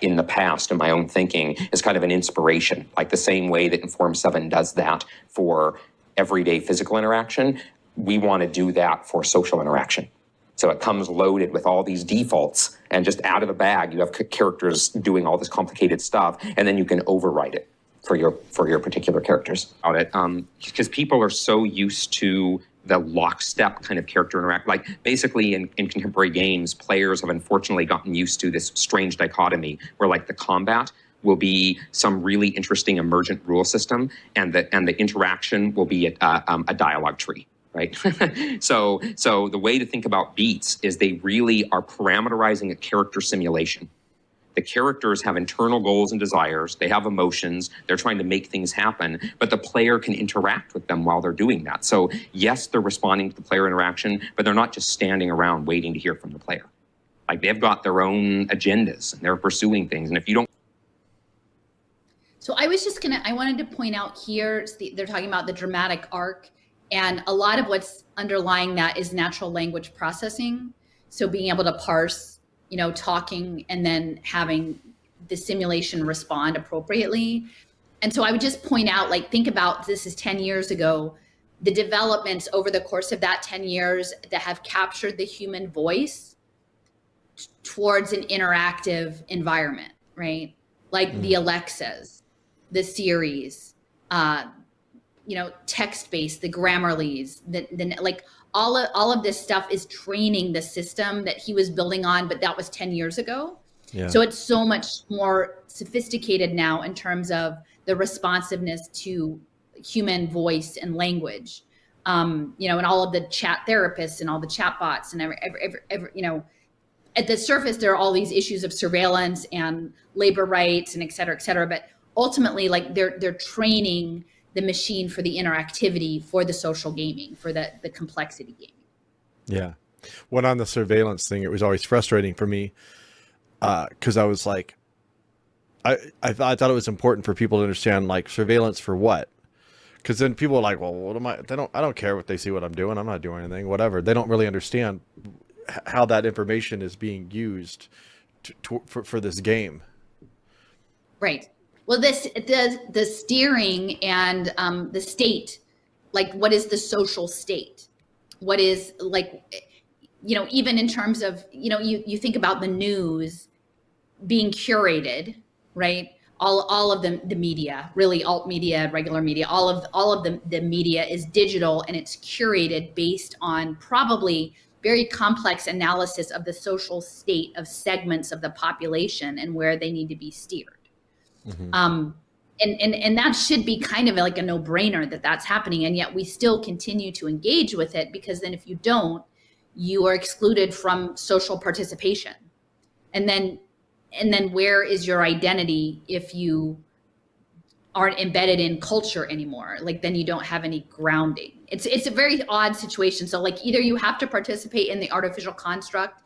in the past in my own thinking as kind of an inspiration, like the same way that Inform 7 does that for everyday physical interaction. We want to do that for social interaction. So it comes loaded with all these defaults, and just out of the bag, you have characters doing all this complicated stuff, and then you can overwrite it for your particular characters. Because people are so used to the lockstep kind of character interact. Like basically in contemporary games, players have unfortunately gotten used to this strange dichotomy where like the combat will be some really interesting emergent rule system, and the interaction will be a dialogue tree. Right. So the way to think about beats is they really are parameterizing a character simulation. The characters have internal goals and desires. They have emotions. They're trying to make things happen, but the player can interact with them while they're doing that. So yes, they're responding to the player interaction, but they're not just standing around waiting to hear from the player. Like they've got their own agendas and they're pursuing things. And if you don't. So I wanted to point out here, they're talking about the dramatic arc, and a lot of what's underlying that is natural language processing. So being able to parse, talking and then having the simulation respond appropriately. And so I would just point out, think about, this is 10 years ago, the developments over the course of that 10 years that have captured the human voice towards an interactive environment, right? Like the Alexas, the Siris, text-based, the Grammarlys, all of this stuff is training the system that he was building on, but that was 10 years ago. Yeah. So it's so much more sophisticated now in terms of the responsiveness to human voice and language, and all of the chat therapists and all the chat bots and every at the surface, there are all these issues of surveillance and labor rights and et cetera, but ultimately, they're training the machine for the interactivity, for the social gaming, for the complexity gaming. Yeah. When on the surveillance thing, it was always frustrating for me because I was like, I thought it was important for people to understand, surveillance for what? Because then people are like, well, what am I? I don't care what they see what I'm doing. I'm not doing anything, whatever. They don't really understand how that information is being used for this game. Right. Well, the steering and the state, what is the social state? What is even in terms of, you think about the news being curated, right? All of the media, really alt media, regular media, all of the media is digital, and it's curated based on probably very complex analysis of the social state of segments of the population and where they need to be steered. Mm-hmm. And that should be kind of like a no-brainer that that's happening, and yet we still continue to engage with it, because then if you don't, you are excluded from social participation. And then where is your identity if you aren't embedded in culture anymore? Like, then you don't have any grounding. It's a very odd situation. So like, either you have to participate in the artificial construct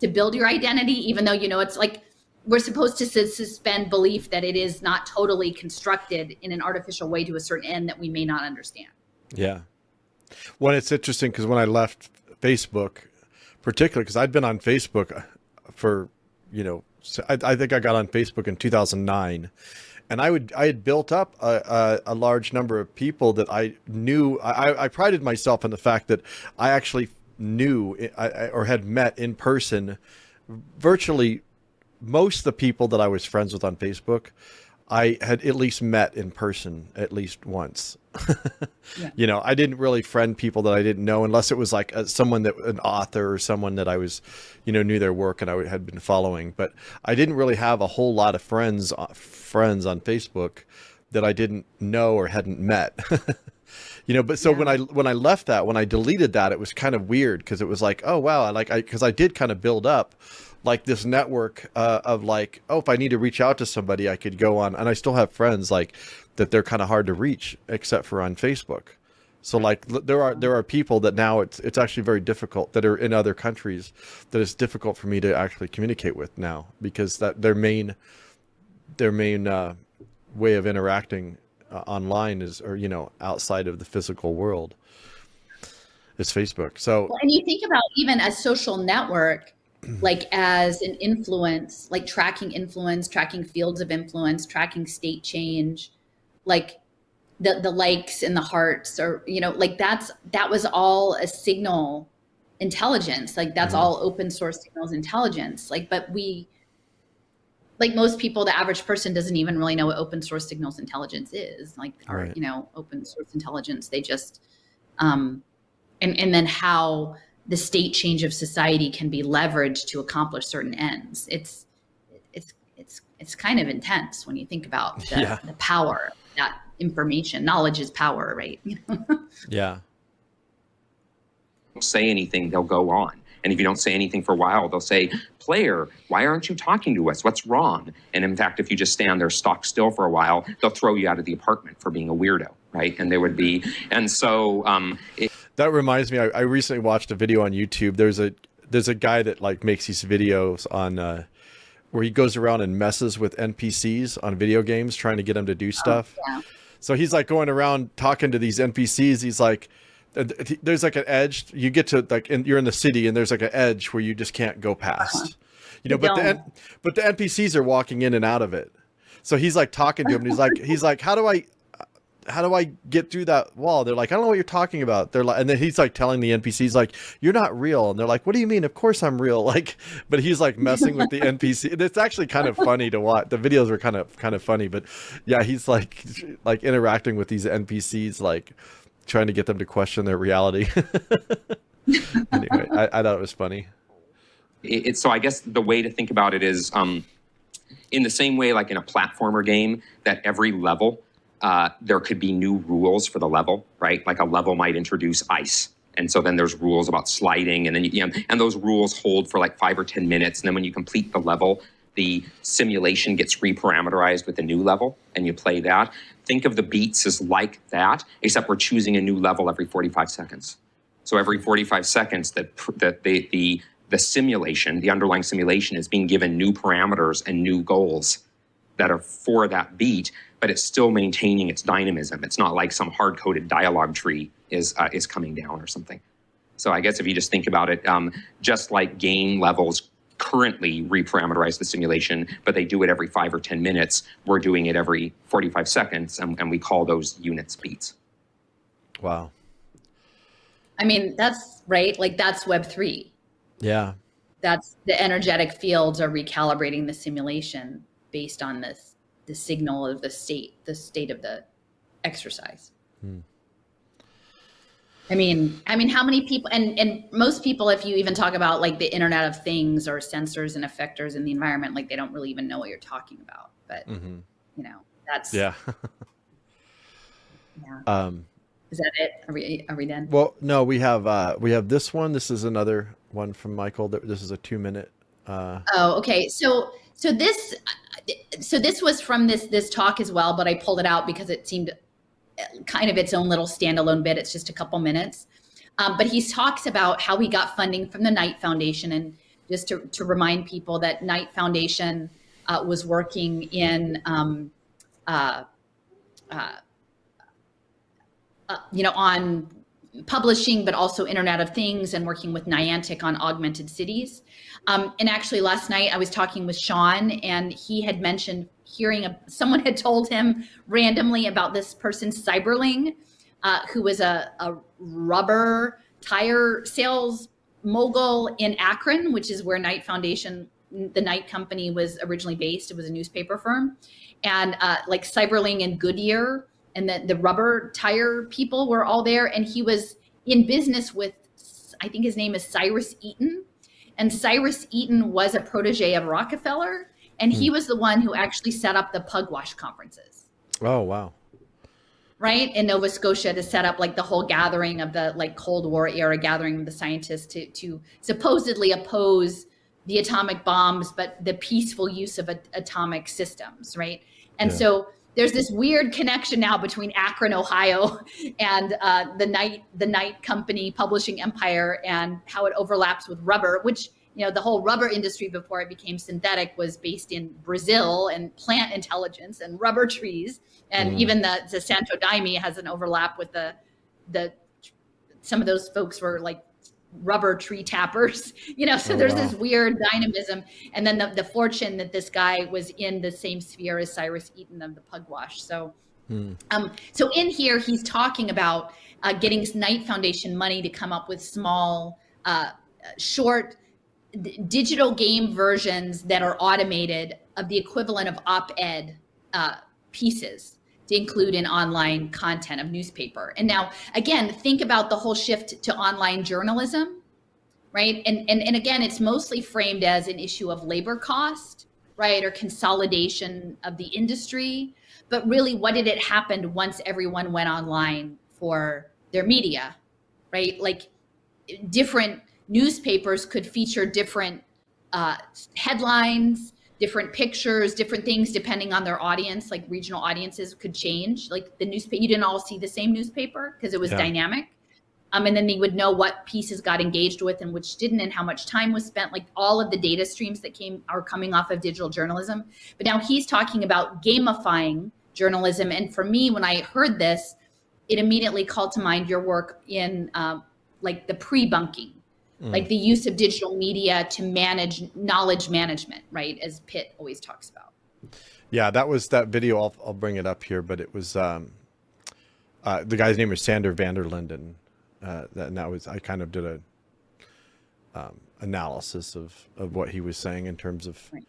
to build your identity, even though, it's like, we're supposed to suspend belief that it is not totally constructed in an artificial way to a certain end that we may not understand. Yeah. Well, it's interesting because when I left Facebook, particularly because I'd been on Facebook for, I think I got on Facebook in 2009, and I had built up a large number of people that I knew. I prided myself on the fact that I actually knew or had met in person virtually most of the people that I was friends with on Facebook. I had at least met in person at least once. Yeah. I didn't really friend people that I didn't know unless it was like someone an author or someone that I was, knew their work and I had been following. But I didn't really have a whole lot of friends on Facebook that I didn't know or hadn't met. But so Yeah. when I left that, when I deleted that, it was kind of weird because it was like, oh wow, because I did kind of build up like this network of like, oh, if I need to reach out to somebody, I could go on, and I still have friends like that. They're kind of hard to reach except for on Facebook. So like there are people that now it's actually very difficult that are in other countries that it's difficult for me to actually communicate with now because that their main way of interacting online is, or outside of the physical world, is Facebook. So Well, and you think about even a social network, like as an influence, like tracking influence, tracking fields of influence, tracking state change, like the likes and the hearts, or like that was all a signal intelligence. Like that's all open source signals intelligence. Like, but like most people, the average person doesn't even really know what open source signals intelligence is. Like, or Right. open source intelligence. They just and then how the state change of society can be leveraged to accomplish certain ends. It's kind of intense when you think about the power of that information. Knowledge is power, right? Yeah. Don't say anything, they'll go on. And if you don't say anything for a while, they'll say, player, why aren't you talking to us? What's wrong? And in fact, if you just stand there stock still for a while, they'll throw you out of the apartment for being a weirdo, right? And there would be, and so That reminds me, I recently watched a video on YouTube. There's a guy that like makes these videos on where he goes around and messes with NPCs on video games, trying to get them to do stuff. Yeah. So he's like going around talking to these NPCs. He's like, there's like an edge you get to, like, you're in the city and there's like an edge where you just can't go past, but the NPCs are walking in and out of it. So he's like talking to him and he's like, how do I get through that wall? They're like, I don't know what you're talking about. They're like, and then he's like telling the NPCs like, you're not real. And they're like, what do you mean? Of course I'm real. Like, but he's like messing with the NPC. It's actually kind of funny to watch. The videos were kind of funny, but yeah, he's like interacting with these NPCs, like trying to get them to question their reality. Anyway, I thought it was funny. So I guess the way to think about it is in the same way, like in a platformer game, that every level, there could be new rules for the level, right? Like a level might introduce ice. And so then there's rules about sliding, and then and those rules hold for like 5 or 10 minutes. And then when you complete the level, the simulation gets reparameterized with a new level, and you play that. Think of the beats as like that, except we're choosing a new level every 45 seconds. So every 45 seconds that the simulation, the underlying simulation, is being given new parameters and new goals that are for that beat, but it's still maintaining its dynamism. It's not like some hard-coded dialogue tree is coming down or something. So I guess if you just think about it, just like game levels currently reparameterize the simulation, but they do it every 5 or 10 minutes, we're doing it every 45 seconds, and we call those units beats. Wow. I mean, that's right. Like that's Web3. Yeah. That's the energetic fields are recalibrating the simulation based on the signal of the state of the exercise. I mean, how many people, and most people, if you even talk about like the Internet of Things or sensors and effectors in the environment, like they don't really even know what you're talking about. But that's Yeah. yeah. Is that it? Are we done? Well, no, we have this one. This is another one from Michael. This is a 2-minute. Oh, okay. So this was from this talk as well, but I pulled it out because it seemed kind of its own little standalone bit. It's just a couple minutes. But he talks about how he got funding from the Knight Foundation. And just to remind people that Knight Foundation was working in, on publishing, but also Internet of Things, and working with Niantic on augmented cities. And actually last night I was talking with Sean, and he had mentioned someone had told him randomly about this person, Cyberling, who was a rubber tire sales mogul in Akron, which is where Knight Foundation, the Knight Company, was originally based. It was a newspaper firm. And like Cyberling and Goodyear and the rubber tire people were all there. And he was in business with, I think his name is Cyrus Eaton. And Cyrus Eaton was a protege of Rockefeller. And he was the one who actually set up the Pugwash conferences. Oh, wow. Right? In Nova Scotia, to set up like the whole gathering of the like Cold War era gathering of the scientists to supposedly oppose the atomic bombs, but the peaceful use of atomic systems, right? And so there's this weird connection now between Akron, Ohio, and the Knight Company publishing empire, and how it overlaps with rubber, which, you know, the whole rubber industry before it became synthetic was based in Brazil, and plant intelligence and rubber trees. And even the Santo Daime has an overlap with the some of those folks were like rubber tree tappers, you know, so there's this weird dynamism. And then the fortune that this guy was in the same sphere as Cyrus Eaton of the Pugwash. So so in here he's talking about getting Knight Foundation money to come up with small short digital game versions that are automated of the equivalent of op-ed pieces to include in online content of newspaper. And now, again, think about the whole shift to online journalism, right? And again, it's mostly framed as an issue of labor cost, right? Or consolidation of the industry. But really, what did it happen once everyone went online for their media, right? Like different newspapers could feature different headlines, different pictures, different things depending on their audience. Like regional audiences could change. Like the newspaper, you didn't all see the same newspaper because it was dynamic. And then they would know what pieces got engaged with and which didn't, and how much time was spent. Like all of the data streams that are coming off of digital journalism. But now he's talking about gamifying journalism. And for me, when I heard this, it immediately called to mind your work in like the pre-bunking. Like the use of digital media to manage knowledge management, right? As Pitt always talks about. Yeah, that was that video. I'll bring it up here, but it was the guy's name was Sander van der Linden. I kind of did a analysis of what he was saying in terms of. Right.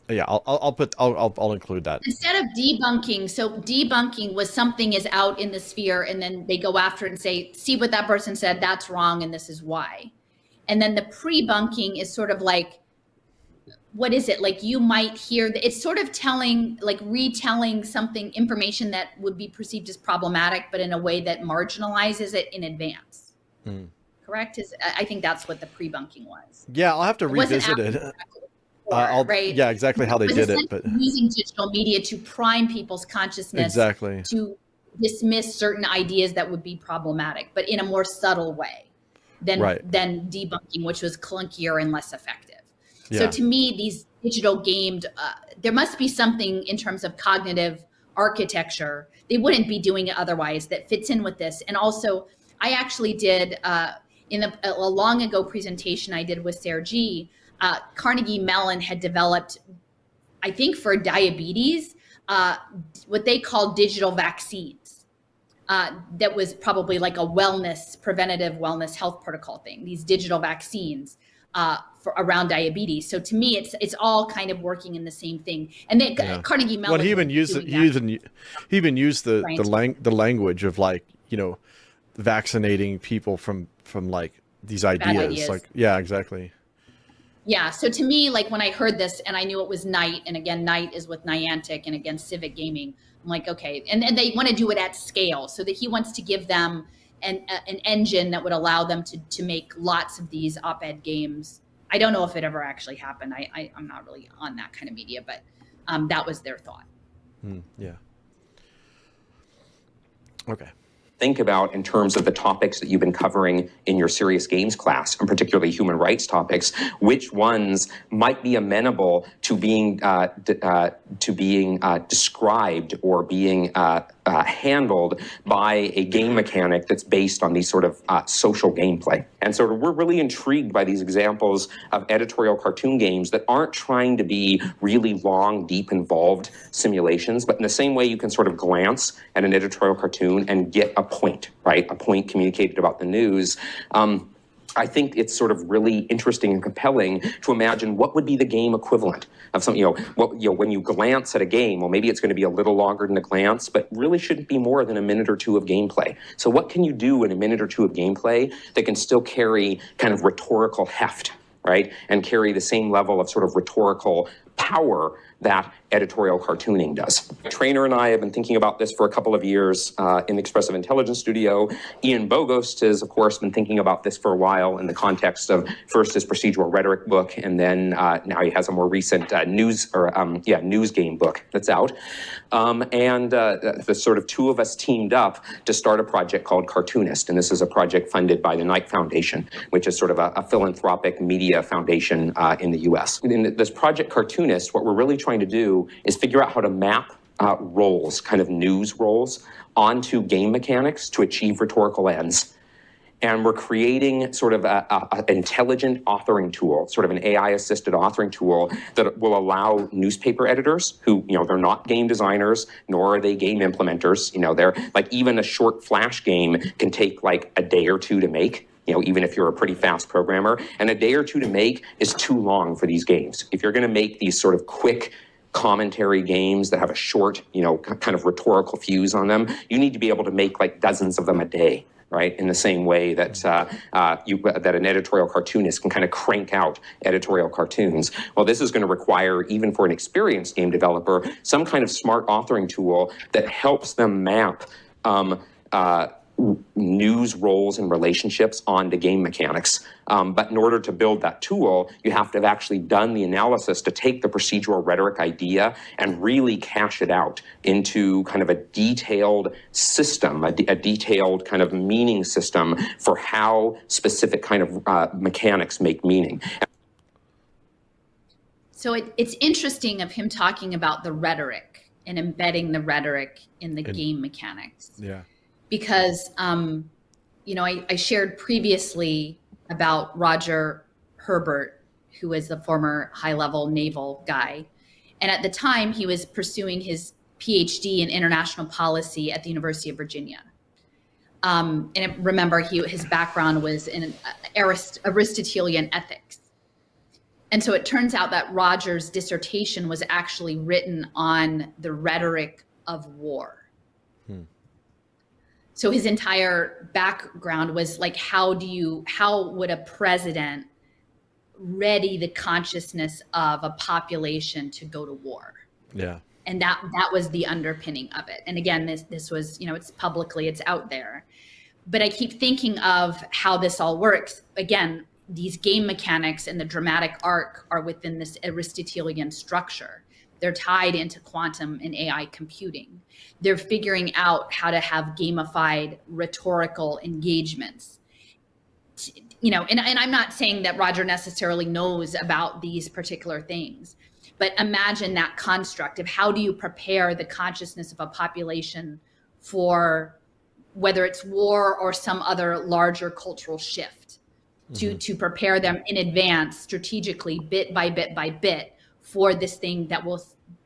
Yeah, I'll include that. Instead of debunking, so debunking was something is out in the sphere, and then they go after it and say, see what that person said, that's wrong, and this is why. And then the pre-bunking is sort of like, what is it? Like you might hear, it's sort of retelling something, information that would be perceived as problematic, but in a way that marginalizes it in advance. Correct? I think that's what the pre-bunking was. Yeah, I'll have to revisit it. Right? Yeah, exactly how they did it, but using digital media to prime people's consciousness, to dismiss certain ideas that would be problematic, but in a more subtle way than debunking, which was clunkier and less effective. So to me, these digital gamed, there must be something in terms of cognitive architecture. They wouldn't be doing it otherwise that fits in with this. And also, I actually did in a long ago presentation I did with Sergi. Carnegie Mellon had developed, I think for diabetes, what they call digital vaccines. That was probably like a preventative wellness health protocol thing, these digital vaccines for around diabetes. So to me, it's all kind of working in the same thing. And then Carnegie Mellon. Well, he even used the language of like, you know, vaccinating people from like these ideas. Like, yeah, exactly. Yeah. So to me, like when I heard this and I knew it was Night, and again, Night is with Niantic and again, Civic Gaming, I'm like, okay. And they want to do it at scale so that he wants to give them an engine that would allow them to make lots of these op-ed games. I don't know if it ever actually happened. I'm not really on that kind of media, but that was their thought. Yeah. Okay. Think about in terms of the topics that you've been covering in your serious games class, and particularly human rights topics, which ones might be amenable to being described or being handled by a game mechanic that's based on these sort of social gameplay. And so we're really intrigued by these examples of editorial cartoon games that aren't trying to be really long, deep, involved simulations, but in the same way you can sort of glance at an editorial cartoon and get a point, right? A point communicated about the news. I think it's sort of really interesting and compelling to imagine what would be the game equivalent of something, when you glance at a game, well, maybe it's going to be a little longer than a glance, but really shouldn't be more than a minute or two of gameplay. So what can you do in a minute or two of gameplay that can still carry kind of rhetorical heft, right? And carry the same level of sort of rhetorical power that editorial cartooning does. Trainer and I have been thinking about this for a couple of years in the Expressive Intelligence Studio. Ian Bogost has, of course, been thinking about this for a while in the context of first his procedural rhetoric book, and then now he has a more recent news game book that's out. The sort of two of us teamed up to start a project called Cartoonist, and this is a project funded by the Knight Foundation, which is sort of a philanthropic media foundation in the US. In this project Cartoonist, what we're really trying to do is figure out how to map roles, kind of news roles, onto game mechanics to achieve rhetorical ends. And we're creating sort of an intelligent authoring tool, sort of an AI-assisted authoring tool that will allow newspaper editors who, they're not game designers, nor are they game implementers. They're like, even a short Flash game can take like a day or two to make. Even if you're a pretty fast programmer, and a day or two to make is too long for these games. If you're going to make these sort of quick commentary games that have a short, kind of rhetorical fuse on them, you need to be able to make like dozens of them a day, right? In the same way that that an editorial cartoonist can kind of crank out editorial cartoons. Well, this is going to require, even for an experienced game developer, some kind of smart authoring tool that helps them map news roles and relationships onto game mechanics. But in order to build that tool, you have to have actually done the analysis to take the procedural rhetoric idea and really cash it out into kind of a detailed system, a detailed kind of meaning system for how specific kind of mechanics make meaning. So it's interesting of him talking about the rhetoric and embedding the rhetoric in the game mechanics. Yeah. Because, I shared previously about Roger Herbert, who is the former high-level naval guy. And at the time, he was pursuing his PhD in international policy at the University of Virginia. Remember, his background was in Aristotelian ethics. And so it turns out that Roger's dissertation was actually written on the rhetoric of war. So his entire background was like, how would a president ready the consciousness of a population to go to war? Yeah. And that was the underpinning of it. And again, this was, it's out there. But I keep thinking of how this all works. Again, these game mechanics and the dramatic arc are within this Aristotelian structure. They're tied into quantum and AI computing. They're figuring out how to have gamified rhetorical engagements. And I'm not saying that Roger necessarily knows about these particular things, but imagine that construct of how do you prepare the consciousness of a population for whether it's war or some other larger cultural shift, to prepare them in advance strategically, bit by bit by bit, for this thing that will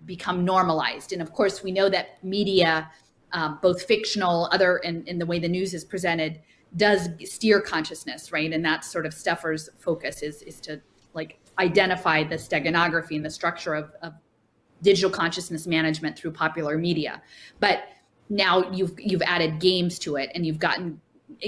become normalized. And of course, we know that media, both fictional, and the way the news is presented, does steer consciousness, right? And that's sort of Steffer's focus is to like identify the steganography and the structure of digital consciousness management through popular media. But now you've added games to it, and you've gotten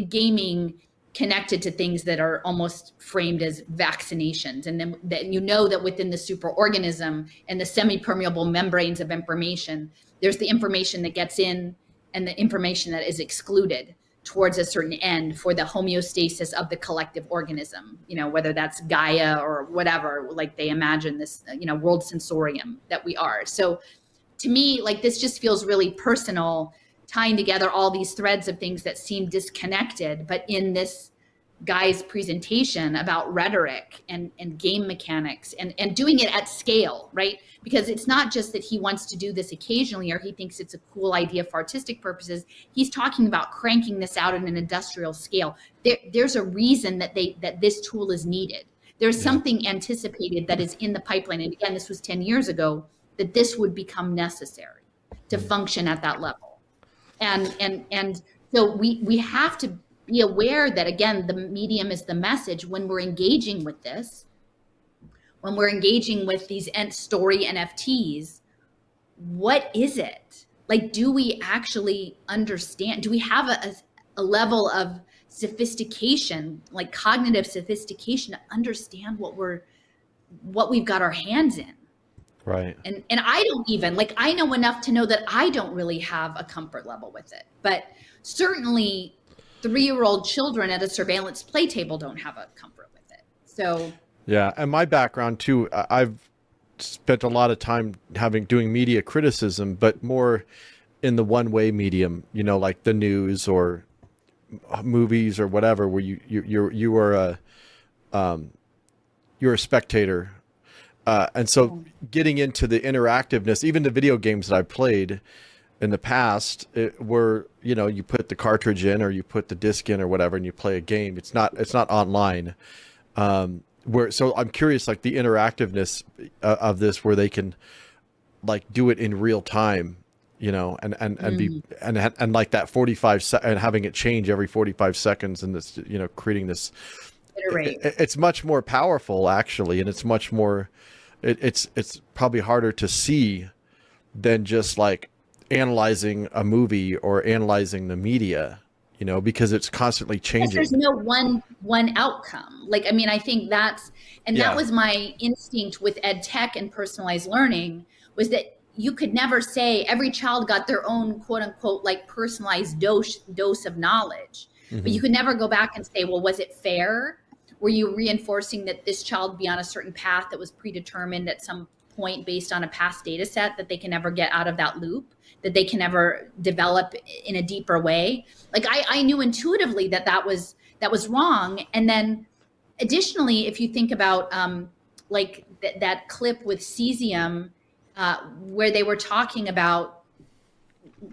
gaming connected to things that are almost framed as vaccinations. And then that that within the superorganism and the semi-permeable membranes of information, there's the information that gets in and the information that is excluded towards a certain end for the homeostasis of the collective organism, whether that's Gaia or whatever, like they imagine this, world sensorium that we are. So to me, like this just feels really personal, tying together all these threads of things that seem disconnected, but in this guy's presentation about rhetoric and game mechanics and doing it at scale, right? Because it's not just that he wants to do this occasionally or he thinks it's a cool idea for artistic purposes. He's talking about cranking this out at an industrial scale. There's a reason that this tool is needed. There's something anticipated that is in the pipeline. And again, this was 10 years ago, that this would become necessary to function at that level. And so we have to be aware that, again, the medium is the message when we're engaging with this, when we're engaging with these story NFTs. What is it? Like, do we actually understand? Do we have a level of sophistication, like cognitive sophistication, to understand what we've got our hands in? Right. And I don't even, like, I know enough to know that I don't really have a comfort level with it. But certainly 3-year-old children at a surveillance play table don't have a comfort with it. So yeah, and my background too, I've spent a lot of time doing media criticism, but more in the one-way medium, like the news or movies or whatever, where you are you're a spectator. And so getting into the interactiveness, even the video games that I played in the past, were, you put the cartridge in or you put the disc in or whatever, and you play a game. It's not online. So I'm curious, like the interactiveness of this, where they can like do it in real time, and like that 45 and having it change every 45 seconds and this, creating this, it's much more powerful actually. And it's much more, it's probably harder to see than just like analyzing a movie or analyzing the media, because it's constantly changing. There's no one outcome. Like, I mean, I think that was my instinct with ed tech and personalized learning, was that you could never say every child got their own quote unquote like personalized dose of knowledge, but you could never go back and say, well, was it fair? Were you reinforcing that this child be on a certain path that was predetermined at some point based on a past data set that they can never get out of that loop, that they can never develop in a deeper way? Like I knew intuitively that was wrong. And then additionally, if you think about like that clip with Cesium, where they were talking about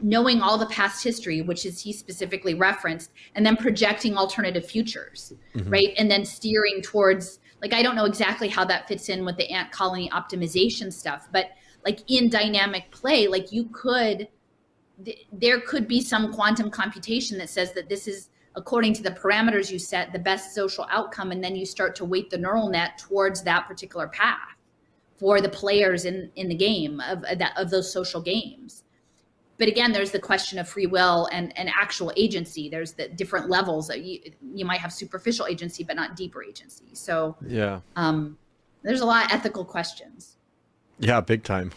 knowing all the past history, which is he specifically referenced, and then projecting alternative futures, right? And then steering towards, like, I don't know exactly how that fits in with the ant colony optimization stuff, but like in dynamic play, like there could be some quantum computation that says that this is, according to the parameters you set, the best social outcome. And then you start to weight the neural net towards that particular path for the players in the game of those social games. But again, there's the question of free will and actual agency. There's the different levels. You might have superficial agency, but not deeper agency. So yeah, there's a lot of ethical questions. Yeah, big time.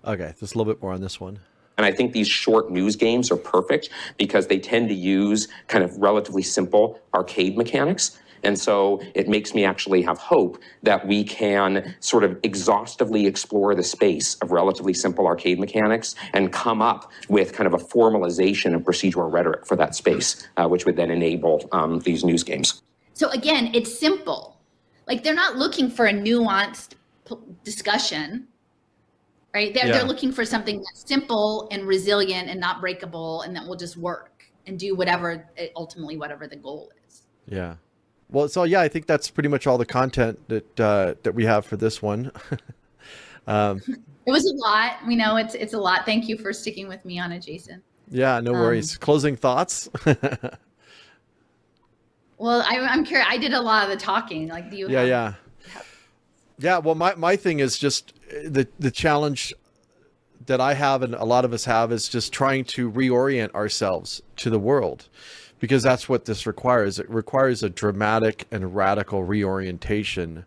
Okay, just a little bit more on this one. And I think these short news games are perfect because they tend to use kind of relatively simple arcade mechanics. And so it makes me actually have hope that we can sort of exhaustively explore the space of relatively simple arcade mechanics and come up with kind of a formalization of procedural rhetoric for that space, which would then enable these news games. So again, it's simple. Like they're not looking for a nuanced discussion, right? They're looking for something that's simple and resilient and not breakable, and that will just work and do whatever the goal is. Yeah. Well, so yeah, I think that's pretty much all the content that we have for this one. It was a lot. We know it's a lot. Thank you for sticking with me on it, Jason. Yeah, no worries. Closing thoughts? Well, I'm curious. I did a lot of the talking. Like, do you? Yeah. Well, my thing is just the challenge that I have and a lot of us have is just trying to reorient ourselves to the world. because that's what this requires. It requires a dramatic and radical reorientation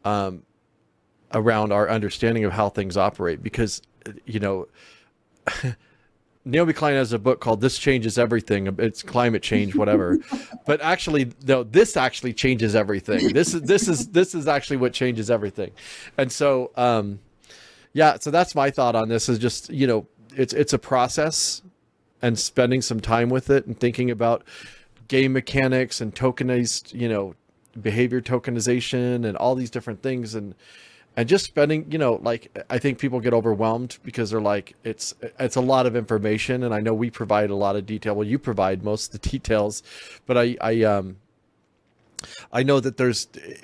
around our understanding of how things operate. Because, you know, Naomi Klein has a book called "This Changes Everything." It's climate change, whatever. But actually, no, this actually changes everything. This is actually what changes everything. And so, yeah. So that's my thought on this. Is just, you know, it's a process, and spending some time with it and thinking about game mechanics and tokenized, you know, behavior tokenization and all these different things, and just spending, you know, like, I think people get overwhelmed because they're like, it's a lot of information. And I know we provide a lot of detail. Well, you provide most of the details, but I know that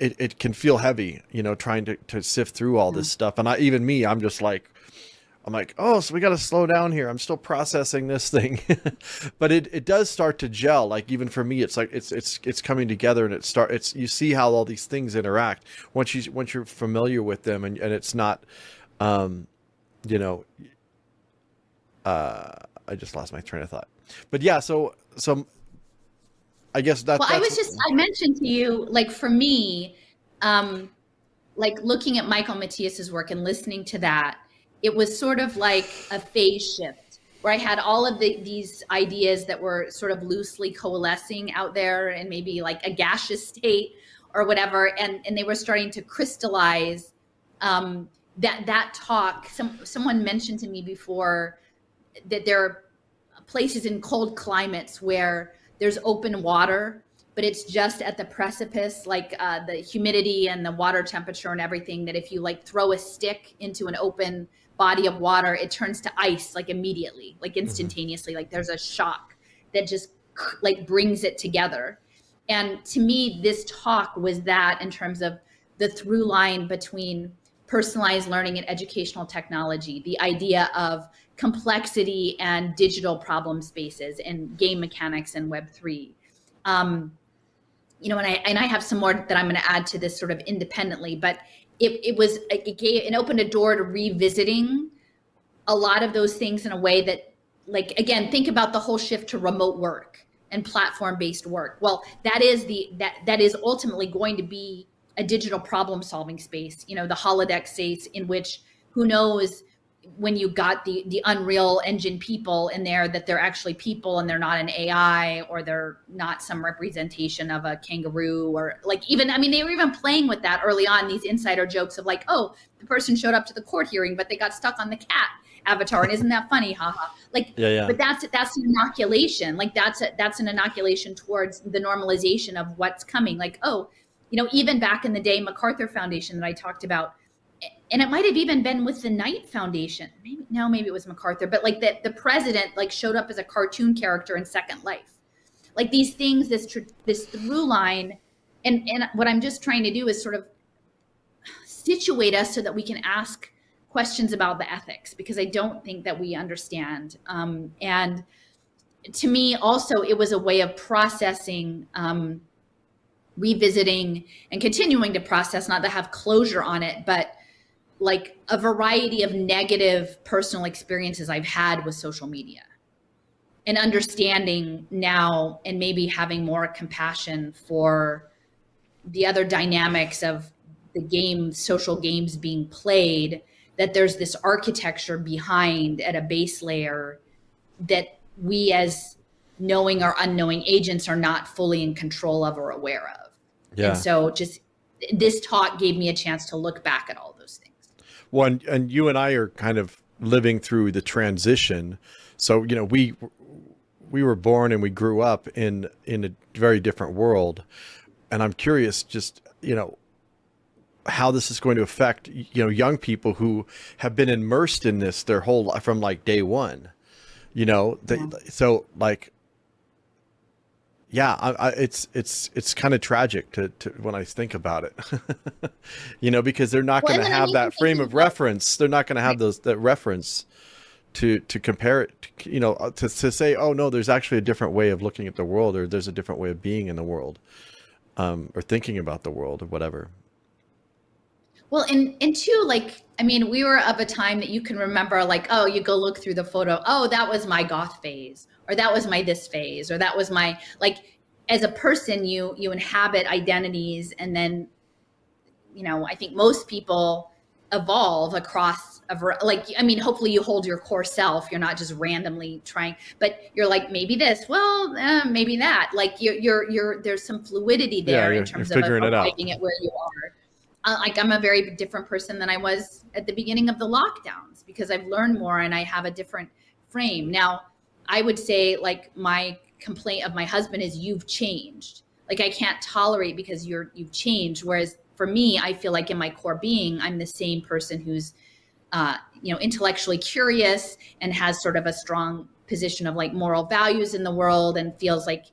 it can feel heavy, you know, trying to sift through all this stuff. And I'm just like, oh, so we got to slow down here. I'm still processing this thing. But it does start to gel. Like, even for me, it's like it's coming together, and you see how all these things interact once you're familiar with them, and it's not, you know, I just lost my train of thought. But yeah, so I guess that's. Well, I mentioned to you, like, for me, like, looking at Michael Matthias's work and listening to that, it was sort of like a phase shift where I had all of these ideas that were sort of loosely coalescing out there in maybe like a gaseous state or whatever. And they were starting to crystallize. That talk, someone mentioned to me before that there are places in cold climates where there's open water, but it's just at the precipice, like the humidity and the water temperature and everything, that if you like throw a stick into an open body of water, it turns to ice, like immediately, like instantaneously. Like, there's a shock that just like brings it together. And to me, this talk was that, in terms of the through line between personalized learning and educational technology, the idea of complexity and digital problem spaces and game mechanics and Web3. You know, and I have some more that I'm going to add to this sort of independently, but it opened a door to revisiting a lot of those things in a way that, like, again, think about the whole shift to remote work and platform-based work. Well, that is ultimately going to be a digital problem-solving space. You know, the holodeck space, in which, who knows, when you got the Unreal Engine people in there, that they're actually people and they're not an AI, or they're not some representation of a kangaroo, or like, even, I mean, they were even playing with that early on, these insider jokes of like, oh, the person showed up to the court hearing, but they got stuck on the cat avatar. And isn't that funny? Haha. Like, yeah. But that's an inoculation. Like, that's an inoculation towards the normalization of what's coming. Like, oh, you know, even back in the day, MacArthur Foundation that I talked about, and it might have even been with the Knight Foundation. Maybe it was MacArthur, but like the president like showed up as a cartoon character in Second Life. Like, these things, this through line, and what I'm just trying to do is sort of situate us so that we can ask questions about the ethics, because I don't think that we understand. And to me, also, it was a way of processing, revisiting, and continuing to process, not to have closure on it, but like a variety of negative personal experiences I've had with social media, and understanding now, and maybe having more compassion for the other dynamics of the social games being played, that there's this architecture behind at a base layer that we, as knowing or unknowing agents, are not fully in control of or aware of. Yeah. And so just this talk gave me a chance to look back at all those things. Well, and you and I are kind of living through the transition. So, you know, we were born and we grew up in a very different world. And I'm curious, just, you know, how this is going to affect, you know, young people who have been immersed in this their whole life from like day one, you know. So like, yeah, it's kind of tragic to when I think about it, you know, because they're not going to have that frame of reference. They're not going to have that reference to compare it, to, you know, to say, oh no, there's actually a different way of looking at the world, or there's a different way of being in the world, or thinking about the world, or whatever. Well, and two, like, I mean, we were of a time that you can remember, like, oh, you go look through the photo. Oh, that was my goth phase, or that was my this phase, or that was my, like, as a person, you inhabit identities, and then, I think most people evolve across like, I mean, hopefully you hold your core self. You're not just randomly trying, but you're like, maybe this, well, maybe that. Like you're there's some fluidity there in terms of arriving at where you are. Like I'm a very different person than I was at the beginning of the lockdowns because I've learned more and I have a different frame. Now, I would say like my complaint of my husband is you've changed. Like I can't tolerate because you've changed. Whereas for me, I feel like in my core being, I'm the same person who's, intellectually curious and has sort of a strong position of like moral values in the world and feels like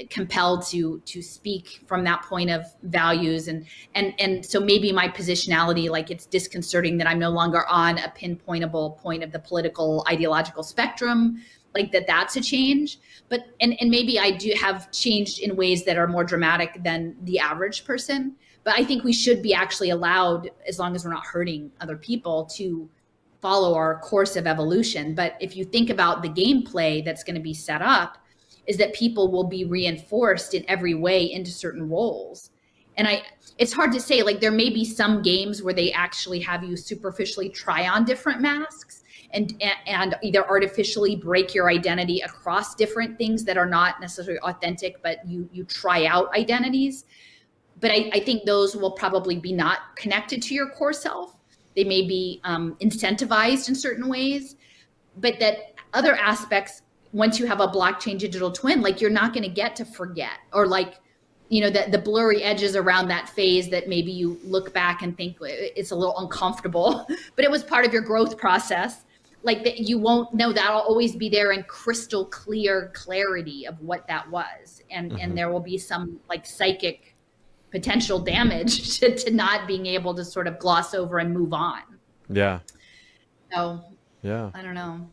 compelled to speak from that point of values. And so maybe my positionality, like it's disconcerting that I'm no longer on a pinpointable point of the political ideological spectrum, like that's a change. But, and maybe I do have changed in ways that are more dramatic than the average person. But I think we should be actually allowed, as long as we're not hurting other people, to follow our course of evolution. But if you think about the gameplay that's going to be set up, is that people will be reinforced in every way into certain roles. And it's hard to say, like there may be some games where they actually have you superficially try on different masks and either artificially break your identity across different things that are not necessarily authentic, but you try out identities. But I think those will probably be not connected to your core self. They may be incentivized in certain ways, but that other aspects, once you have a blockchain digital twin, like you're not going to get to forget, or like, the blurry edges around that phase that maybe you look back and think it's a little uncomfortable, but it was part of your growth process. Like that you won't know, that'll always be there in crystal clear clarity of what that was. And there will be some like psychic potential damage to not being able to sort of gloss over and move on. Yeah. So yeah, I don't know.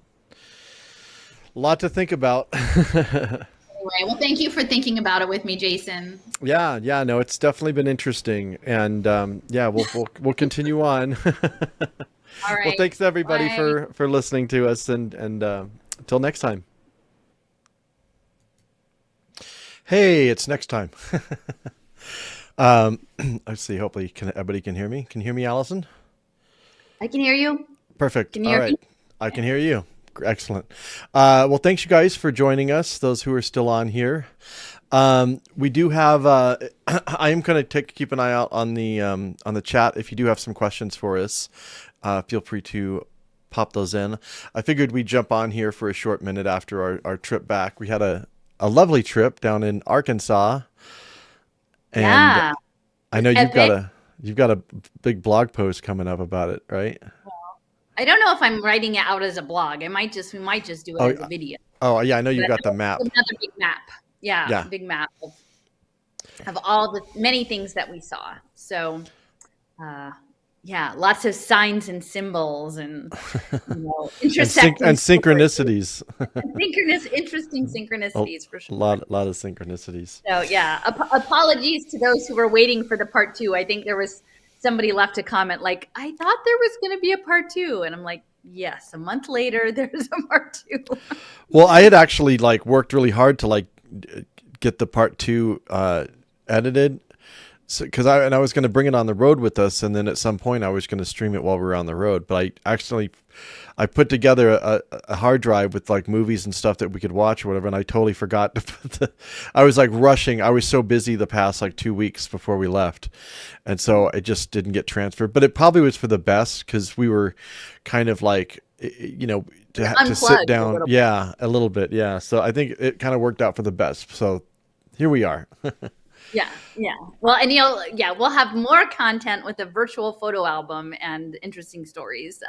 A lot to think about. Anyway, well, thank you for thinking about it with me, Jason. Yeah, no, it's definitely been interesting, and we'll continue on. All right. Well, thanks everybody for listening to us, and until next time. Hey, it's next time. Let's see. Hopefully, everybody can hear me. Can you hear me, Allison? I can hear you. Perfect. Can you hear me? I can hear you. Excellent. Well, thanks you guys for joining us. Those who are still on here. We do have. I am going to keep an eye out on the chat. If you do have some questions for us, feel free to pop those in. I figured we'd jump on here for a short minute after our trip back. We had a lovely trip down in Arkansas. And yeah. I know you've got a big blog post coming up about it, right? I don't know if I'm writing it out as a blog. We might just do it as a video. Oh yeah, I know you've got the map. Another big map. Yeah. Big map of all the many things that we saw. So, lots of signs and symbols and intersecting and synchronicities. Interesting synchronicities for sure. A lot of synchronicities. So yeah, apologies to those who were waiting for the part 2. I think there was somebody left a comment like, I thought there was going to be a part 2. And I'm like, yes, a month later, there's a part 2. Well, I had actually worked really hard to get the part 2 edited. So, because I was going to bring it on the road with us, and then at some point I was going to stream it while we were on the road. But I put together a hard drive with movies and stuff that we could watch or whatever, and I totally forgot to put I was rushing. I was so busy the past 2 weeks before we left, and so it just didn't get transferred. But it probably was for the best because we were kind of to sit down. A little bit. Yeah. So I think it kind of worked out for the best. So here we are. Yeah. Well, and we'll have more content with a virtual photo album and interesting stories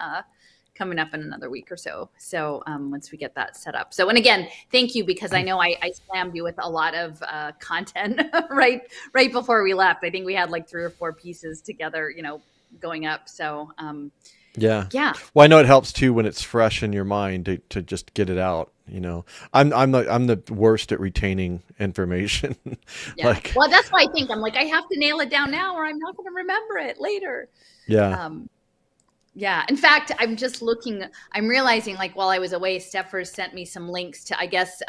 coming up in another week or so. So once we get that set up. So, and again, thank you, because I know I slammed you with a lot of content right before we left. I think we had 3 or 4 pieces together, going up. So yeah. Well, I know it helps too when it's fresh in your mind to just get it out. You know, I'm the worst at retaining information. Yeah. Like, Well, that's why I think I'm like, I have to nail it down now or I'm not going to remember it later. yeah, Yeah. In fact, I'm realizing like while I was away, Steffers sent me some links to, I guess,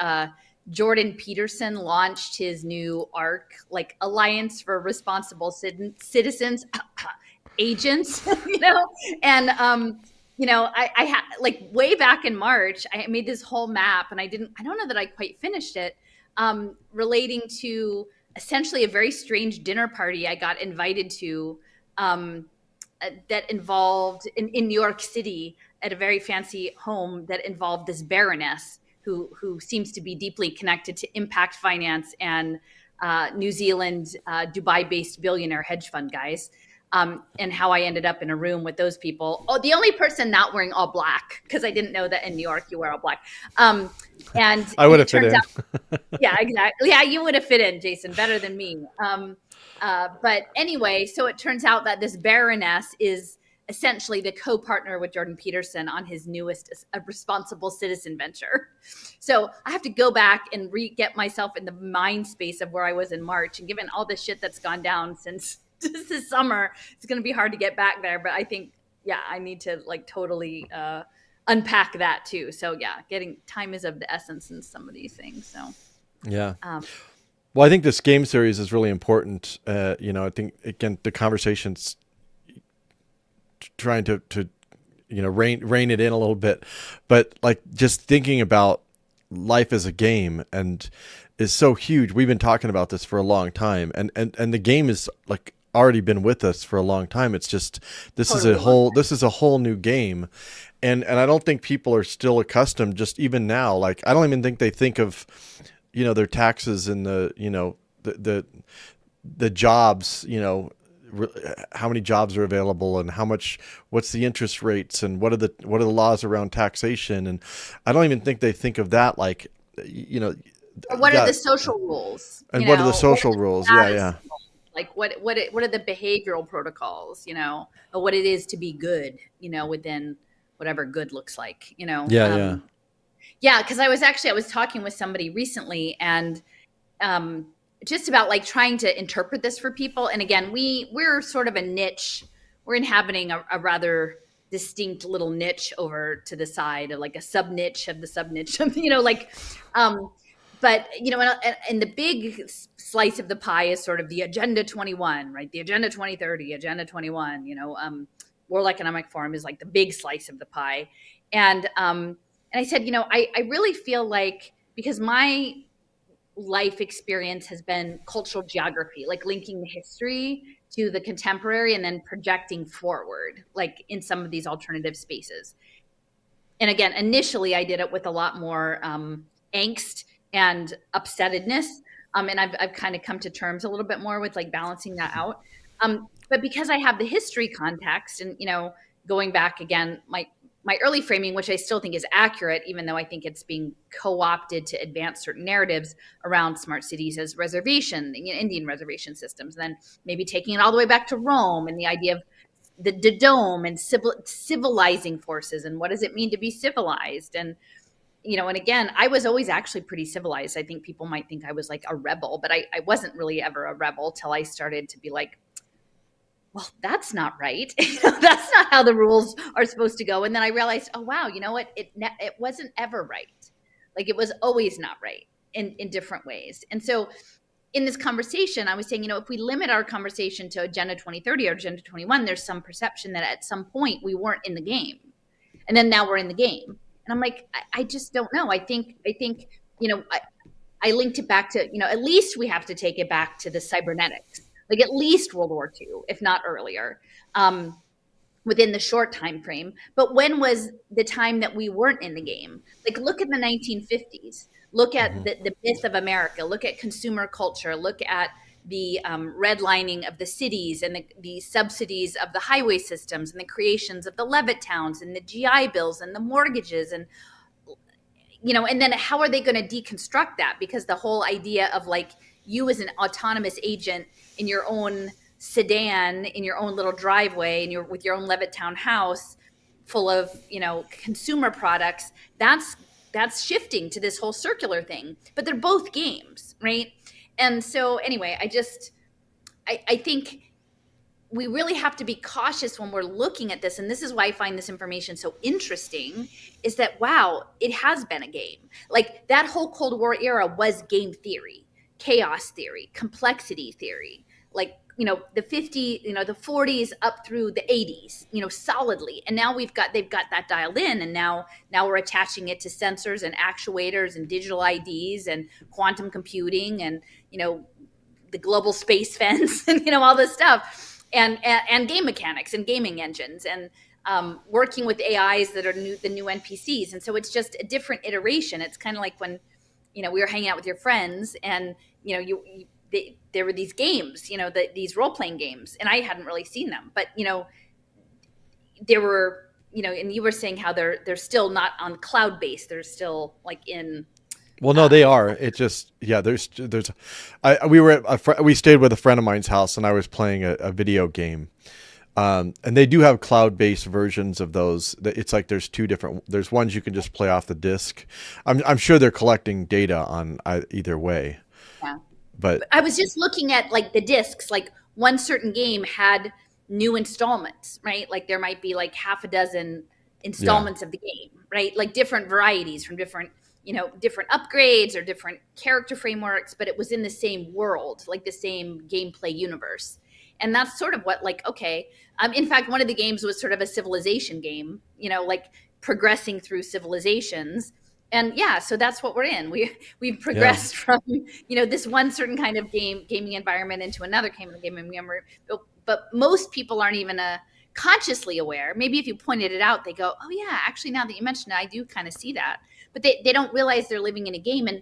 Jordan Peterson launched his new ARC, like Alliance for Responsible Citizens Agents, you know, and, you know, I had like way back in March, I made this whole map and I don't know that I quite finished it, relating to essentially a very strange dinner party I got invited to, that involved in New York City at a very fancy home that involved this baroness who seems to be deeply connected to impact finance and New Zealand, Dubai-based billionaire hedge fund guys. And how I ended up in a room with those people. Oh, the only person not wearing all black, because I didn't know that in New York you wear all black. And I would have fit in. Yeah, exactly. Yeah, you would have fit in, Jason, better than me. But anyway, so it turns out that this baroness is essentially the co-partner with Jordan Peterson on his newest responsible citizen venture. So I have to go back and get myself in the mind space of where I was in March. And given all the shit that's gone down since this summer, it's going to be hard to get back there. But I think, yeah, I need to like totally unpack that too. So yeah, time is of the essence in some of these things. So yeah. Well, I think this game series is really important. You know, I think again the conversation's trying to you know rein it in a little bit, but like just thinking about life as a game and is so huge. We've been talking about this for a long time, and the game is like already been with us for a long time. It's just this is a whole new game, and I don't think people are still accustomed. Just even now, like I don't even think they think of, you know, their taxes and the, you know, the jobs, you know, how many jobs are available and what's the interest rates and what are the laws around taxation. And I don't even think they think of that. Like, you know, or what are the social rules and what are the social rules? Yeah. Like what are the behavioral protocols, you know, or what it is to be good, you know, within whatever good looks like, you know? Yeah. Cause I was talking with somebody recently and, just about like trying to interpret this for people. And again, we're sort of a niche. We're inhabiting a rather distinct little niche over to the side, of like a sub niche of the sub niche, you know, like, but you know, and the big slice of the pie is sort of the Agenda 21, right? The Agenda 2030, Agenda 21, you know, World Economic Forum is like the big slice of the pie. And I said, you know, I really feel like, because my life experience has been cultural geography, like linking the history to the contemporary and then projecting forward, like in some of these alternative spaces. And again, initially I did it with a lot more angst and upsettedness. And I've kind of come to terms a little bit more with like balancing that out. But because I have the history context and, you know, going back again, my early framing, which I still think is accurate, even though I think it's being co-opted to advance certain narratives around smart cities as reservation, you know, Indian reservation systems, and then maybe taking it all the way back to Rome and the idea of the dome and civilizing forces and what does it mean to be civilized. And, you know, and again, I was always actually pretty civilized. I think people might think I was like a rebel, but I wasn't really ever a rebel till I started to be like, well, that's not right. That's not how the rules are supposed to go. And then I realized, oh, wow, you know what? It wasn't ever right. Like it was always not right in different ways. And so in this conversation, I was saying, you know, if we limit our conversation to Agenda 2030 or Agenda 21, there's some perception that at some point we weren't in the game. And then now we're in the game. And I'm like, I just don't know. I think, you know, I linked it back to, you know, at least we have to take it back to the cybernetics. Like at least World War II, if not earlier, within the short time frame. But when was the time that we weren't in the game? Like look at the 1950s. Look at the myth of America. Look at consumer culture. Look at the redlining of the cities and the subsidies of the highway systems and the creations of the Levitt towns and the GI Bills and the mortgages and, you know, and then how are they going to deconstruct that? Because the whole idea of like you as an autonomous agent in your own sedan, in your own little driveway, and with your own Levittown house full of, you know, consumer products, that's that's shifting to this whole circular thing, but they're both games, right? And so anyway, I think we really have to be cautious when we're looking at this. And this is why I find this information so interesting, is that, wow, it has been a game. Like that whole Cold War era was game theory, chaos theory, complexity theory, like, the 40s up through the 80s, solidly. And now they've got that dialed in. And now we're attaching it to sensors and actuators and digital IDs and quantum computing and, the global space fence and, all this stuff. And game mechanics and gaming engines and working with AIs that are the new NPCs. And so it's just a different iteration. It's kind of like when, we were hanging out with your friends and, there were these games, these role-playing games, and I hadn't really seen them. But, there were, and you were saying how they're still not on cloud-based. They're still like in... Well, no, they are. It just, yeah, we stayed with a friend of mine's house and I was playing a video game. And they do have cloud-based versions of those. It's like there's there's ones you can just play off the disc. I'm sure they're collecting data on either way. Yeah. But I was just looking at like the discs, like one certain game had new installments, right? Like there might be like half a dozen installments of the game, right? Like different varieties from different upgrades or different character frameworks, but it was in the same world, like the same gameplay universe. And that's sort of what, like, okay. In fact, one of the games was sort of a civilization game, like progressing through civilizations. And yeah, so that's what we're in. We've progressed from, this one certain kind of gaming environment into another gaming environment. But most people aren't even consciously aware. Maybe if you pointed it out, they go, oh yeah, actually now that you mention it, I do kind of see that. But they don't realize they're living in a game. And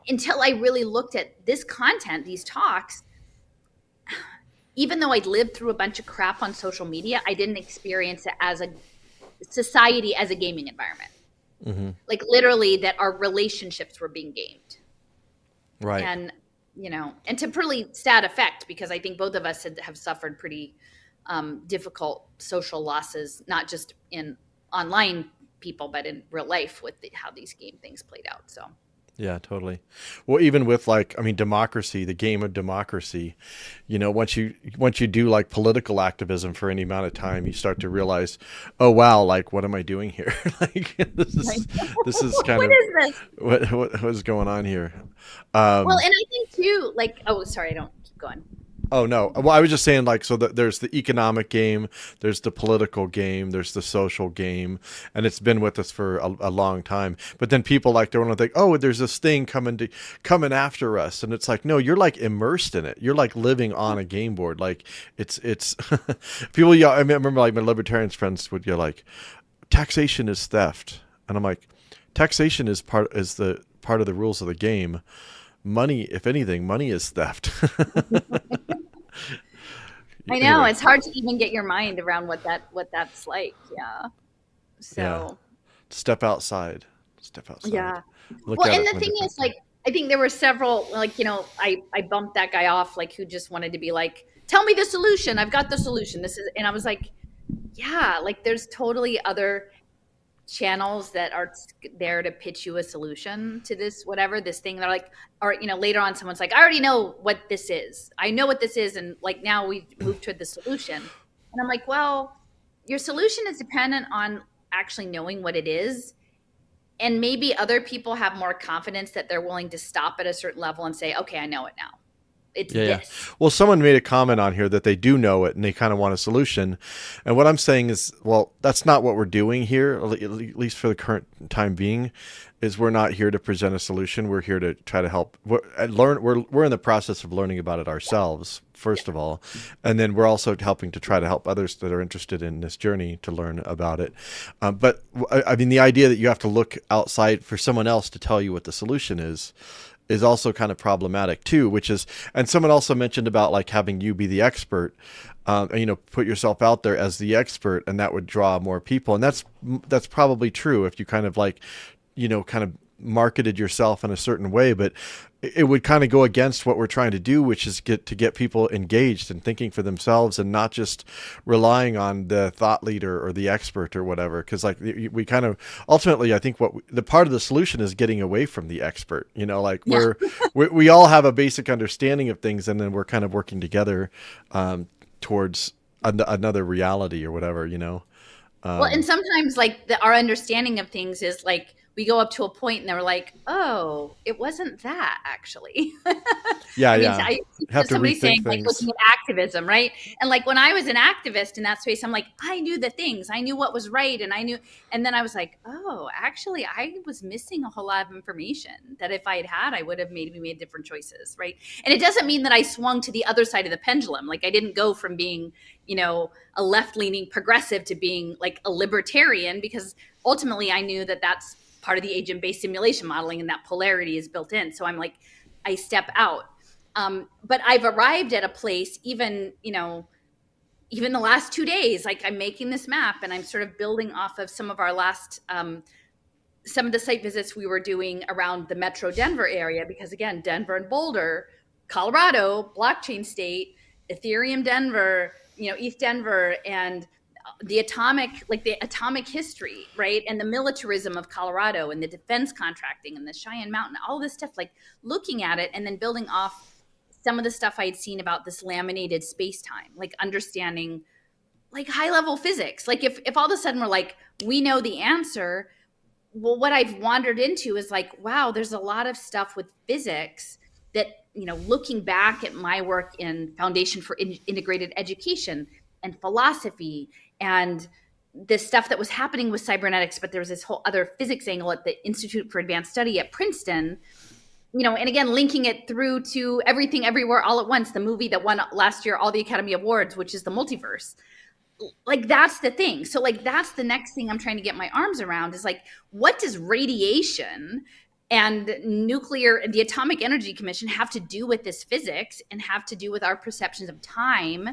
until I really looked at this content, these talks, even though I'd lived through a bunch of crap on social media, I didn't experience it as a society, as a gaming environment. Mm-hmm. Like literally that our relationships were being gamed. Right. And, and to pretty sad effect, because I think both of us have suffered pretty difficult social losses, not just in online people, but in real life with how these game things played out. So. Yeah, totally. Well, even with democracy, the game of democracy, once you do like political activism for any amount of time, you start to realize, oh wow, like what am I doing here? Like this is kind of what is going on here. Well, and I think too, like, oh, sorry, I don't keep going. Oh, no. Well, I was just saying, like, so there's the economic game, there's the political game, there's the social game, and it's been with us for a long time. But then people like to want to think, oh, there's this thing coming after us. And it's like, no, you're like immersed in it. You're like living on a game board. Like it's people yell. I remember like my libertarian friends would yell like, taxation is theft. And I'm like, taxation is part of the rules of the game. Money, if anything, money is theft. I know. Anyway. It's hard to even get your mind around what that's like. Yeah. So yeah. Step outside. Yeah. Well, and the thing is, like, I think there were several, like, I bumped that guy off, like, who just wanted to be like, tell me the solution. I've got the solution. And I was like, yeah, like there's totally other channels that are there to pitch you a solution to this thing. They're like, or later on someone's like, I already know what this is. I know what this is, and like now we moved to the solution. And I'm like, well, your solution is dependent on actually knowing what it is, and maybe other people have more confidence that they're willing to stop at a certain level and say, okay, I know it now. It's this. Yeah. Well, someone made a comment on here that they do know it and they kind of want a solution. And what I'm saying is, well, that's not what we're doing here, at least for the current time being, is we're not here to present a solution. We're here to try to help we're in the process of learning about it ourselves, first of all. And then we're also helping to try to help others that are interested in this journey to learn about it. But I mean, the idea that you have to look outside for someone else to tell you what the solution is also kind of problematic too, and someone also mentioned about like having you be the expert, and, put yourself out there as the expert, and that would draw more people. And that's probably true if you kind of like, kind of marketed yourself in a certain way, but it would kind of go against what we're trying to do, which is get people engaged and thinking for themselves and not just relying on the thought leader or the expert or whatever. Because like we kind of ultimately, I think the part of the solution is getting away from the expert. You know, like we all have a basic understanding of things, and then we're kind of working together towards another reality or whatever. You know. Well, and sometimes like our understanding of things is like we go up to a point and they're like, oh, it wasn't that actually. Yeah, I have to somebody rethink saying like things. looking at activism, right? And like when I was an activist in that space, I'm like, I knew the things, I knew what was right, and and then I was like, oh, actually, I was missing a whole lot of information that if I had, I would have maybe made different choices, right? And it doesn't mean that I swung to the other side of the pendulum. Like I didn't go from being, you know, a left-leaning progressive to being like a libertarian, because ultimately I knew that that's part of the agent-based simulation modeling, and that polarity is built in. So I'm like, I step out. But I've arrived at a place, even the last 2 days, like I'm making this map and I'm sort of building off of some of our last, some of the site visits we were doing around the Metro Denver area, because again, Denver and Boulder, Colorado, blockchain state, Ethereum Denver, East Denver, and the atomic history, right? And the militarism of Colorado and the defense contracting and the Cheyenne Mountain, all this stuff, like looking at it and then building off some of the stuff I had seen about this laminated space-time, like understanding like high level physics. Like if all of a sudden we're like, we know the answer, well, what I've wandered into is like, wow, there's a lot of stuff with physics that, looking back at my work in Foundation for Integrated Education and philosophy and this stuff that was happening with cybernetics, but there was this whole other physics angle at the Institute for Advanced Study at Princeton, and again, linking it through to Everything Everywhere All at Once, the movie that won last year all the Academy Awards, which is the multiverse. Like, that's the thing. So like, that's the next thing I'm trying to get my arms around is like, what does radiation and the Atomic Energy Commission have to do with this physics and have to do with our perceptions of time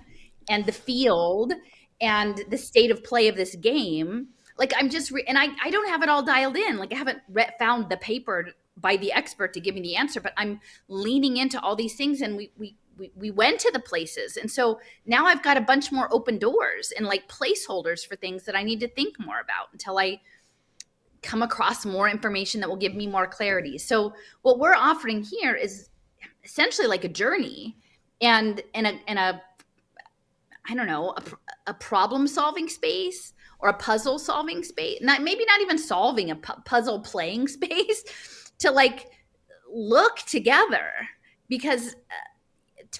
and the field and the state of play of this game? Like I'm just, and I don't have it all dialed in. Like I haven't found the paper by the expert to give me the answer, but I'm leaning into all these things, and we went to the places. And so now I've got a bunch more open doors and like placeholders for things that I need to think more about until I come across more information that will give me more clarity. So what we're offering here is essentially like a journey and a I don't know, a problem solving space or a puzzle solving space. Maybe not even solving a puzzle playing space to like look together, because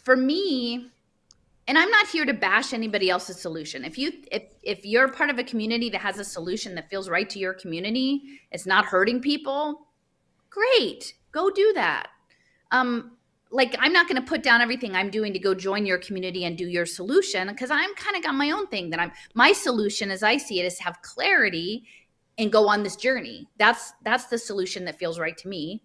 for me, and I'm not here to bash anybody else's solution. If you're part of a community that has a solution that feels right to your community, it's not hurting people, great, go do that. Like I'm not going to put down everything I'm doing to go join your community and do your solution, because I'm kind of got my own thing that my solution as I see it is have clarity and go on this journey. That's the solution that feels right to me.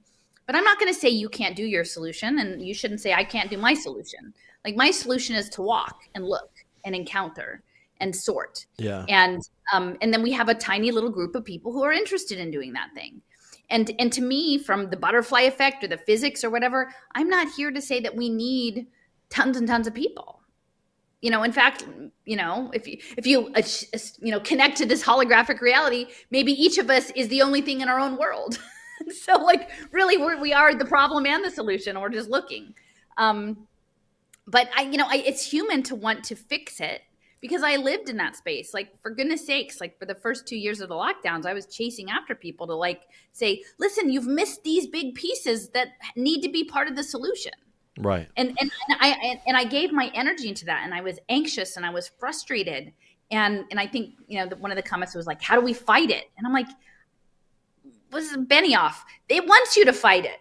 But I'm not going to say you can't do your solution, and you shouldn't say I can't do my solution. Like my solution is to walk and look and encounter and sort. Yeah. And then we have a tiny little group of people who are interested in doing that thing. And to me, from the butterfly effect or the physics or whatever, I'm not here to say that we need tons and tons of people. In fact, if you connect to this holographic reality, maybe each of us is the only thing in our own world. So like really we are the problem and the solution, or just looking. But it's human to want to fix it, because I lived in that space. Like, for goodness sakes, like for the first 2 years of the lockdowns, I was chasing after people to like say, listen, you've missed these big pieces that need to be part of the solution. Right. And I gave my energy into that, and I was anxious and I was frustrated. And I think, one of the comments was like, how do we fight it? And I'm like, was Benioff? They want you to fight it.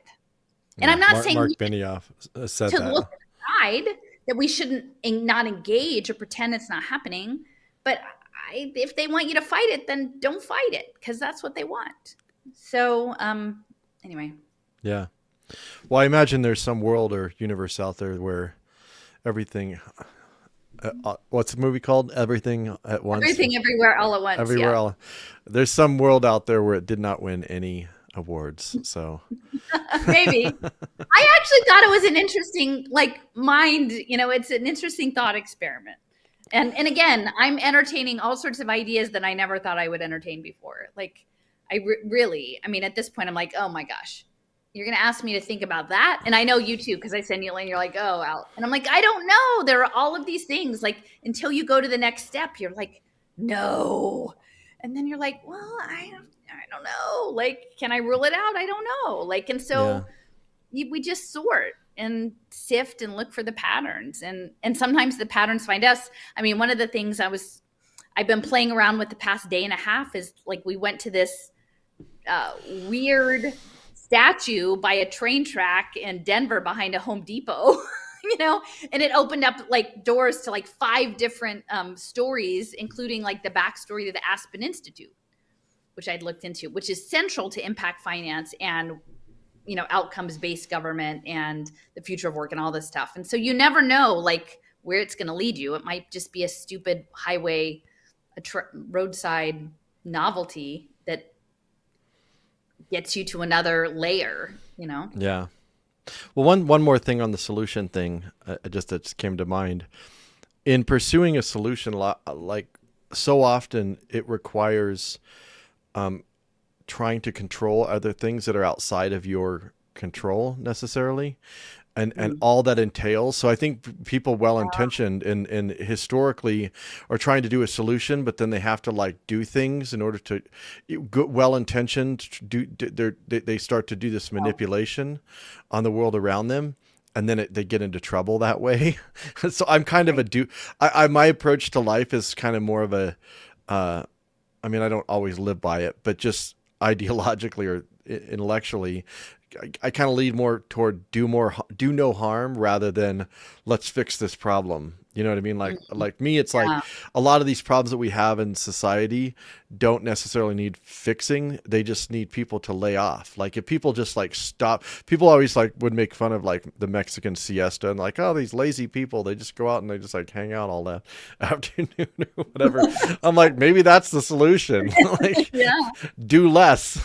And I'm not saying Mark Benioff said to that. look aside, that we shouldn't not engage or pretend it's not happening. But if they want you to fight it, then don't fight it, because that's what they want. So anyway. Yeah. Well, I imagine there's some world or universe out there where everything, what's the movie called? Everything at Once? Everything Everywhere All at Once. Everywhere. Yeah. There's some world out there where it did not win any awards. So Maybe. I actually thought it was an interesting, like, mind, it's an interesting thought experiment. And again, I'm entertaining all sorts of ideas that I never thought I would entertain before. Like, really, I mean, at this point, I'm like, oh my gosh, you're going to ask me to think about that? And I know you too, because I send you a link, you're like, oh, Al. And I'm like, I don't know. There are all of these things. Like, until you go to the next step, you're like, no. And then you're like, well, I don't know. Like, can I rule it out? I don't know. Like, and so we just sort and sift and look for the patterns. And sometimes the patterns find us. I mean, one of the things I've been playing around with the past day and a half is, like, we went to this weird statue by a train track in Denver behind a Home Depot, and it opened up like doors to like 5 different stories, including like the backstory to the Aspen Institute, which I'd looked into, which is central to impact finance and, outcomes-based government and the future of work and all this stuff. And so you never know, like, where it's going to lead you. It might just be a stupid highway, roadside novelty that gets you to another layer, Yeah. Well, one more thing on the solution thing, that just came to mind. In pursuing a solution, like so often, it requires trying to control other things that are outside of your control necessarily, and all that entails. So I think people well-intentioned and historically are trying to do a solution, but then they have to like do things in order to well-intentioned they start to do this manipulation on the world around them. And then they get into trouble that way. So I'm kind of my approach to life is kind of more of a, I mean, I don't always live by it, but just ideologically or intellectually, I kind of lead more toward do no harm rather than let's fix this problem. You know what I mean? Like me, it's like a lot of these problems that we have in society don't necessarily need fixing. They just need people to lay off. Like if people just like stop, people always like would make fun of like the Mexican siesta and like, oh, these lazy people, they just go out and they just like hang out all that afternoon or whatever. I'm like, maybe that's the solution. Like, do less.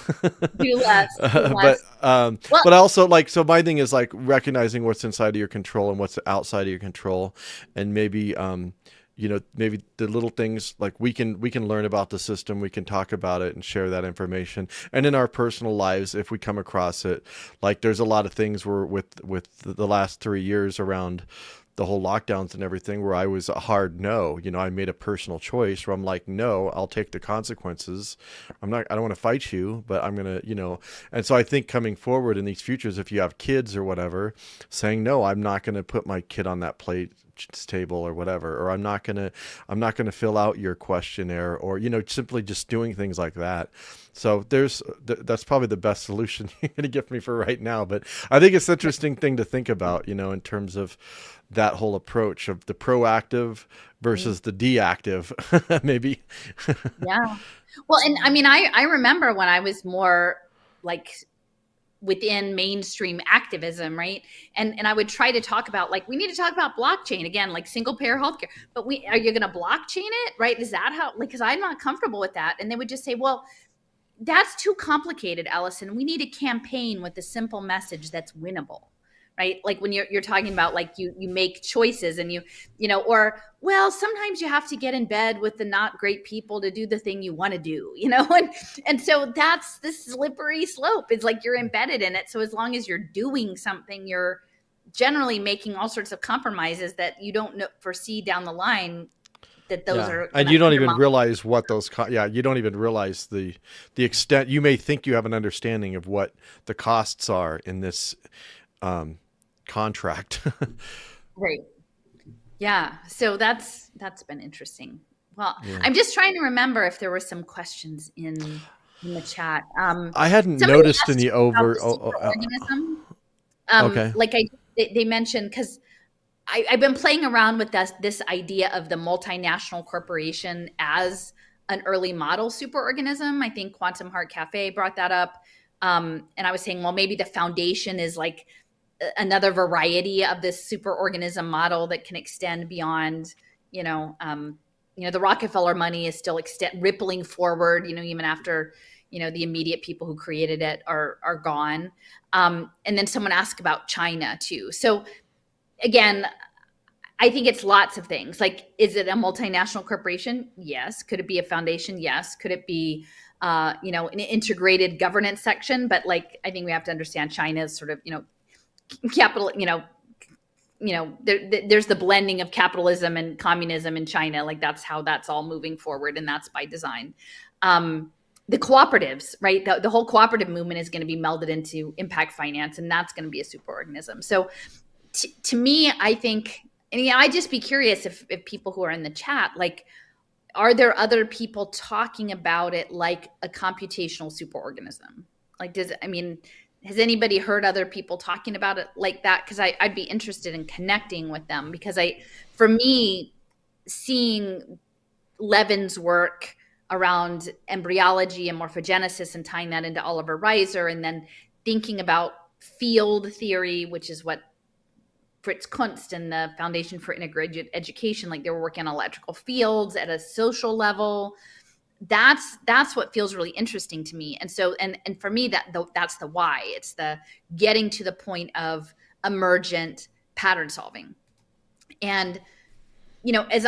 Do less. But also like, so my thing is like recognizing what's inside of your control and what's outside of your control, and maybe maybe the little things like we can learn about the system, we can talk about it and share that information. And in our personal lives, if we come across it, like there's a lot of things where with the last 3 years around the whole lockdowns and everything, where I was a hard no. I made a personal choice where I'm like, no, I'll take the consequences. I don't want to fight you, but I'm going to, and so I think coming forward in these futures, if you have kids or whatever, saying, no, I'm not going to put my kid on that table or whatever, or I'm not going to fill out your questionnaire, or, simply just doing things like that. So that's probably the best solution you're going to give me for right now. But I think it's an interesting thing to think about, in terms of that whole approach of the proactive versus the deactive, maybe. Yeah. Well, and I mean, I remember when I was more like within mainstream activism, right? And I would try to talk about, like, we need to talk about blockchain again, like single payer healthcare, but are you going to blockchain it? Right? Is that how, like, cause I'm not comfortable with that. And they would just say, well, that's too complicated, Allison. We need a campaign with a simple message that's winnable, right? Like when you're talking about like you make choices and or, well, sometimes you have to get in bed with the not great people to do the thing you want to do, and so that's the slippery slope. It's like you're embedded in it. So as long as you're doing something, you're generally making all sorts of compromises that you don't foresee down the line that those are, and you don't even realize what those you don't even realize the extent. You may think you have an understanding of what the costs are in this contract. Right. Yeah. So that's been interesting. Well, I'm just trying to remember if there were some questions in the chat. I hadn't noticed any over organism. Okay. Like they mentioned, because I've been playing around with this idea of the multinational corporation as an early model superorganism. I think Quantum Heart Cafe brought that up. And I was saying, well, maybe the foundation is like another variety of this superorganism model that can extend beyond, the Rockefeller money is still rippling forward, even after, the immediate people who created it are gone. And then someone asked about China too. So again, I think it's lots of things. Like, is it a multinational corporation? Yes. Could it be a foundation? Yes. Could it be, an integrated governance section? But like, I think we have to understand China's sort of, capital, there's the blending of capitalism and communism in China. Like, that's how that's all moving forward. And that's by design. The cooperatives, right? The whole cooperative movement is going to be melded into impact finance, and that's going to be a superorganism. So to me, I think, and I'd just be curious if people who are in the chat, like, are there other people talking about it like a computational superorganism? Like, has anybody heard other people talking about it like that? Because I'd be interested in connecting with them, because for me, seeing Levin's work around embryology and morphogenesis and tying that into Oliver Reiser, and then thinking about field theory, which is what Fritz Kunst and the Foundation for Integrated Education, like, they were working on electrical fields at a social level. That's what feels really interesting to me. And so, and for me, that's the why. It's the getting to the point of emergent pattern solving. And, as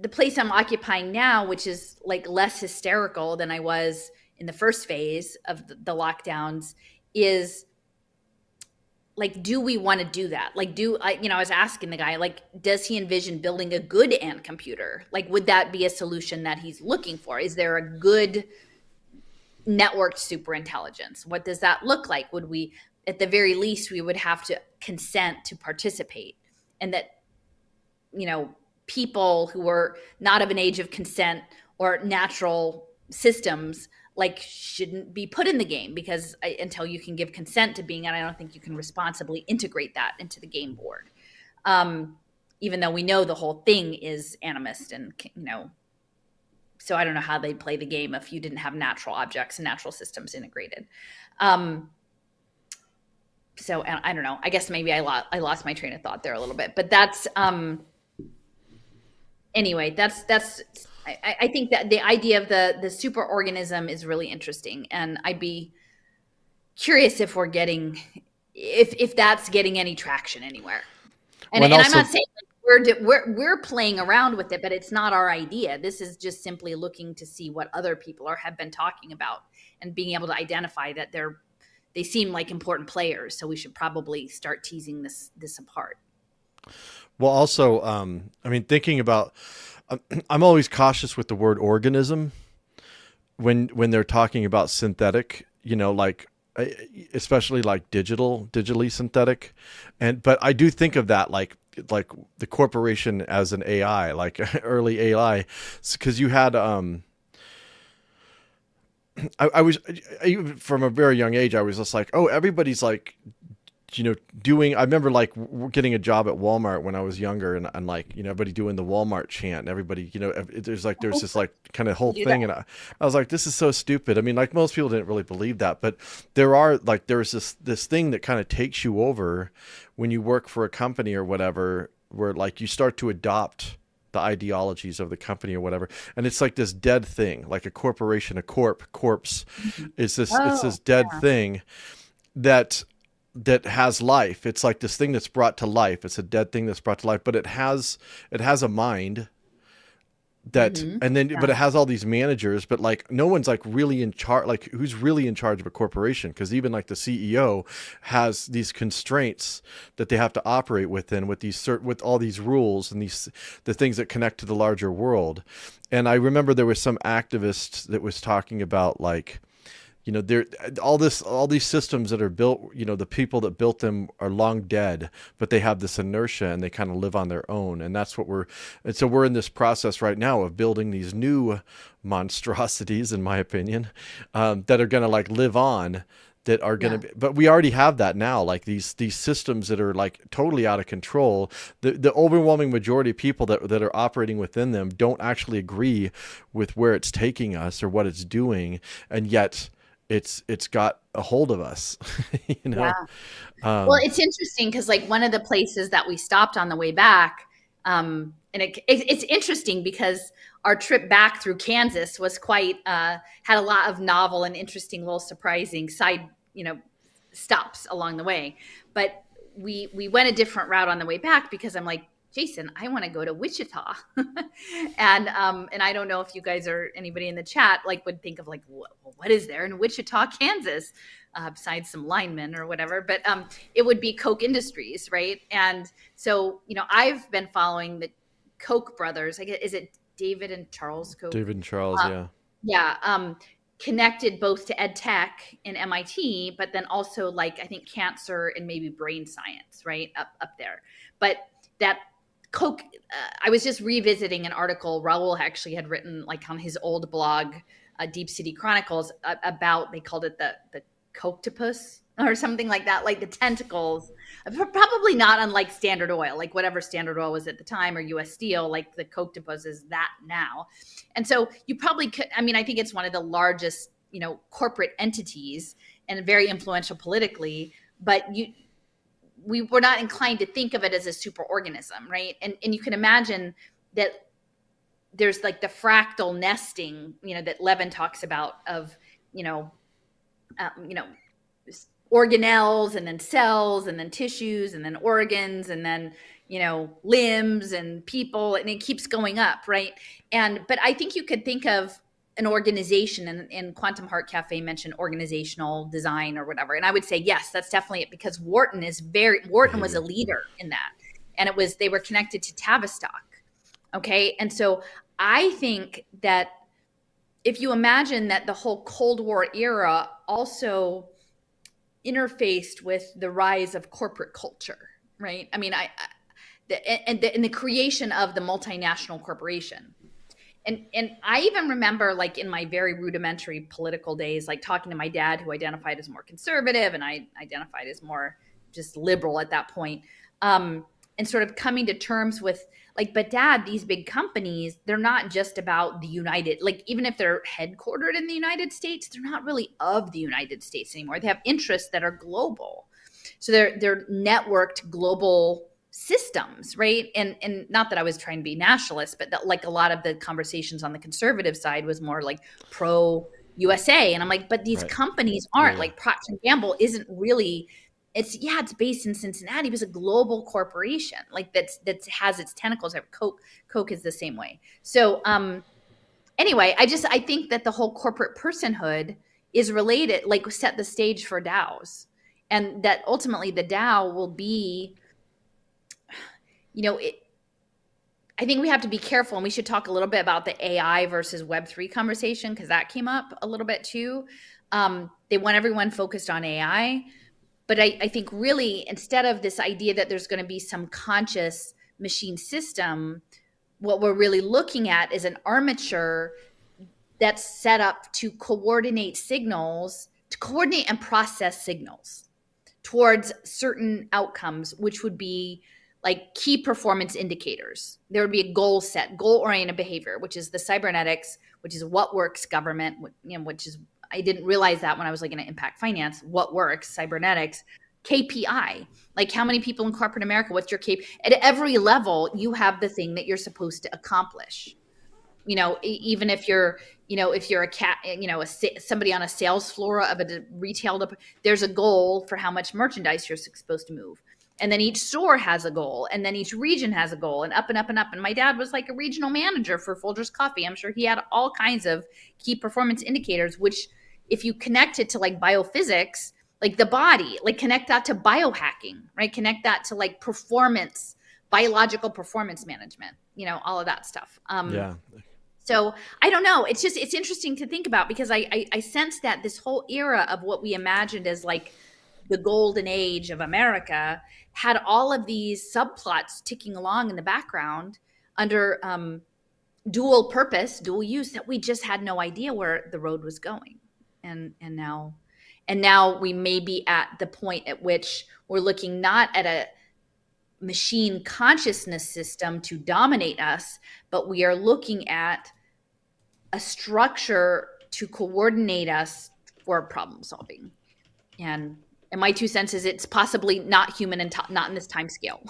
the place I'm occupying now, which is like less hysterical than I was in the first phase of the lockdowns, is like, do we want to do that? Like, I was asking the guy, like, does he envision building a good ant computer? Like, would that be a solution that he's looking for? Is there a good networked superintelligence? What does that look like? Would we, at the very least, we would have to consent to participate, and that, people who are not of an age of consent or natural systems, like, shouldn't be put in the game, because until you can give consent to being, and I don't think you can responsibly integrate that into the game board. Even though we know the whole thing is animist, and, so I don't know how they'd play the game if you didn't have natural objects and natural systems integrated. So I don't know, I guess maybe I lost my train of thought there a little bit, but that's, anyway, I think that the idea of the superorganism is really interesting, and I'd be curious if we're if that's getting any traction anywhere. And I'm not saying we're playing around with it, but it's not our idea. This is just simply looking to see what other people have been talking about, and being able to identify that they seem like important players. So we should probably start teasing this apart. Well, also, thinking about, I'm always cautious with the word organism when they're talking about synthetic, like, especially like digitally synthetic. But I do think of that like the corporation as an AI, like early AI, because you had, I was, from a very young age, I was just like, oh, everybody's like, I remember like getting a job at Walmart when I was younger, and like, everybody doing the Walmart chant, and everybody, there's this like kind of whole thing. And I was like, this is so stupid. I mean, like, most people didn't really believe that, but there's this thing that kind of takes you over when you work for a company or whatever, where like you start to adopt the ideologies of the company or whatever. And it's like this dead thing, like a corporation, a corpse is this, it's this dead thing that has life. It's like this thing that's brought to life. It's a dead thing that's brought to life, but it has a mind that, and then, but it has all these managers, but like no one's like really in charge, like who's really in charge of a corporation. Cause even like the CEO has these constraints that they have to operate within, with all these rules and the things that connect to the larger world. And I remember there was some activist that was talking about like, all these systems that are built, the people that built them are long dead, but they have this inertia and they kind of live on their own. And that's what so we're in this process right now of building these new monstrosities, in my opinion, that are going to like live on, that are going to be, but we already have that now, like these systems that are like totally out of control. The overwhelming majority of people that are operating within them don't actually agree with where it's taking us or what it's doing. And yet it's got a hold of us, Well, it's interesting because like one of the places that we stopped on the way back, And it's interesting because our trip back through Kansas was quite had a lot of novel and interesting, little surprising side stops along the way. But we went a different route on the way back because I'm like, Jason, I want to go to Wichita. And I don't know if you guys or anybody in the chat would think of what is there in Wichita, Kansas, besides some linemen or whatever, but it would be Koch Industries, right? And so, I've been following the Koch brothers. Is it David and Charles Koch? David and Charles, yeah. Yeah. Connected both to ed tech and MIT, but then also I think cancer and maybe brain science, right? Up there. But that Koch, I was just revisiting an article Raul actually had written on his old blog, Deep City Chronicles, about, they called it the Kochtopus or something like that, the tentacles, probably not unlike Standard Oil, whatever Standard Oil was at the time, or US Steel, the Kochtopus is that now. And so you probably could, I think it's one of the largest, corporate entities and very influential politically, but we were not inclined to think of it as a superorganism, right? And you can imagine that there's the fractal nesting, that Levin talks about of, organelles and then cells and then tissues and then organs and then, limbs and people, and it keeps going up, right? But I think you could think of an organization, and Quantum Heart Cafe mentioned organizational design or whatever. And I would say, yes, that's definitely it, because Wharton was a leader in that. And they were connected to Tavistock. Okay. And so I think that if you imagine that the whole Cold War era also interfaced with the rise of corporate culture, right? And the creation of the multinational corporation. And I even remember in my very rudimentary political days, talking to my dad, who identified as more conservative and I identified as more just liberal at that point, and sort of coming to terms with but Dad, these big companies, they're not just about the United, even if they're headquartered in the United States, they're not really of the United States anymore. They have interests that are global. So they're networked global systems, right? And not that I was trying to be nationalist, but that a lot of the conversations on the conservative side was more pro USA. And I'm but these companies aren't. Procter & Gamble isn't really, it's based in Cincinnati. It was a global corporation that has its tentacles. Coke is the same way. So anyway, I think that the whole corporate personhood is related, set the stage for DAOs, and that ultimately the DAO will be, I think we have to be careful, and we should talk a little bit about the AI versus Web3 conversation, because that came up a little bit too. They want everyone focused on AI. But I think really, instead of this idea that there's going to be some conscious machine system, what we're really looking at is an armature that's set up to coordinate and process signals towards certain outcomes, which would be key performance indicators. There would be a goal set, goal-oriented behavior, which is the cybernetics, which is what works government, which is, I didn't realize that when I was looking at impact finance, what works, cybernetics, KPI, how many people in corporate America, what's your KPI? At every level, you have the thing that you're supposed to accomplish. Even if you're, if you're somebody on a sales floor of a retail, there's a goal for how much merchandise you're supposed to move. And then each store has a goal, and then each region has a goal, and up and up and up. And my dad was a regional manager for Folgers Coffee. I'm sure he had all kinds of key performance indicators, which if you connect it to biophysics, the body, connect that to biohacking, right? Connect that to performance, biological performance management, all of that stuff. Yeah. So I don't know. It's interesting to think about, because I sense that this whole era of what we imagined as the golden age of America had all of these subplots ticking along in the background under dual purpose, dual use, that we just had no idea where the road was going. And now we may be at the point at which we're looking not at a machine consciousness system to dominate us, but we are looking at a structure to coordinate us for problem solving. And And my 2 cents is it's possibly not human and not in this time scale,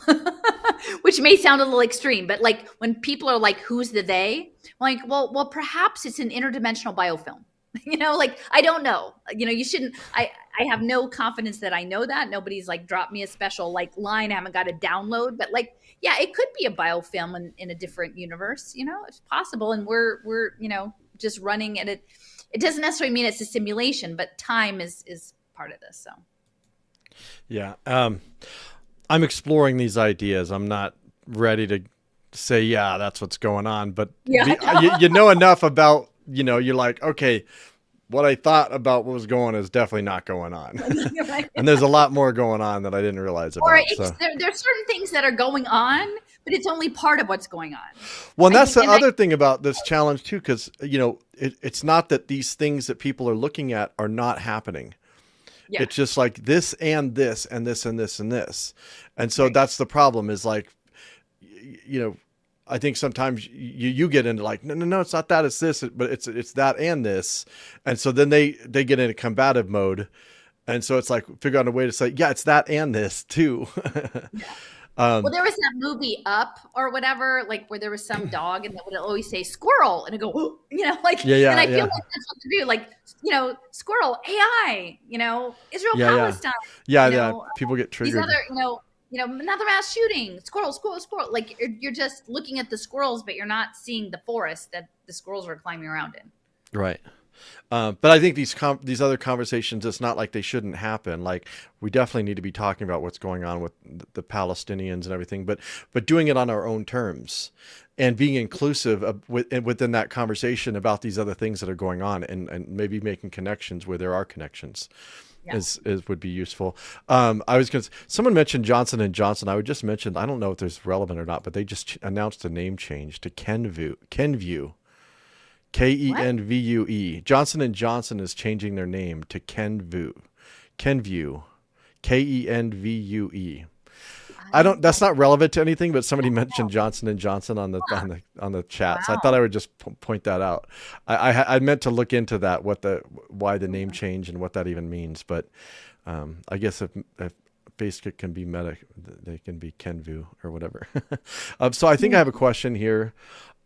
which may sound a little extreme, but like when people are like, who's the they? Like, well, perhaps it's an interdimensional biofilm. Like, I don't know. You shouldn't, I have no confidence that I know that. Nobody's like dropped me a special like line. I haven't got a download, but like, yeah, it could be a biofilm in a different universe, it's possible. And we're, just running at it. It doesn't necessarily mean it's a simulation, but time is part of this. So. Yeah. I'm exploring these ideas. I'm not ready to say, yeah, that's what's going on, but you know enough about, you're like, okay, what I thought about what was going is definitely not going on. Right. And there's a lot more going on that I didn't realize about. Or there's certain things that are going on, but it's only part of what's going on. Well, and that's the other thing about this challenge too, because, it's not that these things that people are looking at are not happening. Yeah. It's just like this and this and this and this and this. And so that's the problem is like, I think sometimes you get into like, no, it's not that, it's this, but it's that and this. And so then they get into combative mode. And so it's like figure out a way to say, yeah, it's that and this too. Well, there was that movie Up or whatever, like where there was some dog and it would always say squirrel and it go, like, and I feel like that's what to do. Like, squirrel, AI, Israel, Palestine. Yeah. People get triggered. These other, another mass shooting, squirrel. Like you're just looking at the squirrels, but you're not seeing the forest that the squirrels are climbing around in. Right. But I think these other conversations, it's not like they shouldn't happen. Like we definitely need to be talking about what's going on with the Palestinians and everything, but doing it on our own terms and being inclusive within that conversation about these other things that are going on and maybe making connections where there are connections. Is would be useful. Someone mentioned Johnson & Johnson. I would just mention, I don't know if it's relevant or not, but they just announced a name change to Kenvue. Kenvue. Johnson & Johnson is changing their name to Kenvue. Kenvue. Kenvue. That's not relevant to anything, but somebody mentioned Johnson & Johnson on the chat. So I thought I would just point that out. I meant to look into that, why the name change and what that even means. But I guess if Facebook can be Meta, they can be Kenvue or whatever. So I think I have a question here.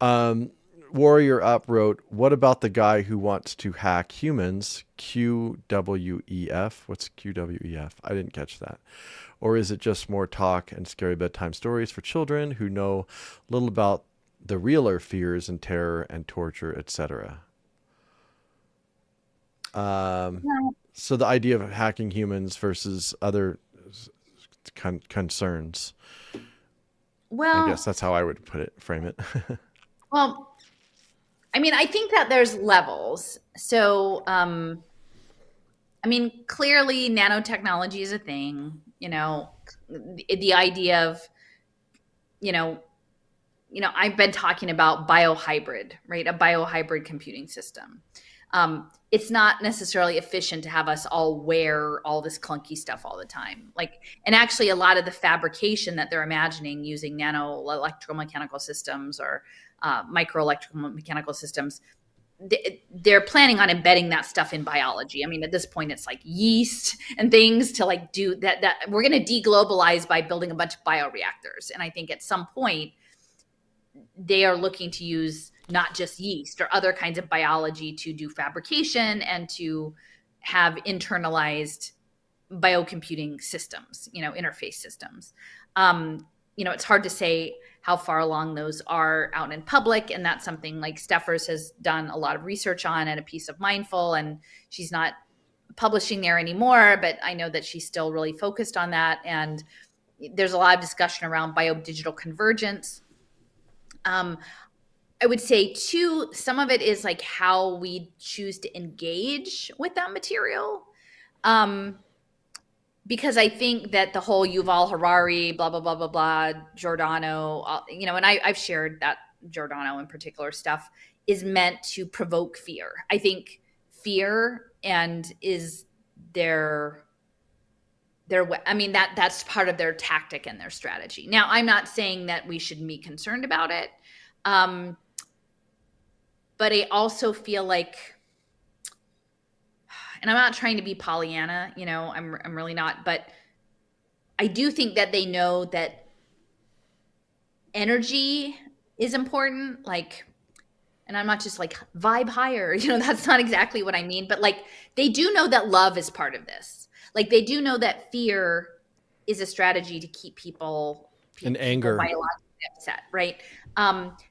Warrior Up wrote, what about the guy who wants to hack humans? QWEF? What's QWEF? I didn't catch that. Or is it just more talk and scary bedtime stories for children who know little about the realer fears and terror and torture, etc.? So the idea of hacking humans versus other concerns. Well, I guess that's how I would frame it. Well, I mean, I think that there's levels. So, clearly nanotechnology is a thing, the idea of, I've been talking about biohybrid, right? A biohybrid computing system. It's not necessarily efficient to have us all wear all this clunky stuff all the time. And actually a lot of the fabrication that they're imagining using nano electromechanical systems or micro electromechanical systems, they're planning on embedding that stuff in biology. I mean, at this point, it's like yeast and things to like do that we're going to deglobalize by building a bunch of bioreactors. And I think at some point, they are looking to use not just yeast or other kinds of biology to do fabrication and to have internalized biocomputing systems, interface systems. It's hard to say how far along those are out in public. And that's something like Steffers has done a lot of research on at A Piece of Mindful, and she's not publishing there anymore, but I know that she's still really focused on that. And there's a lot of discussion around biodigital convergence. I would say too, some of it is like how we choose to engage with that material. Because I think that the whole Yuval Harari, blah, blah, blah, blah, blah, Giordano, and I've shared that Giordano in particular stuff is meant to provoke fear. I think fear is that's part of their tactic and their strategy. Now, I'm not saying that we shouldn't be concerned about it. But I also feel like and I'm not trying to be Pollyanna, I'm really not, but I do think that they know that energy is important, like, and I'm not just like vibe higher, that's not exactly what I mean, but like they do know that love is part of this. Like they do know that fear is a strategy to keep people And anger. biologically upset, right?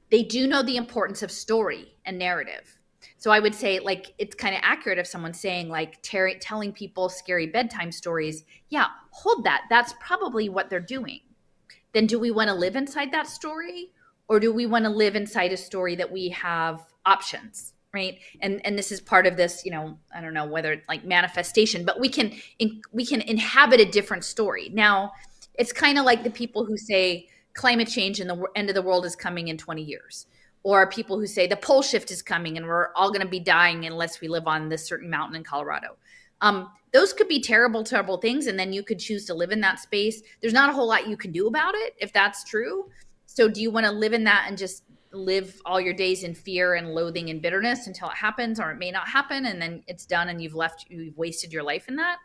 They do know the importance of story and narrative. So I would say, like, it's kind of accurate if someone's saying, like, telling people scary bedtime stories. Yeah, hold that. That's probably what they're doing. Then do we want to live inside that story? Or do we want to live inside a story that we have options, right? And this is part of this, I don't know whether it's like manifestation, but we can inhabit a different story. Now, it's kind of like the people who say climate change and the end of the world is coming in 20 years. Or people who say the pole shift is coming and we're all going to be dying unless we live on this certain mountain in Colorado. Those could be terrible, terrible things. And then you could choose to live in that space. There's not a whole lot you can do about it if that's true. So do you want to live in that and just live all your days in fear and loathing and bitterness until it happens, or it may not happen, and then it's done and you've wasted your life in that?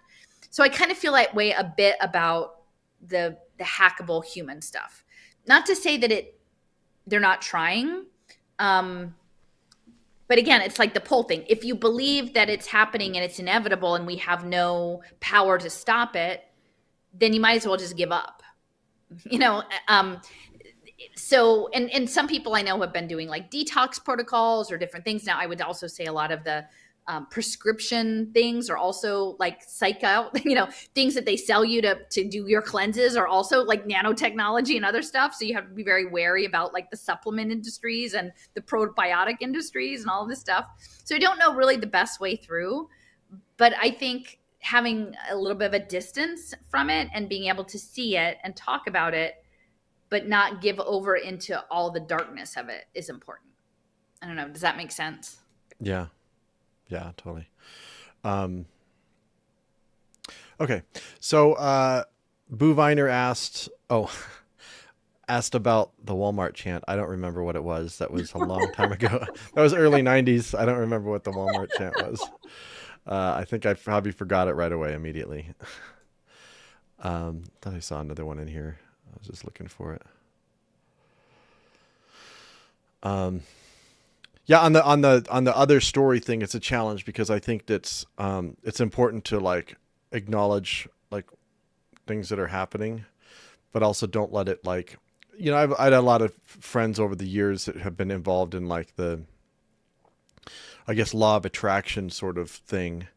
So I kind of feel that way a bit about the hackable human stuff. Not to say that they're not trying. But again, it's like the poll thing. If you believe that it's happening and it's inevitable and we have no power to stop it, then you might as well just give up. So, and some people I know have been doing like detox protocols or different things. Now, I would also say a lot of the prescription things are also like psych out, things that they sell you to do your cleanses are also like nanotechnology and other stuff. So you have to be very wary about like the supplement industries and the probiotic industries and all of this stuff. So I don't know really the best way through, but I think having a little bit of a distance from it and being able to see it and talk about it, but not give over into all the darkness of it is important. I don't know. Does that make sense? Yeah. Yeah, totally. Okay. So, Boo Viner asked about the Walmart chant. I don't remember what it was. That was a long time ago. That was early 90s. I don't remember what the Walmart chant was. I think I probably forgot it right away immediately. Thought I saw another one in here. I was just looking for it. Yeah, on the other story thing, it's a challenge because I think that's it's important to like acknowledge like things that are happening, but also don't let it like, I've had a lot of friends over the years that have been involved in like the, I guess, law of attraction sort of thing,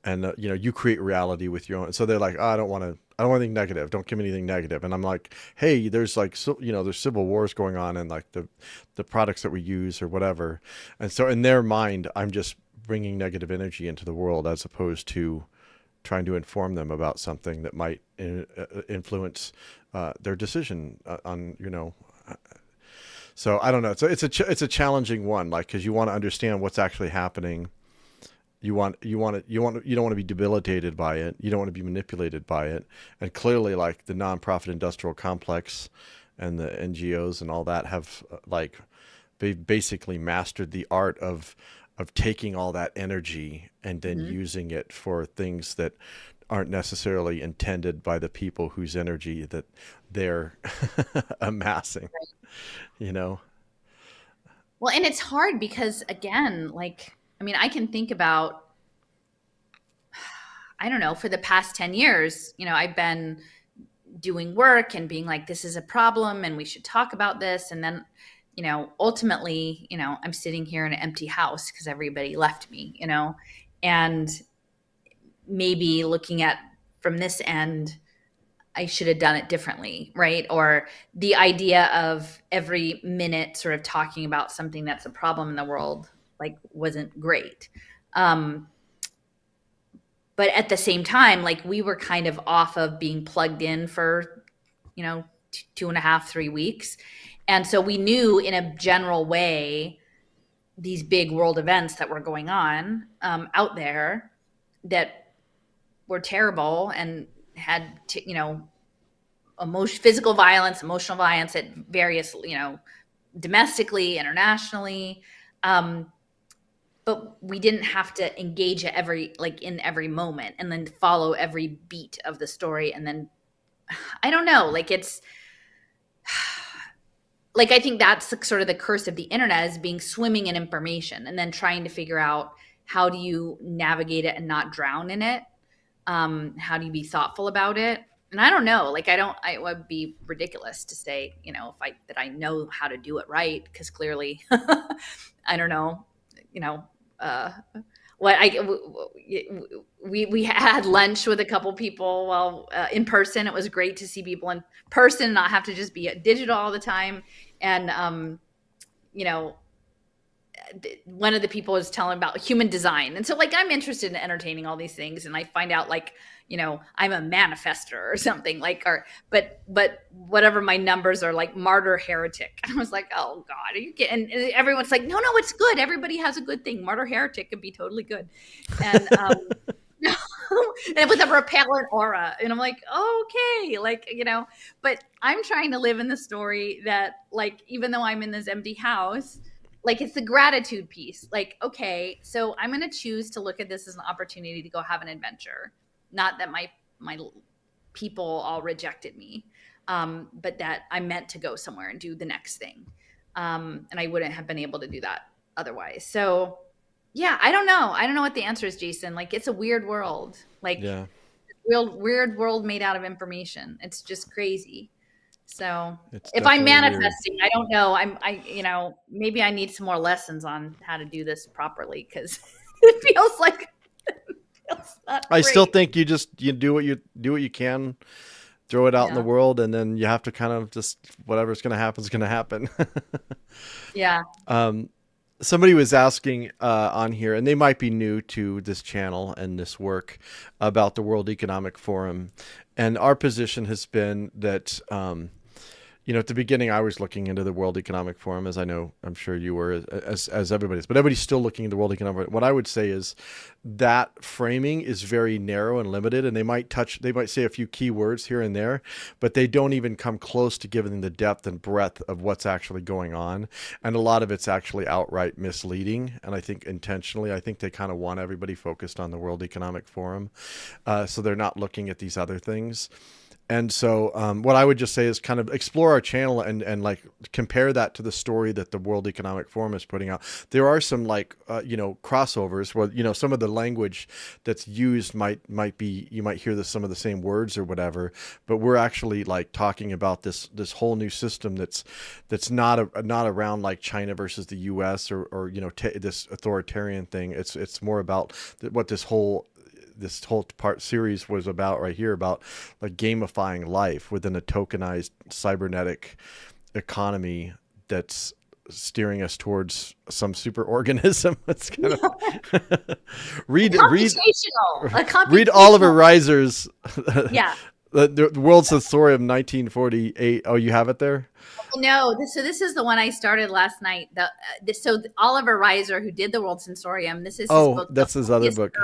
and you create reality with your own. So they're like, oh, I don't want anything negative. Don't give me anything negative. And I'm like, hey, there's like, there's civil wars going on and like the products that we use or whatever. And so in their mind, I'm just bringing negative energy into the world as opposed to trying to inform them about something that might influence their decision on, So I don't know. So it's a challenging one, like, cause you want to understand what's actually happening. You don't want to be debilitated by it. You don't want to be manipulated by it. And clearly, like the nonprofit industrial complex and the NGOs and all that have they've basically mastered the art of taking all that energy and then using it for things that aren't necessarily intended by the people whose energy that they're amassing, Well, and it's hard because again, I can think about, I don't know, for the past 10 years, I've been doing work and being like, this is a problem and we should talk about this. And then, ultimately, I'm sitting here in an empty house because everybody left me, and maybe looking at from this end, I should have done it differently, right? Or the idea of every minute sort of talking about something that's a problem in the world wasn't great. But at the same time, we were kind of off of being plugged in for, 2.5, 3 weeks. And so we knew in a general way, these big world events that were going on out there that were terrible and had, physical violence, emotional violence at various, domestically, internationally. but we didn't have to engage at in every moment and then follow every beat of the story. And then I don't know, like it's like, I think that's sort of the curse of the internet, is being swimming in information and then trying to figure out how do you navigate it and not drown in it. How do you be thoughtful about it? And I don't know, like, it would be ridiculous to say, that I know how to do it right. Cause clearly I don't know, we had lunch with a couple people in person. It was great to see people in person, not have to just be digital all the time. And, one of the people was telling about human design. And so like, I'm interested in entertaining all these things. And I find out like, I'm a manifester or something but whatever my numbers are, like martyr heretic. And I was like, oh God, are you kidding? And everyone's like, no, it's good. Everybody has a good thing. Martyr heretic could be totally good. And, and with a repellent aura. And I'm like, okay, but I'm trying to live in the story that, like, even though I'm in this empty house, like, it's the gratitude piece. Like, okay, so I'm going to choose to look at this as an opportunity to go have an adventure. Not that my people all rejected me, but that I meant to go somewhere and do the next thing. And I wouldn't have been able to do that otherwise. So yeah, I don't know. I don't know what the answer is, Jason. Like, it's a weird world. Like, weird world made out of information. It's just crazy. So if I'm manifesting, weird. I don't know. Maybe I need some more lessons on how to do this properly, because it feels like I still think you do what you can, throw it out in the world, and then you have to kind of just, whatever's going to happen is going to happen. Yeah. Somebody was asking on here, and they might be new to this channel and this work, about the World Economic Forum. And our position has been that, at the beginning, I was looking into the World Economic Forum, as I'm sure you were, as everybody is, but everybody's still looking at the World Economic Forum. What I would say is that framing is very narrow and limited, and they might say a few key words here and there, but they don't even come close to giving the depth and breadth of what's actually going on. And a lot of it's actually outright misleading. And I think intentionally, they kind of want everybody focused on the World Economic Forum. So they're not looking at these other things. And so what I would just say is kind of explore our channel and like compare that to the story that the World Economic Forum is putting out. There are some crossovers where, some of the language that's used might be, you might hear some of the same words or whatever, but we're actually like talking about this whole new system that's not around like China versus the US or this authoritarian thing. It's more about what this whole part series was about right here, about like gamifying life within a tokenized cybernetic economy that's steering us towards some super organism. It's kind of read Oliver Reiser's the World Sensorium 1948. Oh, you have it there? No, this is the one I started last night. So Oliver Reiser, who did the World Sensorium, this is his book. That's his other book.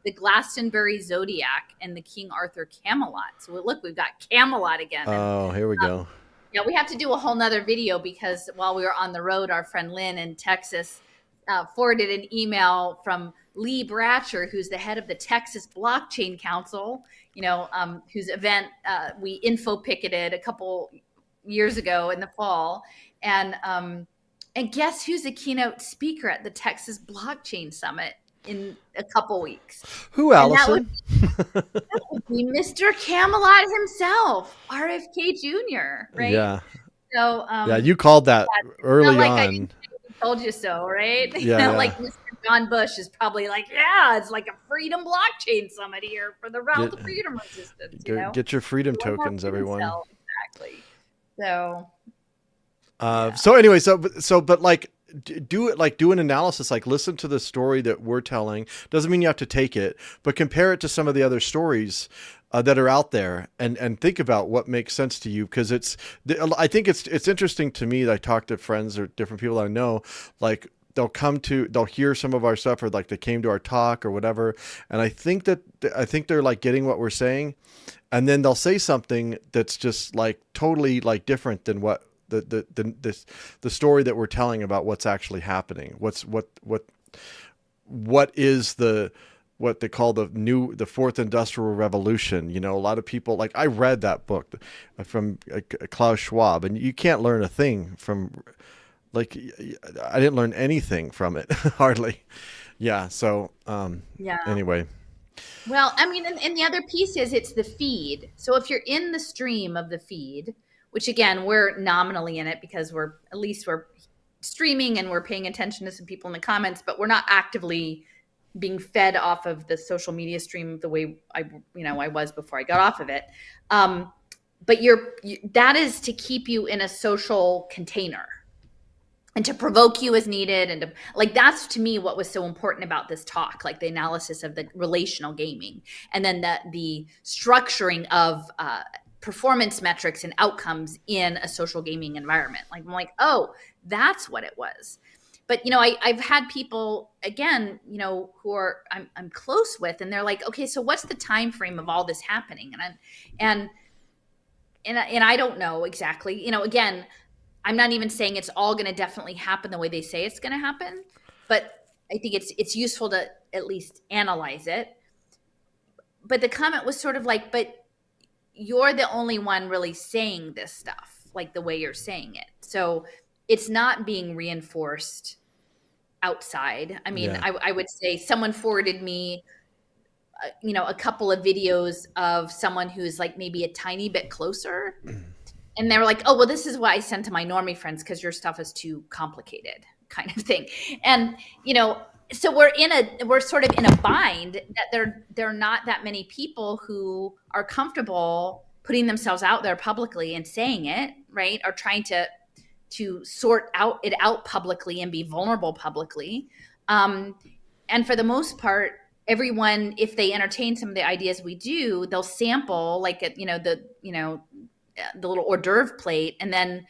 The Glastonbury Zodiac and the King Arthur Camelot. So look, we've got Camelot again. Oh, here we go. Yeah, we have to do a whole nother video, because while we were on the road, our friend Lynn in Texas forwarded an email from Lee Bratcher, who's the head of the Texas Blockchain Council, whose event we info picketed a couple years ago in the fall. And guess who's the keynote speaker at the Texas Blockchain Summit in a couple weeks? Who, Allison? That would be Mr. Camelot himself, RFK Jr., right? Yeah. So you called that early on. I told you so, right? Yeah. Like Mr. John Bush is probably like, it's like a freedom blockchain summit here for the realm of freedom resistance. Get your freedom tokens, everyone. Exactly. So. So anyway, but like, do an analysis, like listen to the story that we're telling. Doesn't mean you have to take it, but compare it to some of the other stories that are out there, and think about what makes sense to you. Because I think it's interesting to me that I talk to friends or different people I know, like they'll hear some of our stuff, or like they came to our talk or whatever. And I think they're like getting what we're saying. And then they'll say something that's just like totally like different than what the story that we're telling about what's actually happening, what what is what they call the fourth industrial revolution. You know, a lot of people, like, I read that book from Klaus Schwab, and you can't learn a thing from, like, I didn't learn anything from it hardly. Yeah. So, Yeah. anyway. Well, I mean, and the other piece is it's the feed. So if you're in the stream of the feed, which again, we're nominally in it because we're streaming and we're paying attention to some people in the comments, but we're not actively being fed off of the social media stream the way I was before I got off of it. But that is to keep you in a social container and to provoke you as needed. And that's to me what was so important about this talk, like the analysis of the relational gaming and then the structuring of performance metrics and outcomes in a social gaming environment. Like, I'm like, oh, that's what it was. But, I've had people, again, who I'm close with, and they're like, okay, so what's the time frame of all this happening? And I don't know exactly. Again, I'm not even saying it's all going to definitely happen the way they say it's going to happen, but I think it's useful to at least analyze it. But the comment was sort of like, but you're the only one really saying this stuff, like the way you're saying it. So it's not being reinforced outside. I mean, yeah. I would say someone forwarded me, a couple of videos of someone who's like maybe a tiny bit closer. And they were like, oh, well, this is what I sent to my normie friends because your stuff is too complicated, kind of thing. And, so we're sort of in a bind that there are not that many people who are comfortable putting themselves out there publicly and saying it, right? Or trying to sort it out publicly and be vulnerable publicly. And for the most part, everyone, if they entertain some of the ideas we do, they'll sample like the little hors d'oeuvre plate, and then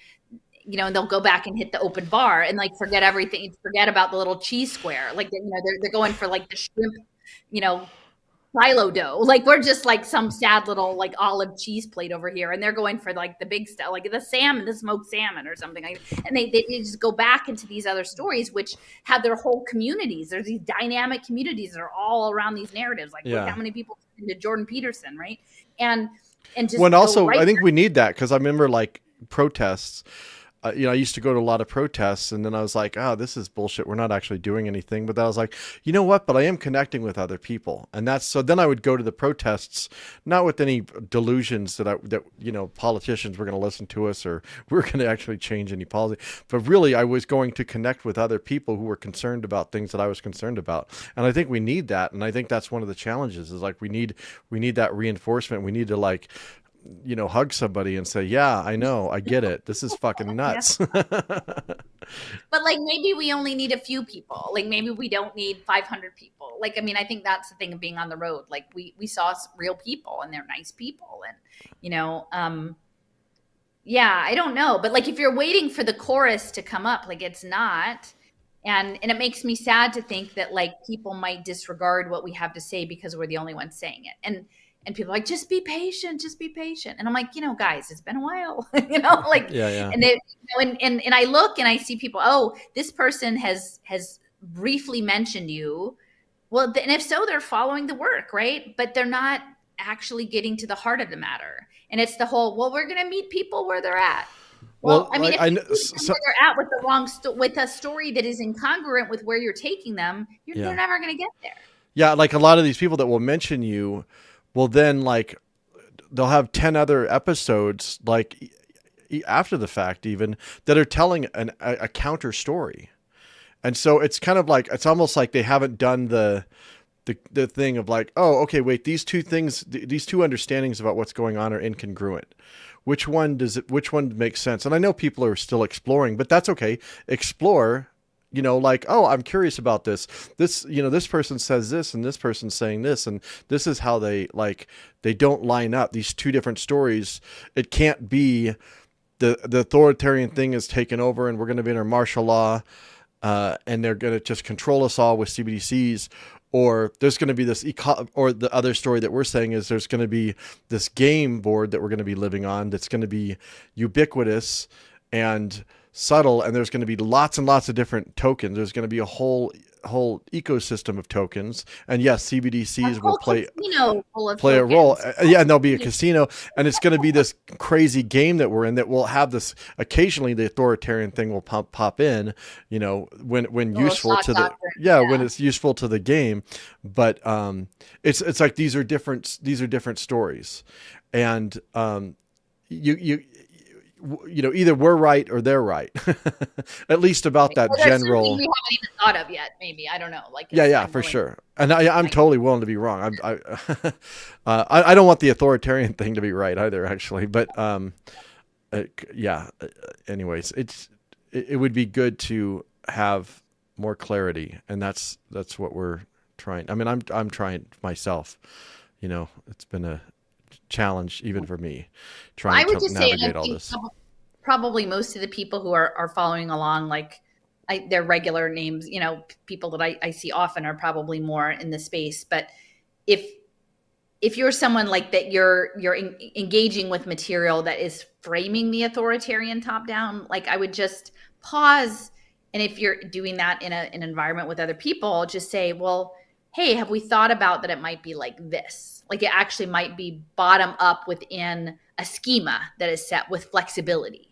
they'll go back and hit the open bar and like forget everything, forget about the little cheese square. Like they're going for like the shrimp, silo dough. Like we're just like some sad little like olive cheese plate over here, and they're going for like the big stuff, like the salmon, the smoked salmon or something. And they just go back into these other stories which have their whole communities. There's these dynamic communities that are all around these narratives. Like look how many people into Jordan Peterson, right? And just also I think we need that, because I remember like protests. I used to go to a lot of protests, and then I was like, oh, this is bullshit. We're not actually doing anything. But then I was like, you know what? But I am connecting with other people. And so then I would go to the protests, not with any delusions that politicians were going to listen to us or we're going to actually change any policy. But really, I was going to connect with other people who were concerned about things that I was concerned about. And I think we need that. And I think that's one of the challenges is like we need that reinforcement. We need to like, hug somebody and say, yeah, I know, I get it. This is fucking nuts. But like, maybe we only need a few people. Like maybe we don't need 500 people. Like, I mean, I think that's the thing of being on the road. Like we saw real people and they're nice people. And, I don't know. But like, if you're waiting for the chorus to come up, like it's not. And it makes me sad to think that like people might disregard what we have to say because we're the only ones saying it. And people are like, just be patient. And I'm like, guys, it's been a while, like, yeah. And they, and I look and I see people, oh, this person has briefly mentioned you. Well, and if so, they're following the work, right? But they're not actually getting to the heart of the matter. And it's the whole, well, we're going to meet people where they're at. Well, I mean, if you where they're at with the wrong with a story that is incongruent with where you're taking them, they're never going to get there. Yeah, like a lot of these people that will mention you, well, then, like, they'll have 10 other episodes, like, after the fact even, that are telling a counter story. And so it's kind of like, it's almost like they haven't done the thing of like, oh, okay, wait, these two understandings about what's going on are incongruent. Which one makes sense? And I know people are still exploring, but that's okay. Explore. Like, oh, I'm curious about this. This person says this and this person's saying this. And this is how they don't line up these two different stories. It can't be the authoritarian thing is taken over and we're going to be under martial law and they're going to just control us all with CBDCs. Or there's going to be this, or the other story that we're saying is there's going to be this game board that we're going to be living on that's going to be ubiquitous and subtle, and there's going to be lots and lots of different tokens. There's going to be a whole whole ecosystem of tokens. And yes, CBDCs will play play a role. Yeah, and there'll be a casino, and it's going to be this crazy game that we're in that will have this. Occasionally, the authoritarian thing will pop in, when useful to the when it's useful to the game. But it's like these are different stories, and either we're right or they're right, at least about that general. We haven't even thought of yet. Maybe, I don't know. For sure. And I'm totally willing to be wrong. I don't want the authoritarian thing to be right either, actually. But anyways, it would be good to have more clarity, and that's what we're trying. I mean, I'm trying myself. It's been a challenge even for me trying to navigate all this. Probably most of the people who are following along, their regular names, people that I see often are probably more in the space. But if you're someone like that, you're engaging with material that is framing the authoritarian top down, I would just pause. And if you're doing that in an environment with other people, just say, well, hey, have we thought about that it might be like this? It actually might be bottom up within a schema that is set with flexibility.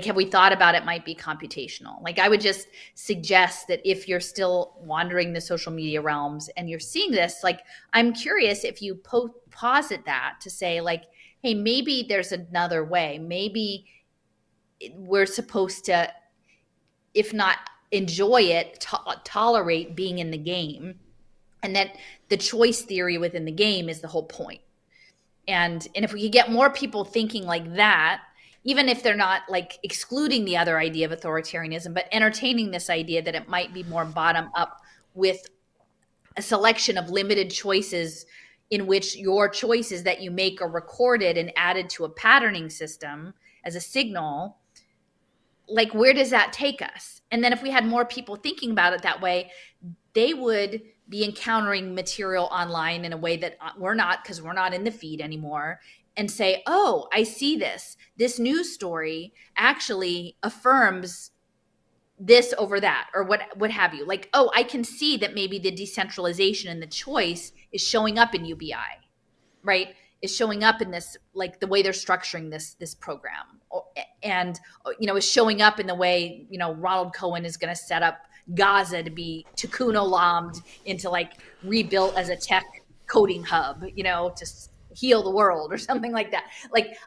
Have we thought about it might be computational? I would just suggest that if you're still wandering the social media realms and you're seeing this, I'm curious if you posit that to say, hey, maybe there's another way. Maybe we're supposed to, if not enjoy it, tolerate being in the game. And that the choice theory within the game is the whole point. And if we could get more people thinking like that, even if they're not excluding the other idea of authoritarianism, but entertaining this idea that it might be more bottom up with a selection of limited choices in which your choices that you make are recorded and added to a patterning system as a signal, where does that take us? And then if we had more people thinking about it that way, they would be encountering material online in a way that we're not, because we're not in the feed anymore, and say, oh, I see this. This news story actually affirms this over that, or what have you. Oh, I can see that maybe the decentralization and the choice is showing up in UBI, right? Is showing up in this, the way they're structuring this program. And, is showing up in the way, Ronald Cohen is going to set up Gaza to be Tikkun Olam'd into rebuilt as a tech coding hub, to heal the world or something like that.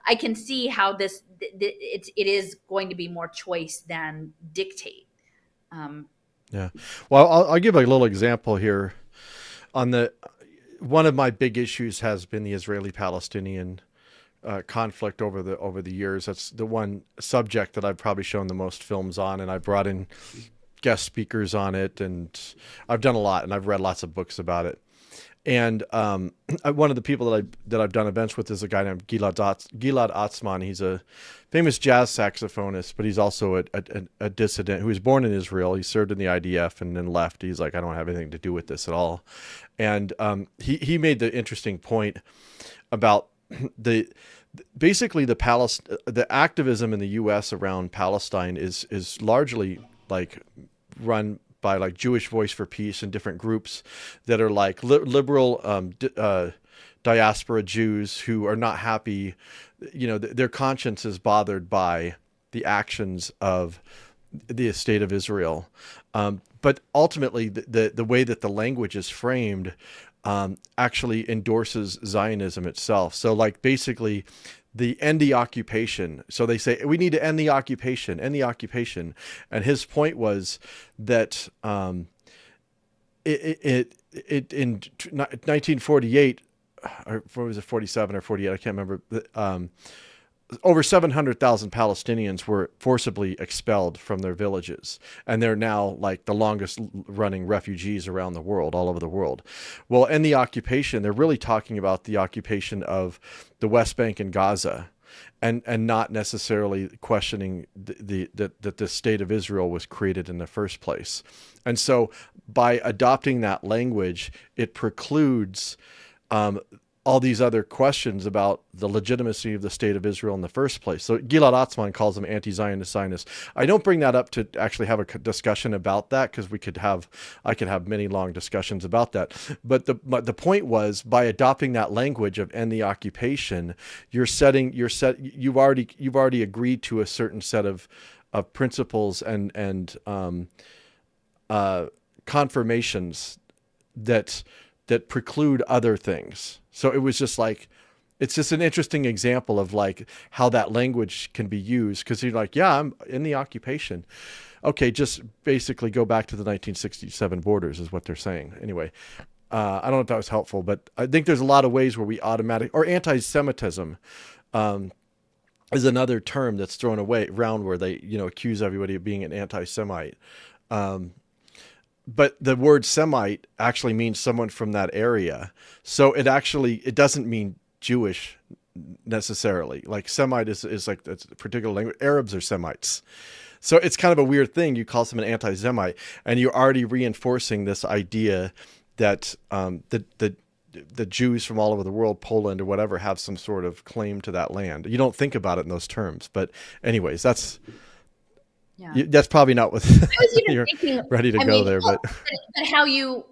I can see how it is going to be more choice than dictate. Yeah. Well, I'll give a little example here. One of my big issues has been the Israeli-Palestinian conflict over the years. That's the one subject that I've probably shown the most films on, and I brought in guest speakers on it, and I've done a lot, and I've read lots of books about it. And one of the people that I've done events with is a guy named Gilad Atzmon. He's a famous jazz saxophonist, but he's also a dissident who was born in Israel. He served in the IDF and then left. He's I don't have anything to do with this at all. And he made the interesting point about basically the activism in the U.S. around Palestine is largely run by Jewish Voice for Peace and different groups that are liberal diaspora Jews who are not happy. Their conscience is bothered by the actions of the state of Israel. But ultimately, the way that the language is framed actually endorses Zionism itself. So basically, the end the occupation. So they say, we need to end the occupation. And his point was that in 1948, or was it 47 or 48? I can't remember. Over 700,000 Palestinians were forcibly expelled from their villages. And they're now the longest running refugees around the world, all over the world. Well, in the occupation, they're really talking about the occupation of the West Bank and Gaza, and not necessarily questioning that the state of Israel was created in the first place. And so by adopting that language, it precludes all these other questions about the legitimacy of the state of Israel in the first place. So Gilad Atzmon calls them anti-Zionist Zionists. I don't bring that up to actually have a discussion about that, because I could have many long discussions about that. But the point was, by adopting that language of end the occupation, you've already agreed to a certain set of principles and confirmations that preclude other things. So it was just like, it's just an interesting example of like how that language can be used, because you're like, yeah, I'm in the occupation. Okay, just basically go back to the 1967 borders is what they're saying. Anyway, I don't know if that was helpful, but I think there's a lot of ways where we or anti-Semitism is another term that's thrown around where they, accuse everybody of being an anti-Semite. But the word Semite actually means someone from that area. So it doesn't mean Jewish necessarily. Like Semite is like, that's a particular language. Arabs are Semites. So it's kind of a weird thing. You call someone an anti-Semite, and you're already reinforcing this idea that the Jews from all over the world, Poland or whatever, have some sort of claim to that land. You don't think about it in those terms. But anyways, that's probably not what you're ready to go there. But how you,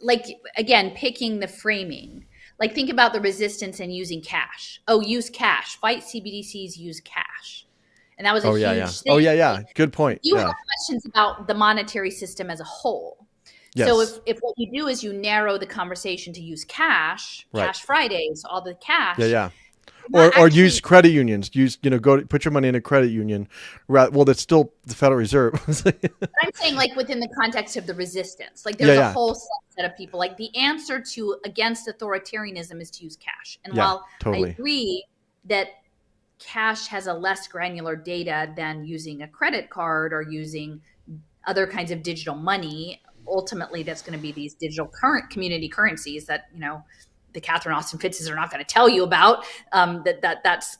like, again, picking the framing, like think about the resistance and using cash. Oh, use cash. Fight CBDCs, use cash. And that was a huge thing. Oh, yeah. Good point. You have questions about the monetary system as a whole. Yes. So if what you do is you narrow the conversation to use cash, Cash Fridays, all the cash. Yeah. Or use credit unions. Put your money in a credit union. Well, that's still the Federal Reserve. I'm saying, like, within the context of the resistance, like there's a whole set of people. Like the answer against authoritarianism is to use cash. And while totally. I agree that cash has a less granular data than using a credit card or using other kinds of digital money, ultimately that's going to be these digital community currencies that, the Catherine Austin Fitzes are not going to tell you about, that's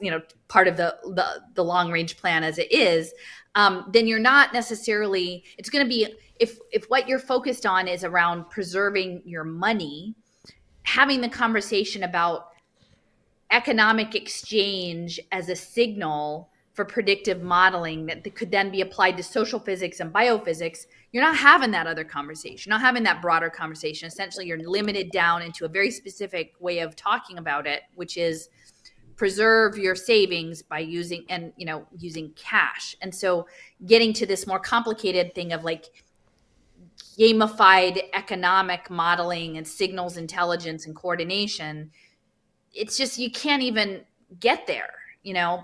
part of the long range plan as it is, then you're not necessarily, it's going to be, if what you're focused on is around preserving your money, having the conversation about economic exchange as a signal for predictive modeling that could then be applied to social physics and biophysics, you're not having that other conversation, not having that broader conversation. Essentially, you're limited down into a very specific way of talking about it, which is preserve your savings by using cash. And so getting to this more complicated thing of like gamified economic modeling and signals intelligence and coordination, it's just, you can't even get there,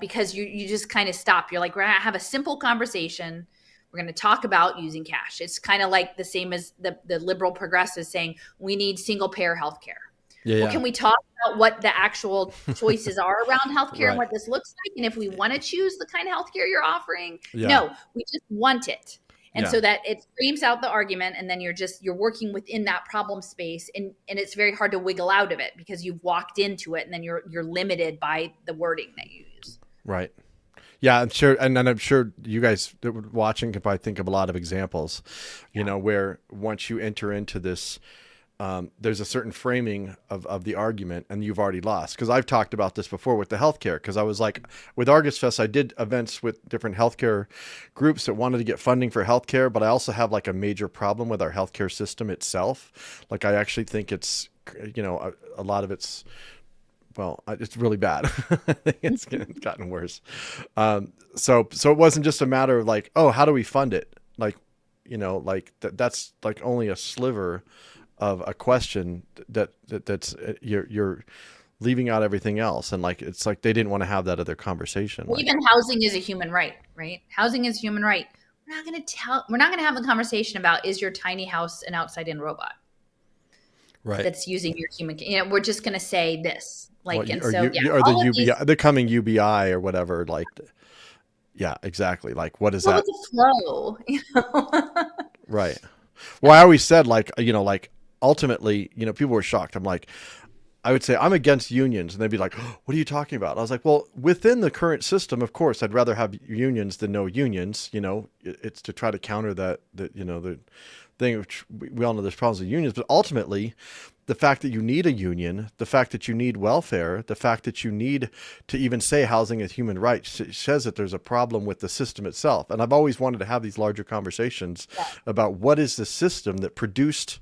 because you just kind of stop. You're like, we're going to have a simple conversation. We're going to talk about using cash. It's kind of like the same as the liberal progressives saying we need single payer healthcare. Well, can we talk about what the actual choices are around healthcare and what this looks like? And if we want to choose the kind of healthcare you're offering, no, we just want it. And so that it frames out the argument, and then you're working within that problem space, and it's very hard to wiggle out of it because you've walked into it, and then you're limited by the wording that you use. Right. Yeah, I'm sure, and I'm sure you guys that were watching could probably think of a lot of examples, where once you enter into this, there's a certain framing of the argument, and you've already lost. Because I've talked about this before with the healthcare. Because I was like, with Argus Fest, I did events with different healthcare groups that wanted to get funding for healthcare, but I also have like a major problem with our healthcare system itself. Like, I actually think it's, a lot of it's. Well, it's really bad. I think it's gotten worse. So it wasn't just a matter of like, oh, how do we fund it? Like, that's like only a sliver of a question that's you're leaving out everything else. And like, it's like they didn't want to have that other conversation. Well, even housing is a human right? Housing is a human right. We're not going to have a conversation about, is your tiny house an outside-in robot? Right. That's using your human, we're just going to say this. Like, or the coming UBI or whatever, like, yeah, exactly. Like, what is that? It's a flow, Right. Well, I always said, like, like ultimately, people were shocked. I'm like, I would say I'm against unions, and they'd be like, oh, what are you talking about? I was like, well, within the current system, of course, I'd rather have unions than no unions. It's to try to counter the thing, which we all know there's problems with unions, but ultimately the fact that you need a union, the fact that you need welfare, the fact that you need to even say housing is human rights says that there's a problem with the system itself. And I've always wanted to have these larger conversations about what is the system that produced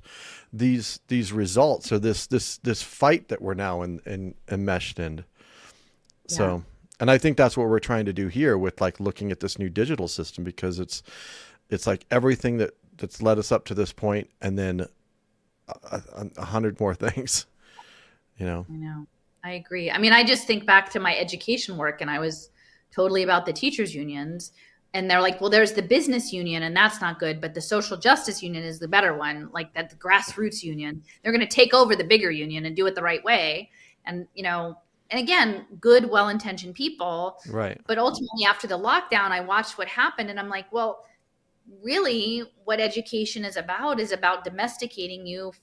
these results, or this fight that we're now enmeshed in. So, and I think that's what we're trying to do here with like looking at this new digital system, because it's like everything that's led us up to this point, and then 100 more things, I know. I agree. I mean, I just think back to my education work, and I was totally about the teachers unions, and they're like, well, there's the business union, and that's not good, but the social justice union is the better one. Like that, the grassroots union, they're going to take over the bigger union and do it the right way. And, and again, good, well-intentioned people. Right. But ultimately after the lockdown, I watched what happened, and I'm like, well, really what education is about domesticating you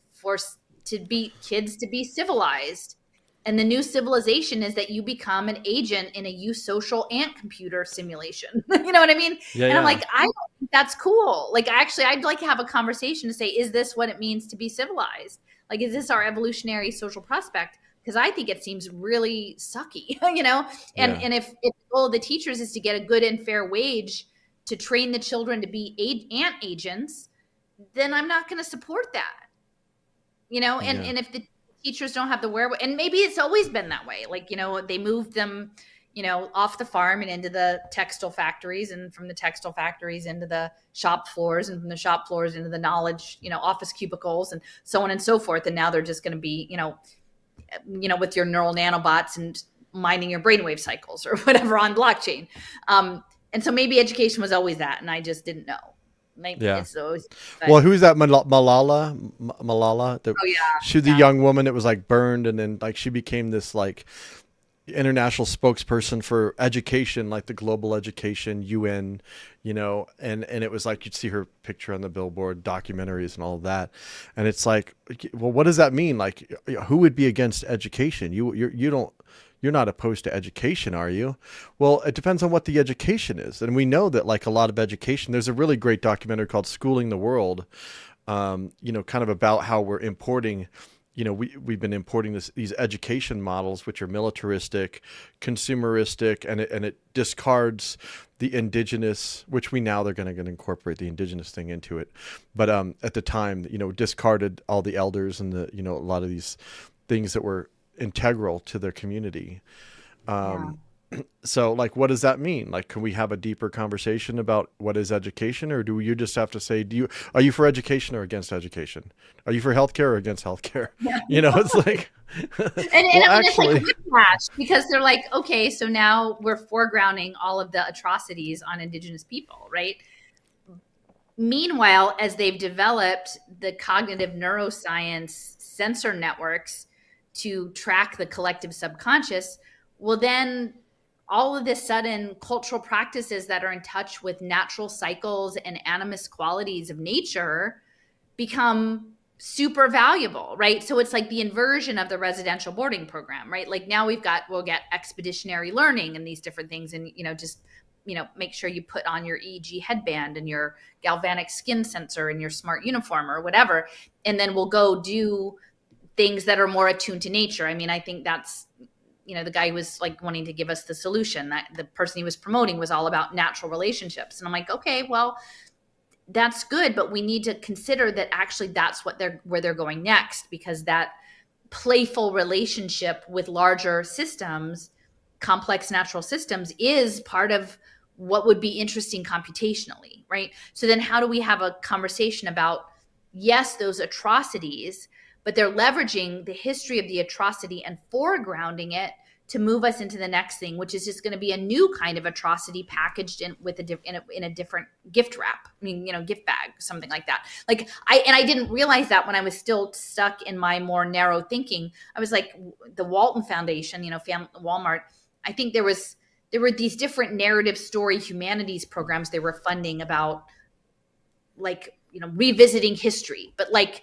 kids to be civilized. And the new civilization is that you become an agent in a eusocial ant computer simulation. You know what I mean? Yeah, and I'm yeah. like, I don't think that's cool. Like, actually, I'd like to have a conversation to say, is this what it means to be civilized? Like, is this our evolutionary social prospect? Because I think it seems really sucky, And if the goal of the teachers is to get a good and fair wage to train the children to be ant agents, then I'm not going to support that, and if the teachers don't have the wherewithal, and maybe it's always been that way, like, they moved them, off the farm and into the textile factories, and from the textile factories into the shop floors, and from the shop floors into the knowledge, office cubicles, and so on and so forth. And now they're just going to be, with your neural nanobots and mining your brainwave cycles or whatever on blockchain. And so maybe education was always that, and I just didn't know. Maybe it's always. Well, who's that? Malala? She's the young woman that was like burned, and then like she became this like international spokesperson for education, like the global education UN, and it was like you'd see her picture on the billboard, documentaries and all of that. And it's like, well, what does that mean? Like, who would be against education? You're not opposed to education, are you? Well, it depends on what the education is. And we know that like a lot of education, there's a really great documentary called Schooling the World, kind of about how we're importing, we've been importing these education models, which are militaristic, consumeristic, and it discards the indigenous, which they're going to incorporate the indigenous thing into it. But at the time, discarded all the elders and a lot of these things that were integral to their community. So like, what does that mean? Like, can we have a deeper conversation about what is education, or do you just have to say, are you for education or against education? Are you for healthcare or against healthcare? It's like, it's like whiplash, because they're like, okay, so now we're foregrounding all of the atrocities on indigenous people, right? Meanwhile, as they've developed the cognitive neuroscience sensor networks to track the collective subconscious, well, then all of this sudden cultural practices that are in touch with natural cycles and animist qualities of nature become super valuable, right? So it's like the inversion of the residential boarding program, right? Like now we'll get expeditionary learning and these different things, and make sure you put on your EEG headband and your galvanic skin sensor and your smart uniform or whatever, and then we'll go do things that are more attuned to nature. I mean, I think that's, the guy who was like wanting to give us the solution, that the person he was promoting was all about natural relationships. And I'm like, okay, well, that's good, but we need to consider that actually that's where they're going next, because that playful relationship with larger systems, complex natural systems, is part of what would be interesting computationally, right? So then how do we have a conversation about, yes, those atrocities, but they're leveraging the history of the atrocity and foregrounding it to move us into the next thing, which is just going to be a new kind of atrocity packaged in a different gift wrap. I mean, gift bag, something like that. Like I didn't realize that when I was still stuck in my more narrow thinking. I was like, the Walton Foundation, Walmart. I think there were these different narrative story humanities programs they were funding about, like, revisiting history, but like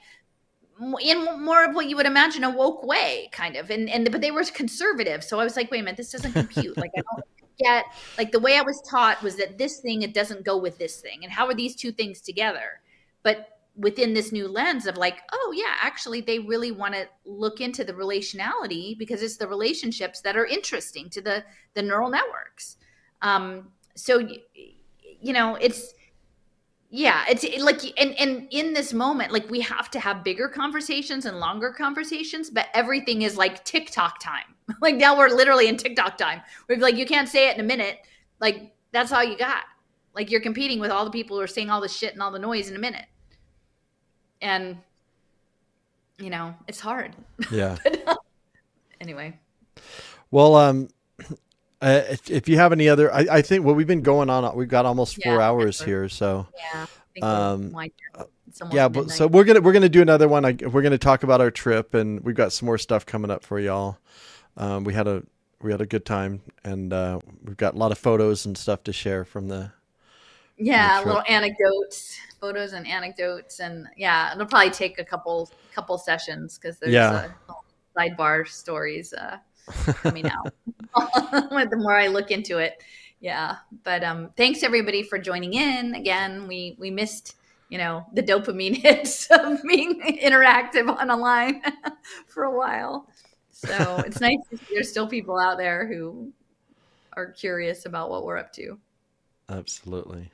in more of what you would imagine a woke way, kind of, but they were conservative. So I was like, wait a minute, this doesn't compute. Like, I don't get, like, the way I was taught was that this thing, it doesn't go with this thing, and how are these two things together? But within this new lens of like, oh yeah, actually they really want to look into the relationality because it's the relationships that are interesting to the neural networks. So, you know, it's like, and in this moment, like we have to have bigger conversations and longer conversations, but everything is like TikTok time. Like now we're literally in TikTok time. We're like, you can't say it in a minute. Like that's all you got. Like you're competing with all the people who are saying all the shit and all the noise in a minute. And, you know, it's hard. Yeah. But, anyway. Well, if you have any other, I think we've been going on, we've got almost 4 hours here. So, yeah, I think yeah, but so we're gonna do another one. We're gonna talk about our trip, and we've got some more stuff coming up for y'all. We had a good time, and we've got a lot of photos and stuff to share from the. Little anecdotes, photos and anecdotes, and it'll probably take a couple sessions because there's sidebar stories coming out. The more I look into it, But thanks everybody for joining in. Again, we missed, you know, the dopamine hits of being interactive online for a while. So it's nice to see there's still people out there who are curious about what we're up to. Absolutely.